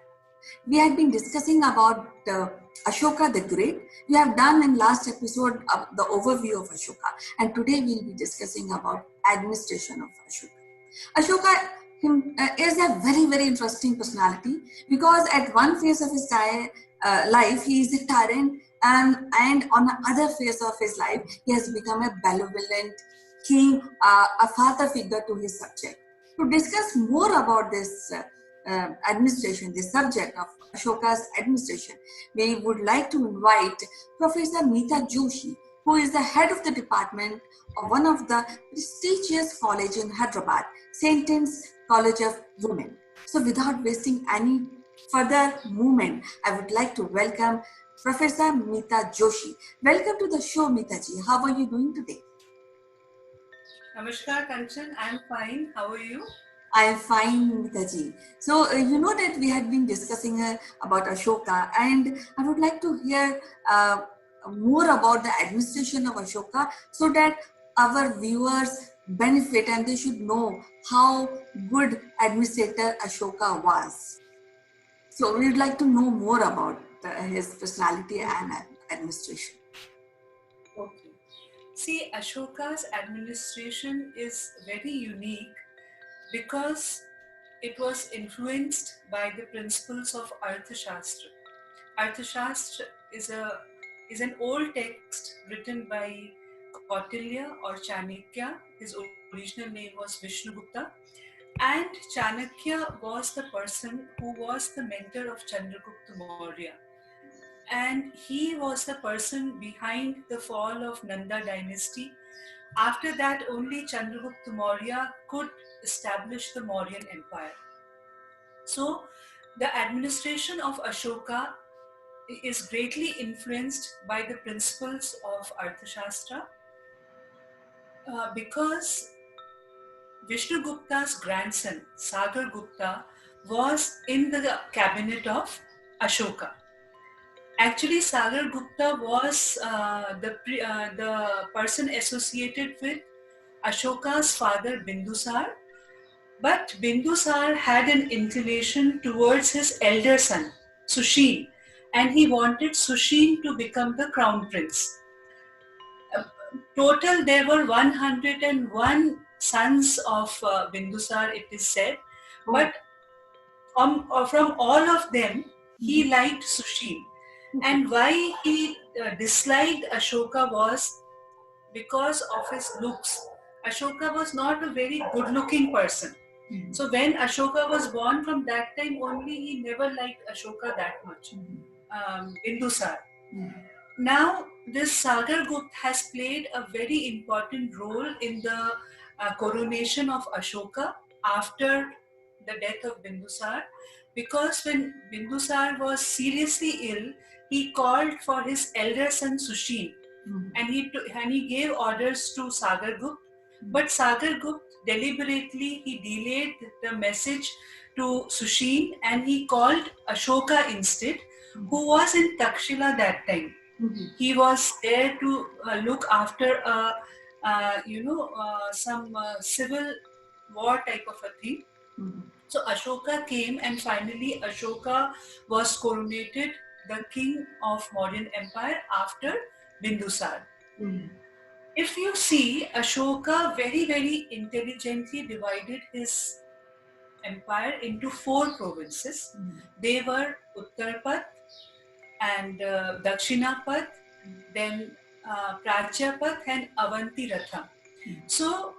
We had been discussing about Ashoka the Great. We have done in last episode the overview of Ashoka and today we will be discussing about administration of Ashoka. Ashoka is a very interesting personality because at one phase of his life he is a tyrant and on the other phase of his life he has become a benevolent king, a father figure to his subject. To discuss more about this administration, this subject of Ashoka's administration, we would like to invite Professor Meeta Joshi, who is the head of the department of one of the prestigious college in Hyderabad, St. Anne's College of Women. So without wasting any further moment, I would like to welcome Professor Meeta Joshi. Welcome to the show, Meeta ji. How are you doing today? Namaskar, Kanchan. I'm fine. How are you? I am fine, Meeta-ji. So, you know that we had been discussing about Ashoka and I would like to hear more about the administration of Ashoka so that our viewers benefit and they should know how good administrator Ashoka was. So, we would like to know more about his personality and administration. Okay. See, Ashoka's administration is very unique because it was influenced by the principles of Arthashastra. Arthashastra is an old text written by Kautilya or Chanakya. His original name was Vishnugupta. And Chanakya was the person who was the mentor of Chandragupta Maurya. And he was the person behind the fall of Nanda dynasty. After that, only Chandragupta Maurya could establish the Mauryan Empire. So, the administration of Ashoka is greatly influenced by the principles of Arthashastra because Vishnugupta's grandson, Sagar Gupta, was in the cabinet of Ashoka. Actually, Sagar Gupta was the person associated with Ashoka's father Bindusar, but Bindusar had an inclination towards his elder son, Sushil, and he wanted Sushil to become the crown prince. Total, there were 101 sons of Bindusar, it is said, but from all of them, he liked Sushil. And why he disliked Ashoka was because of his looks. Ashoka was not a very good-looking person. So when Ashoka was born, from that time only, he never liked Ashoka that much. Bindusar. Now, this Sagar Gupta has played a very important role in the coronation of Ashoka after the death of Bindusar, because when Bindusar was seriously ill, he called for his elder son Sushil, and he gave orders to Sagar Gupta. But Sagar Gupta deliberately he delayed the message to Sushil, and he called Ashoka instead, who was in Takshila that time. He was there to look after some civil war type of a thing. So Ashoka came, and finally Ashoka was coronated the king of modern empire after Bindusar. If you see, Ashoka very, very intelligently divided his empire into 4 provinces. They were Uttarpad and Dakshinapat, then Prachyapat and Avantiratha. So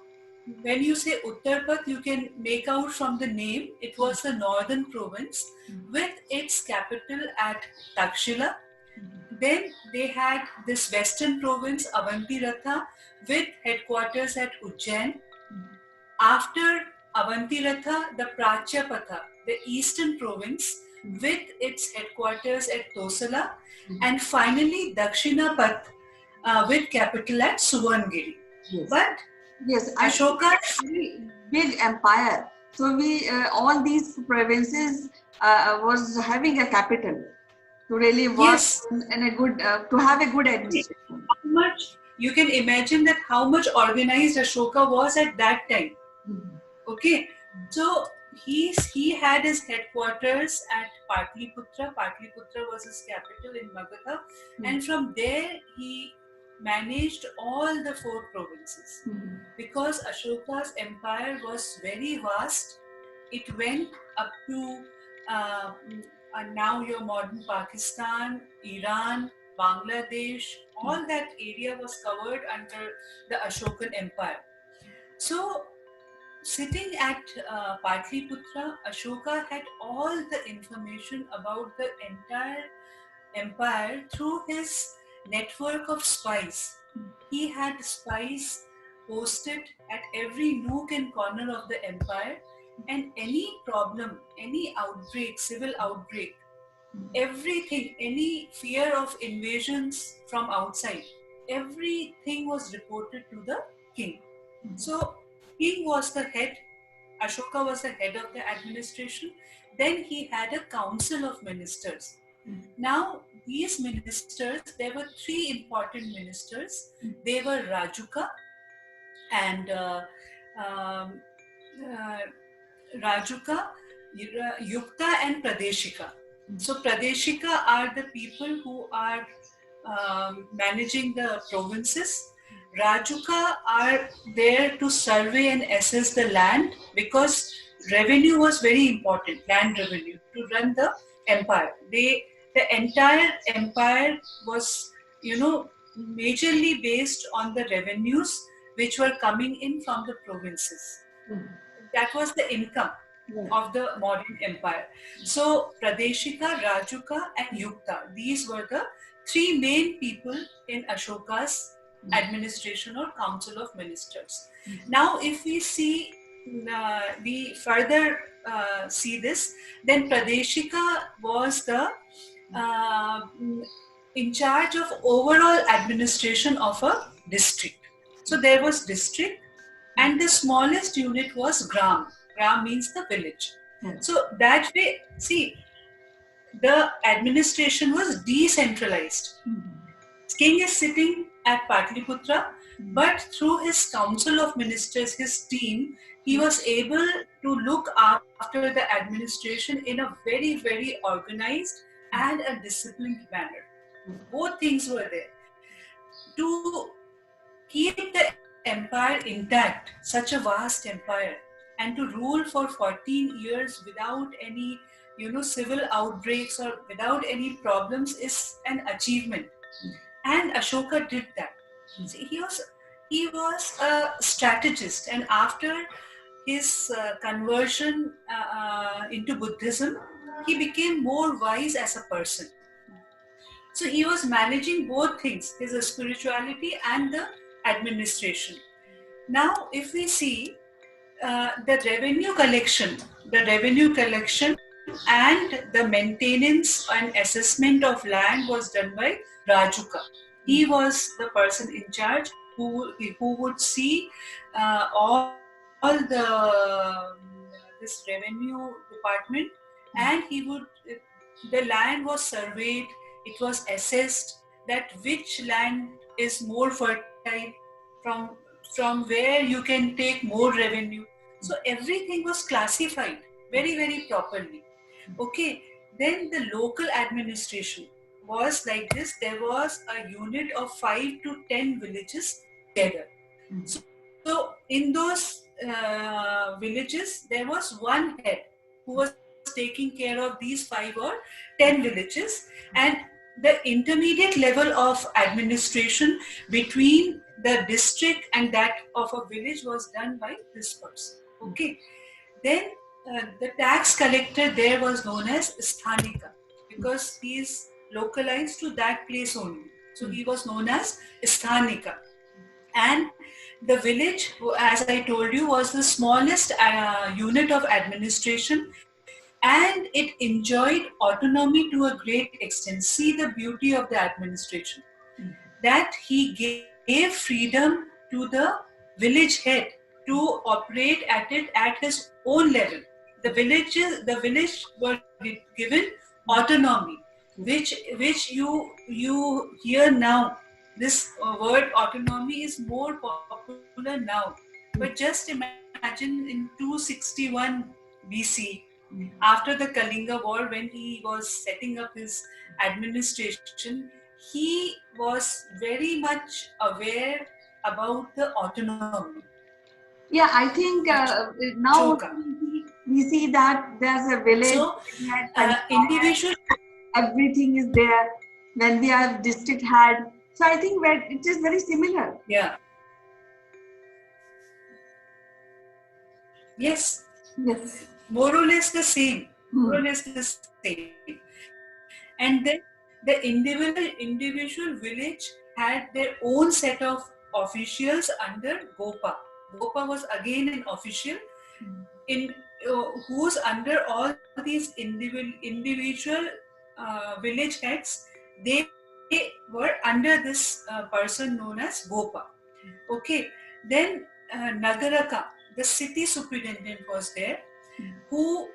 when you say Uttarpad, you can make out from the name, it was the northern province with its capital at Takshila. Then they had this western province, Avantiratha, with headquarters at Ujjain. After Avantiratha, the Prachyapatha, the eastern province, with its headquarters at Tosala, and finally Dakshinapat, with capital at Suvarnagiri. Yes. But Yes, Ashoka, very big empire. So we all these provinces was having a capital to really work yes, in a good to have a good administration. how much you can imagine that how much organized Ashoka was at that time. Okay, so he had his headquarters at Patliputra. Patliputra was his capital in Magadha, and from there he managed all the 4 provinces. Because Ashoka's empire was very vast, it went up to now your modern Pakistan, Iran, Bangladesh, all that area was covered under the Ashokan empire. So sitting at Patliputra, Ashoka had all the information about the entire empire through his network of spies. He had spies posted at every nook and corner of the empire, and any problem, any outbreak, civil outbreak, everything, any fear of invasions from outside, everything was reported to the king. So king was the head, Ashoka was the head of the administration. Then he had a council of ministers. Now these ministers, there were 3 important ministers. They were Rajuka and Rajuka, Yukta and Pradeshika. So Pradeshika are the people who are managing the provinces. Rajuka are there to survey and assess the land, because revenue was very important, land revenue, to run the empire. The entire empire was, majorly based on the revenues which were coming in from the provinces. That was the income of the modern empire. So Pradeshika, Rajuka and Yukta, these were the 3 main people in Ashoka's administration or council of ministers. Now if we see, we further see this, then Pradeshika was the in charge of overall administration of a district. So there was district, and the smallest unit was gram. Gram means the village. So that way, see, the administration was decentralized. King is sitting at Patliputra, but through his council of ministers, his team, he was able to look after the administration in a very, very organized and a disciplined manner. Both things were there. To keep the empire intact, such a vast empire, and to rule for 14 years without any, civil outbreaks or without any problems is an achievement. And Ashoka did that. See, he was a strategist, and after his conversion into Buddhism, he became more wise as a person. So he was managing both things, his spirituality and the administration. Now, if we see the revenue collection and the maintenance and assessment of land was done by Rajuka. He was the person in charge who would see all this revenue department, and he would the land was surveyed, it was assessed that which land is more fertile, from where you can take more revenue. So everything was classified very, very properly. Okay, then the local administration was like this. There was a unit of 5 to 10 villages together. So in those villages, there was one head who was taking care of these 5 or 10 villages, and the intermediate level of administration between the district and that of a village was done by this person. Okay, then the tax collector there was known as Sthanika, because he is localized to that place only. So he was known as Sthanika. And the village, as I told you, was the smallest unit of administration, and it enjoyed autonomy to a great extent. See the beauty of the administration, that he gave freedom to the village head to operate at it at his own level. The village were given autonomy, which you hear now. This word autonomy is more popular now, but just imagine in 261 BC, after the Kalinga War, when he was setting up his administration, he was very much aware about the autonomy. Yeah, I think now we see that there's a village. So, individual, everything is there. When we have district head, so I think where it is very similar. Yeah. Yes. Yes. More or less the same. More or less the same. And then the individual village had their own set of officials under Gopa. Gopa was again an official in who's under all these individual village heads. They were under this person known as Gopa. Okay, then Nagaraka, the city superintendent, was there, who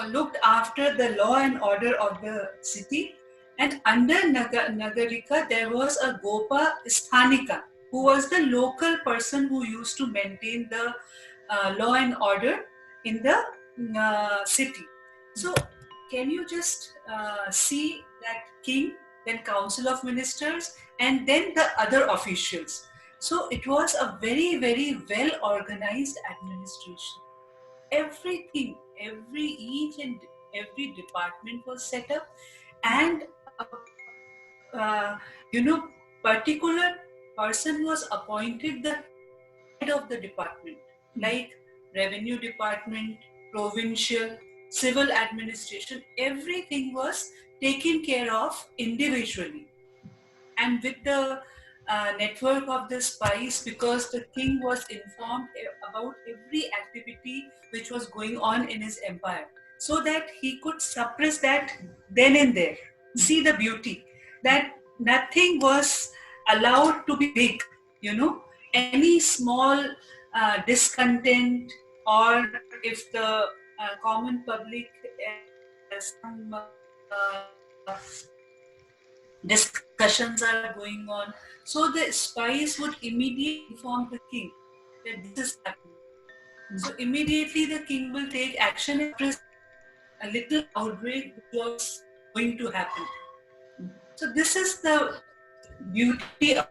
looked after the law and order of the city. And under Nagarika, there was a Gopa Sthanika, who was the local person who used to maintain the law and order in the city. So, can you just see that king, then council of ministers, and then the other officials? So, it was a very, very well organized administration. Everything, each and every department was set up, and particular person was appointed the head of the department, like revenue department, provincial, civil administration. Everything was taken care of individually, and with the network of the spies, because the king was informed about every activity which was going on in his empire, so that he could suppress that then and there. See the beauty, that nothing was allowed to be big, any small discontent, or if the common public some discussions are going on, so the spies would immediately inform the king that this is happening. So immediately the king will take action and press a little outbreak which was going to happen. So this is the beauty of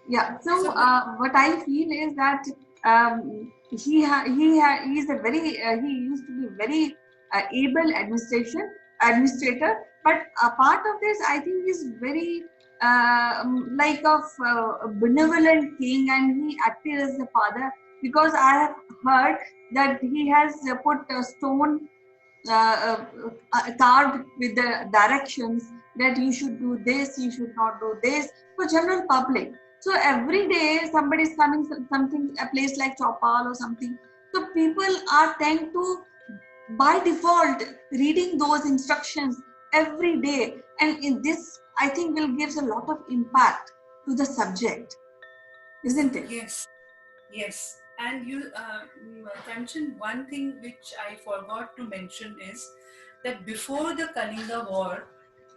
Yeah, so what I feel is that he is a very he used to be very able administrator, but a part of this I think is very like of a benevolent king, and he acted as a father, because I have heard that he has put a stone carved with the directions that you should do this, you should not do this, for general public. So every day somebody is coming, something, a place like Chopal or something. So people are tend to, by default, reading those instructions every day. And in this, I think will gives a lot of impact to the subject, isn't it? Yes, yes. And you, Kanchan, one thing which I forgot to mention is that before the Kalinga War,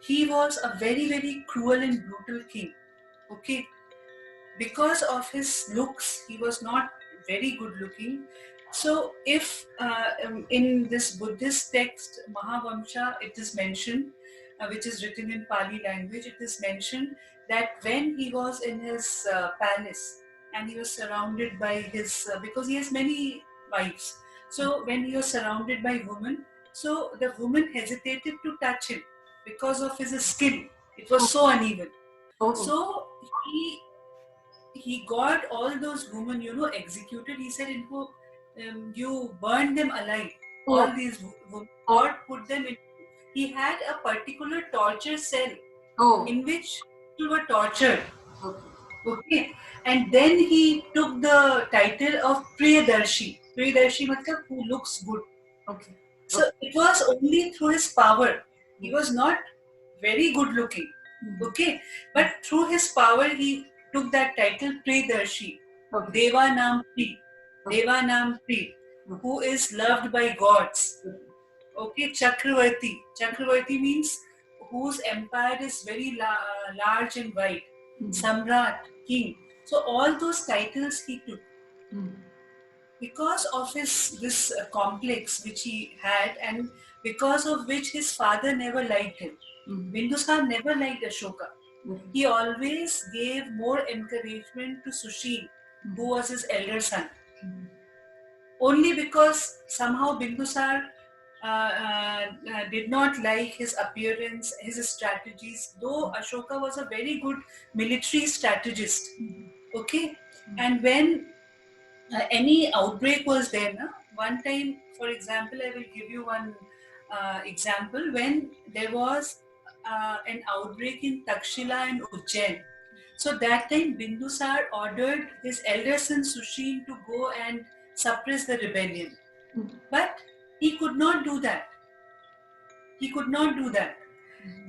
he was a very, very cruel and brutal king. Okay, because of his looks, he was not very good looking. So if in this Buddhist text Mahavamsha it is mentioned, which is written in Pali language, it is mentioned that when he was in his palace and he was surrounded by his because he has many wives, so when he was surrounded by women, so the woman hesitated to touch him because of his skin. It was so uneven. So he got all those women, executed. He said, you burned them alive. All these women, God put them in. He had a particular torture cell in which people were tortured. Okay. And then he took the title of Priyadarshi. Priyadarshi means who looks good. Okay. So it was only through his power. He was not very good looking. Okay. But through his power, he took that title Priyadarshi. Deva Nam Pri. Deva Nam Pri. Who is loved by gods. Okay. Chakravarti. Chakravarti means whose empire is very large and wide. Samrat, king. So all those titles he took. Because of this complex which he had, and because of which his father never liked him. Bindusar never liked Ashoka. He always gave more encouragement to Sushil, who was his elder son. Only because somehow Bindusar did not like his appearance, his strategies, though Ashoka was a very good military strategist. Okay, and when any outbreak was there, one time, for example, I will give you one example. When there was an outbreak in Takshila and Ujjain, so that time Bindusar ordered his elder son Sushil to go and suppress the rebellion. But he could not do that. He could not do that.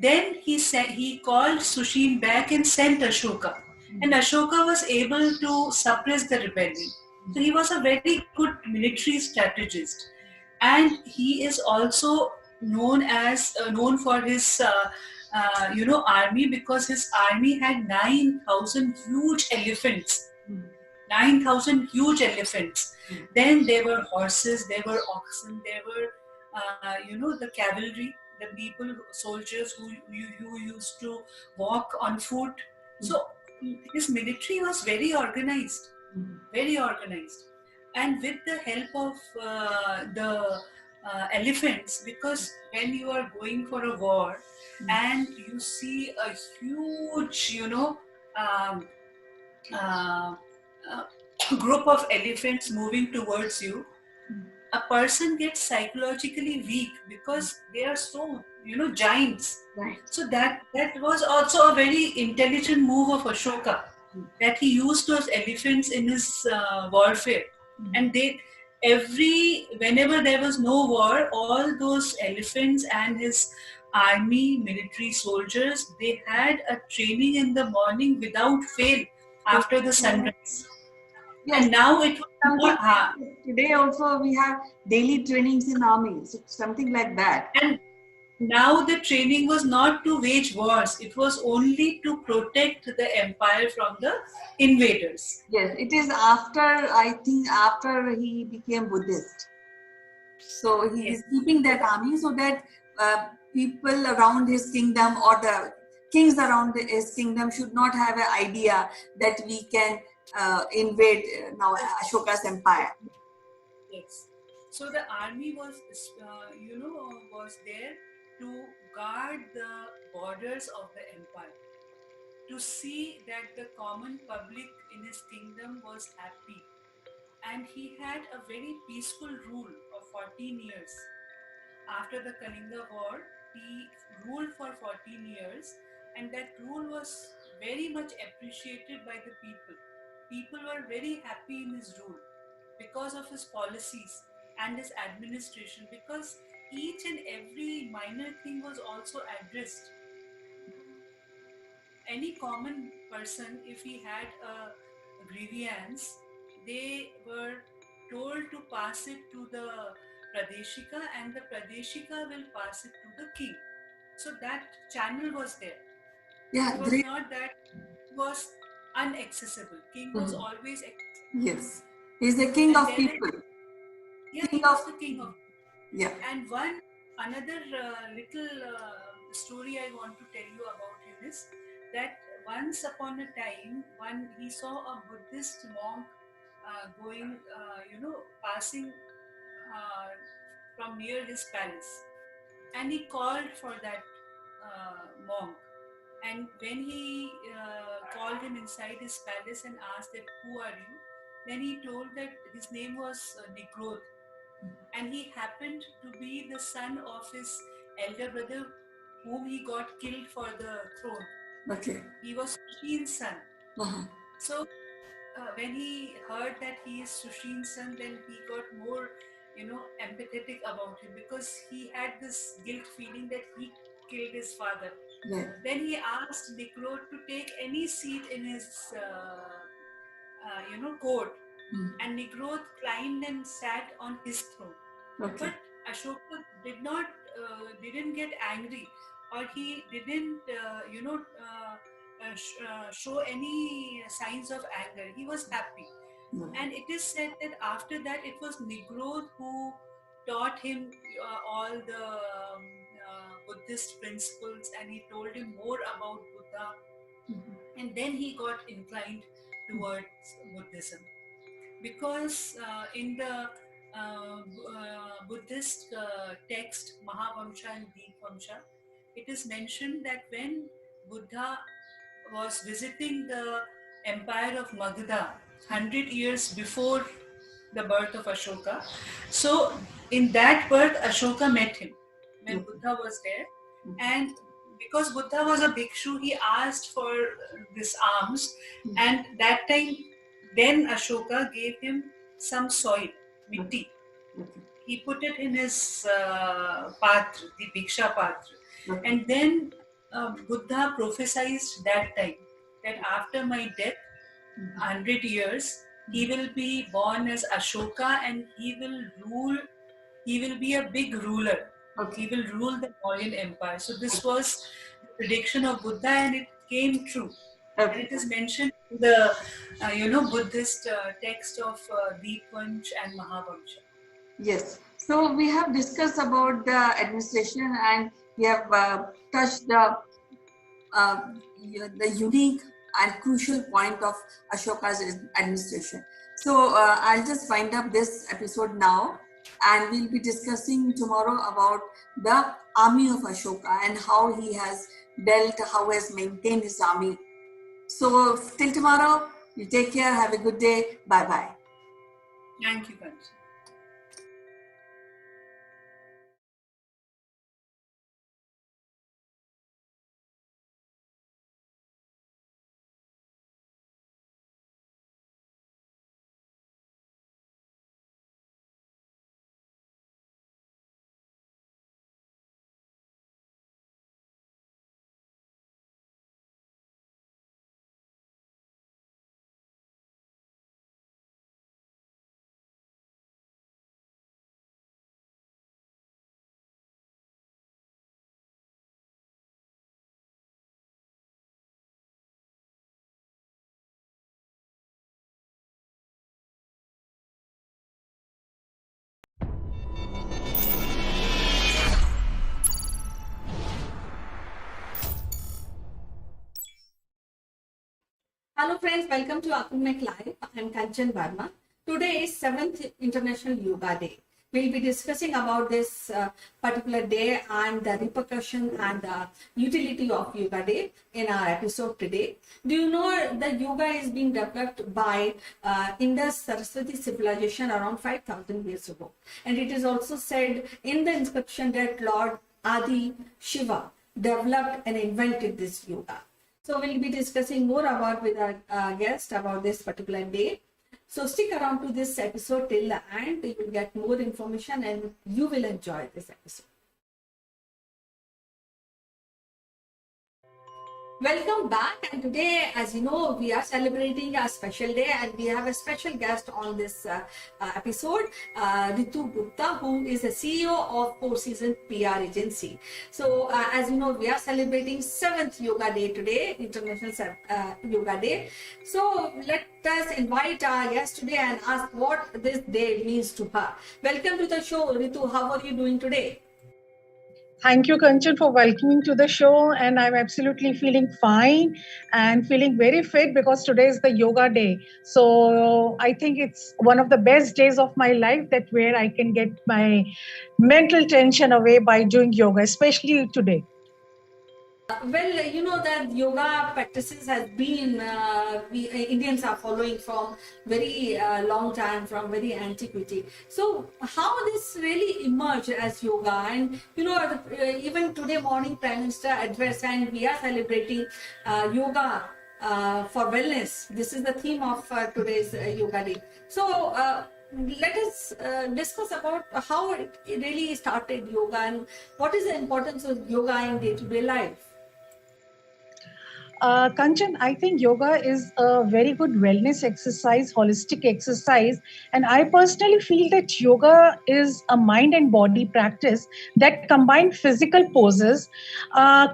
Then he called Sushil back and sent Ashoka. And Ashoka was able to suppress the rebellion. So he was a very good military strategist. And he is also known for his army, because his army had 9,000 huge elephants. 9,000 huge elephants. Then there were horses, there were oxen, there were the cavalry, the people, soldiers who used to walk on foot. So his military was very organized, very organized. And with the help of the elephants, because when you are going for a war and you see a huge, group of elephants moving towards you, a person gets psychologically weak because they are so, giants. Right. So that was also a very intelligent move of Ashoka, that he used those elephants in his warfare. And whenever there was no war, all those elephants and his army, military soldiers, they had a training in the morning without fail after the sunrise. Yes. And now it was today also we have daily trainings in armies, something like that. And now the training was not to wage wars, it was only to protect the empire from the invaders. Yes, it is after he became Buddhist. So he is keeping that army so that people around his kingdom or the kings around his kingdom should not have an idea that we can invade now Ashoka's empire. Yes. So the army was, was there to guard the borders of the empire, to see that the common public in his kingdom was happy. And he had a very peaceful rule of 14 years. After the Kalinga War, he ruled for 14 years, and that rule was very much appreciated by the people. People were very happy in his rule because of his policies and his administration, because each and every minor thing was also addressed. Any common person, if he had a grievance, they were told to pass it to the Pradeshika, and the Pradeshika will pass it to the king. So that channel was there. Yeah, it was great. not that it was unaccessible. King was always accessible. Yes, he's the king of people. Yeah, he was the king of. Yeah. And another little story I want to tell you about him is that once upon a time, when he saw a Buddhist monk going, passing from near his palace, and he called for that monk. And when he called him inside his palace and asked that, who are you? Then he told that his name was Nigrod, and he happened to be the son of his elder brother, whom he got killed for the throne. Okay. He was Sushin's son. So when he heard that he is Sushin's son, then he got more, empathetic about him, because he had this guilt feeling that he killed his father. Yeah. Then he asked Nigrod to take any seat in his, court, and Nigrod climbed and sat on his throne. Okay. But Ashoka didn't get angry, or he didn't, show any signs of anger. He was happy. And it is said that after that, it was Nigrod who taught him all the Buddhist principles, and he told him more about Buddha. And then he got inclined towards Buddhism. Because in the Buddhist text Mahavamsha and Deepvamsha, it is mentioned that when Buddha was visiting the empire of Magadha 100 years before the birth of Ashoka, so in that birth Ashoka met him when Buddha was there. And because Buddha was a bhikshu, he asked for this alms, and that time then Ashoka gave him some soil, mitti. He put it in his patra, the bhiksha patra. And then Buddha prophesied that time that after my death, 100 years, he will be born as Ashoka, and he will be a big ruler. He will rule the Mauryan Empire. So this was the prediction of Buddha, and it came true. And it is mentioned in the Buddhist text of Deepvansh and Mahavamsha. Yes. So we have discussed about the administration, and we have touched the unique and crucial point of Ashoka's administration. So I'll just wind up this episode now, and we'll be discussing tomorrow about the army of Ashoka and how he has dealt, how he has maintained his army. So till tomorrow, you take care, have a good day, bye-bye. Thank you, Kanchi. Hello friends, welcome to Akumek Live. I'm Kanchan Verma. Today is 7th International Yoga Day. We'll be discussing about this particular day and the repercussion and the utility of Yoga Day in our episode today. Do you know that yoga is being developed by Indus Saraswati civilization around 5,000 years ago? And it is also said in the inscription that Lord Adi Shiva developed and invented this yoga. So we'll be discussing more about with our guest about this particular day. So stick around to this episode till the end. You will get more information and you will enjoy this episode. Welcome back, and today, as you know, we are celebrating a special day and we have a special guest on this episode, Ritu Gupta, who is the CEO of Four Seasons PR agency. So as you know, we are celebrating 7th Yoga Day today, International Yoga Day. So let us invite our guest today and ask what this day means to her. Welcome to the show, Ritu. How are you doing today? Thank you, Kanchan, for welcoming to the show. And I'm absolutely feeling fine and feeling very fit because today is the yoga day. So I think it's one of the best days of my life that where I can get my mental tension away by doing yoga, especially today. Well, you know that yoga practices has been, we Indians are following from very long time, from very antiquity. So how this really emerged as yoga? And you know, even today morning Prime Minister address, and we are celebrating yoga for wellness. This is the theme of today's yoga day. So let us discuss about how it really started yoga and what is the importance of yoga in day-to-day life. Kanchan, I think yoga is a very good wellness exercise, holistic exercise. And I personally feel that yoga is a mind and body practice that combine physical poses,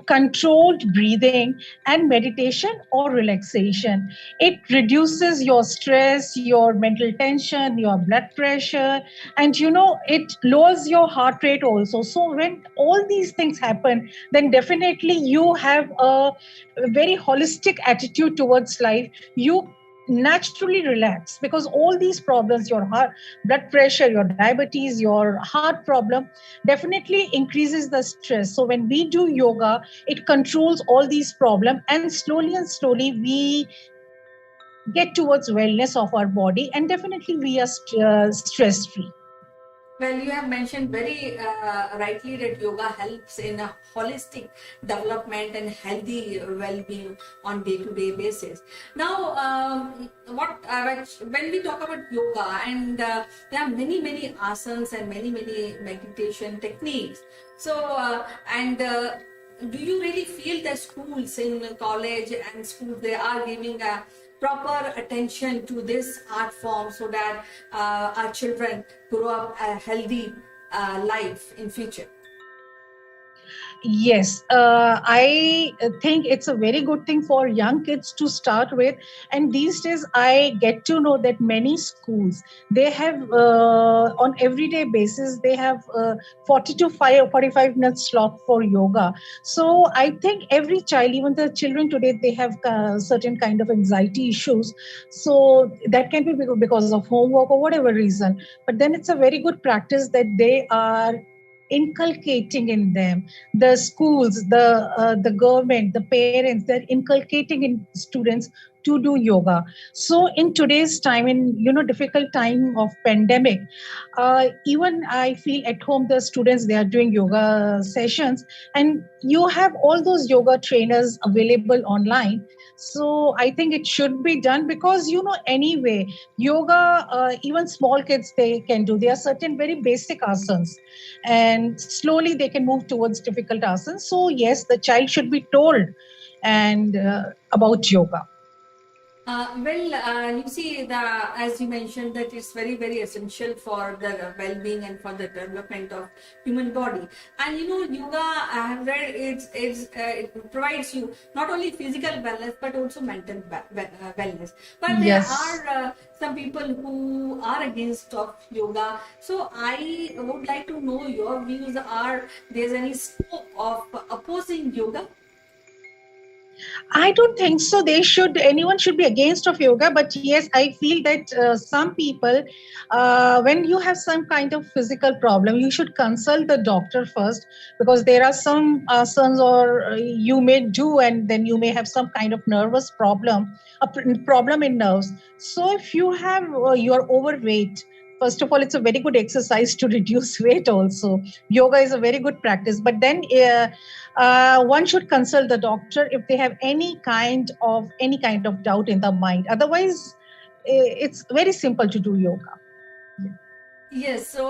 controlled breathing, and meditation or relaxation. It reduces your stress, your mental tension, your blood pressure, and you know, it lowers your heart rate also. So when all these things happen, then definitely you have a very holistic attitude towards life. You naturally relax because all these problems, your heart blood pressure, your diabetes, your heart problem, definitely increases the stress. So when we do yoga, it controls all these problems, and slowly we get towards wellness of our body, and definitely we are stress free. Well, you have mentioned very rightly that yoga helps in a holistic development and healthy well-being on day-to-day basis. Now, when we talk about yoga, and there are many asanas and many meditation techniques. So, do you really feel that schools in college and schools, they are giving a proper attention to this art form so that our children grow up a healthy life in future? Yes, I think it's a very good thing for young kids to start with. And these days, I get to know that many schools, they have on everyday basis, they have 40 to 45 minutes slot for yoga. So I think every child, even the children today, they have certain kind of anxiety issues. So that can be because of homework or whatever reason. But then it's a very good practice that they are inculcating in them. The schools, the government, the parents, they're inculcating in students to do yoga. So in today's time, in difficult time of pandemic, even I feel at home the students, they are doing yoga sessions, and you have all those yoga trainers available online. So I think it should be done because anyway yoga, even small kids, they can do. There are certain very basic asanas, and slowly they can move towards difficult asanas. So yes, the child should be told and about yoga. You see, as you mentioned, that it's very essential for the well-being and for the development of human body. And yoga, I have read, it provides you not only physical wellness but also mental wellness. But Yes. There are some people who are against of yoga. So I would like to know your views. Are there's any scope of opposing yoga? I don't think so. Anyone should be against of yoga. But yes, I feel that some people, when you have some kind of physical problem, you should consult the doctor first, because there are some asanas or you may do, and then you may have some kind of nervous problem, problem in nerves. So if you're overweight, first of all, it's a very good exercise to reduce weight also. Yoga is a very good practice. But then one should consult the doctor if they have any kind of doubt in the mind. Otherwise, it's very simple to do yoga. Yes. So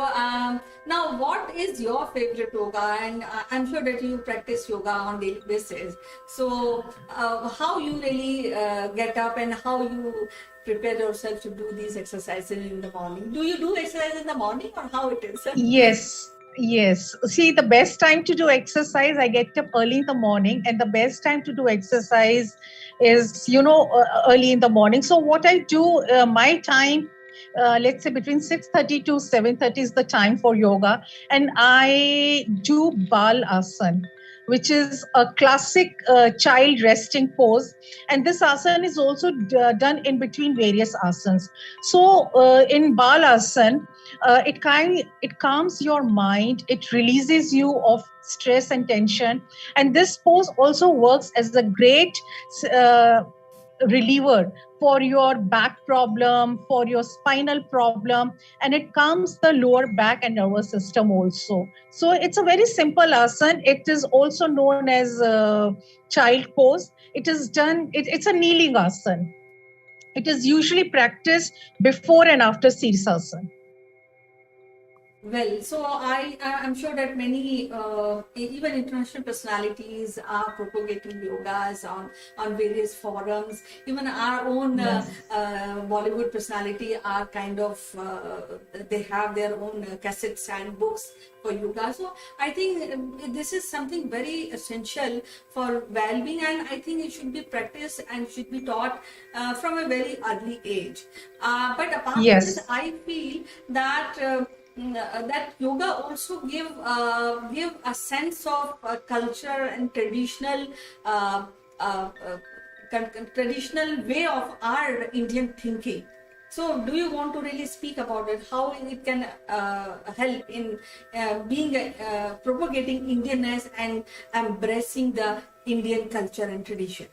now, what is your favorite yoga? And I'm sure that you practice yoga on daily basis. So how you really get up and how you prepare yourself to do these exercises in the morning? Do you do exercise in the morning, or how it is? Yes. See, the best time to do exercise, I get up early in the morning, and the best time to do exercise is, early in the morning. So what I do, my time, let's say between 6:30 to 7:30 is the time for yoga, and I do Bal Asana, which is a classic child resting pose. And this asana is also done in between various asanas. So in Bal Asana, it calms your mind, it releases you of stress and tension, and this pose also works as a great uh, reliever for your back problem, for your spinal problem, and it calms the lower back and nervous system also. So it's a very simple asana. It is also known as child pose. It is done, it's a kneeling asana. It is usually practiced before and after Sirsasana. Well, so I'm sure that many even international personalities are propagating yogas on various forums. Even our own Bollywood personality are kind of they have their own cassettes and books for yoga. So I think this is something very essential for well-being, and I think it should be practiced and should be taught from a very early age. But apart from this, I feel that. That yoga also give a sense of culture and traditional traditional way of our Indian thinking. So, do you want to really speak about it? How it can help in being propagating Indianness and embracing the Indian culture and tradition?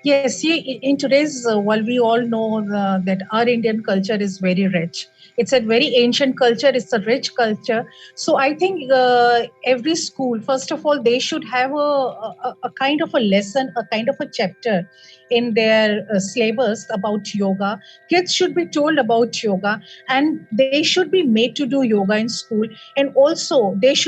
Yes, see, in today's world, we all know that our Indian culture is very rich. It's a very ancient culture. It's a rich culture. So I think every school, first of all, they should have a kind of a lesson, a kind of a chapter in their syllabus about yoga. Kids should be told about yoga, and they should be made to do yoga in school. And also, they should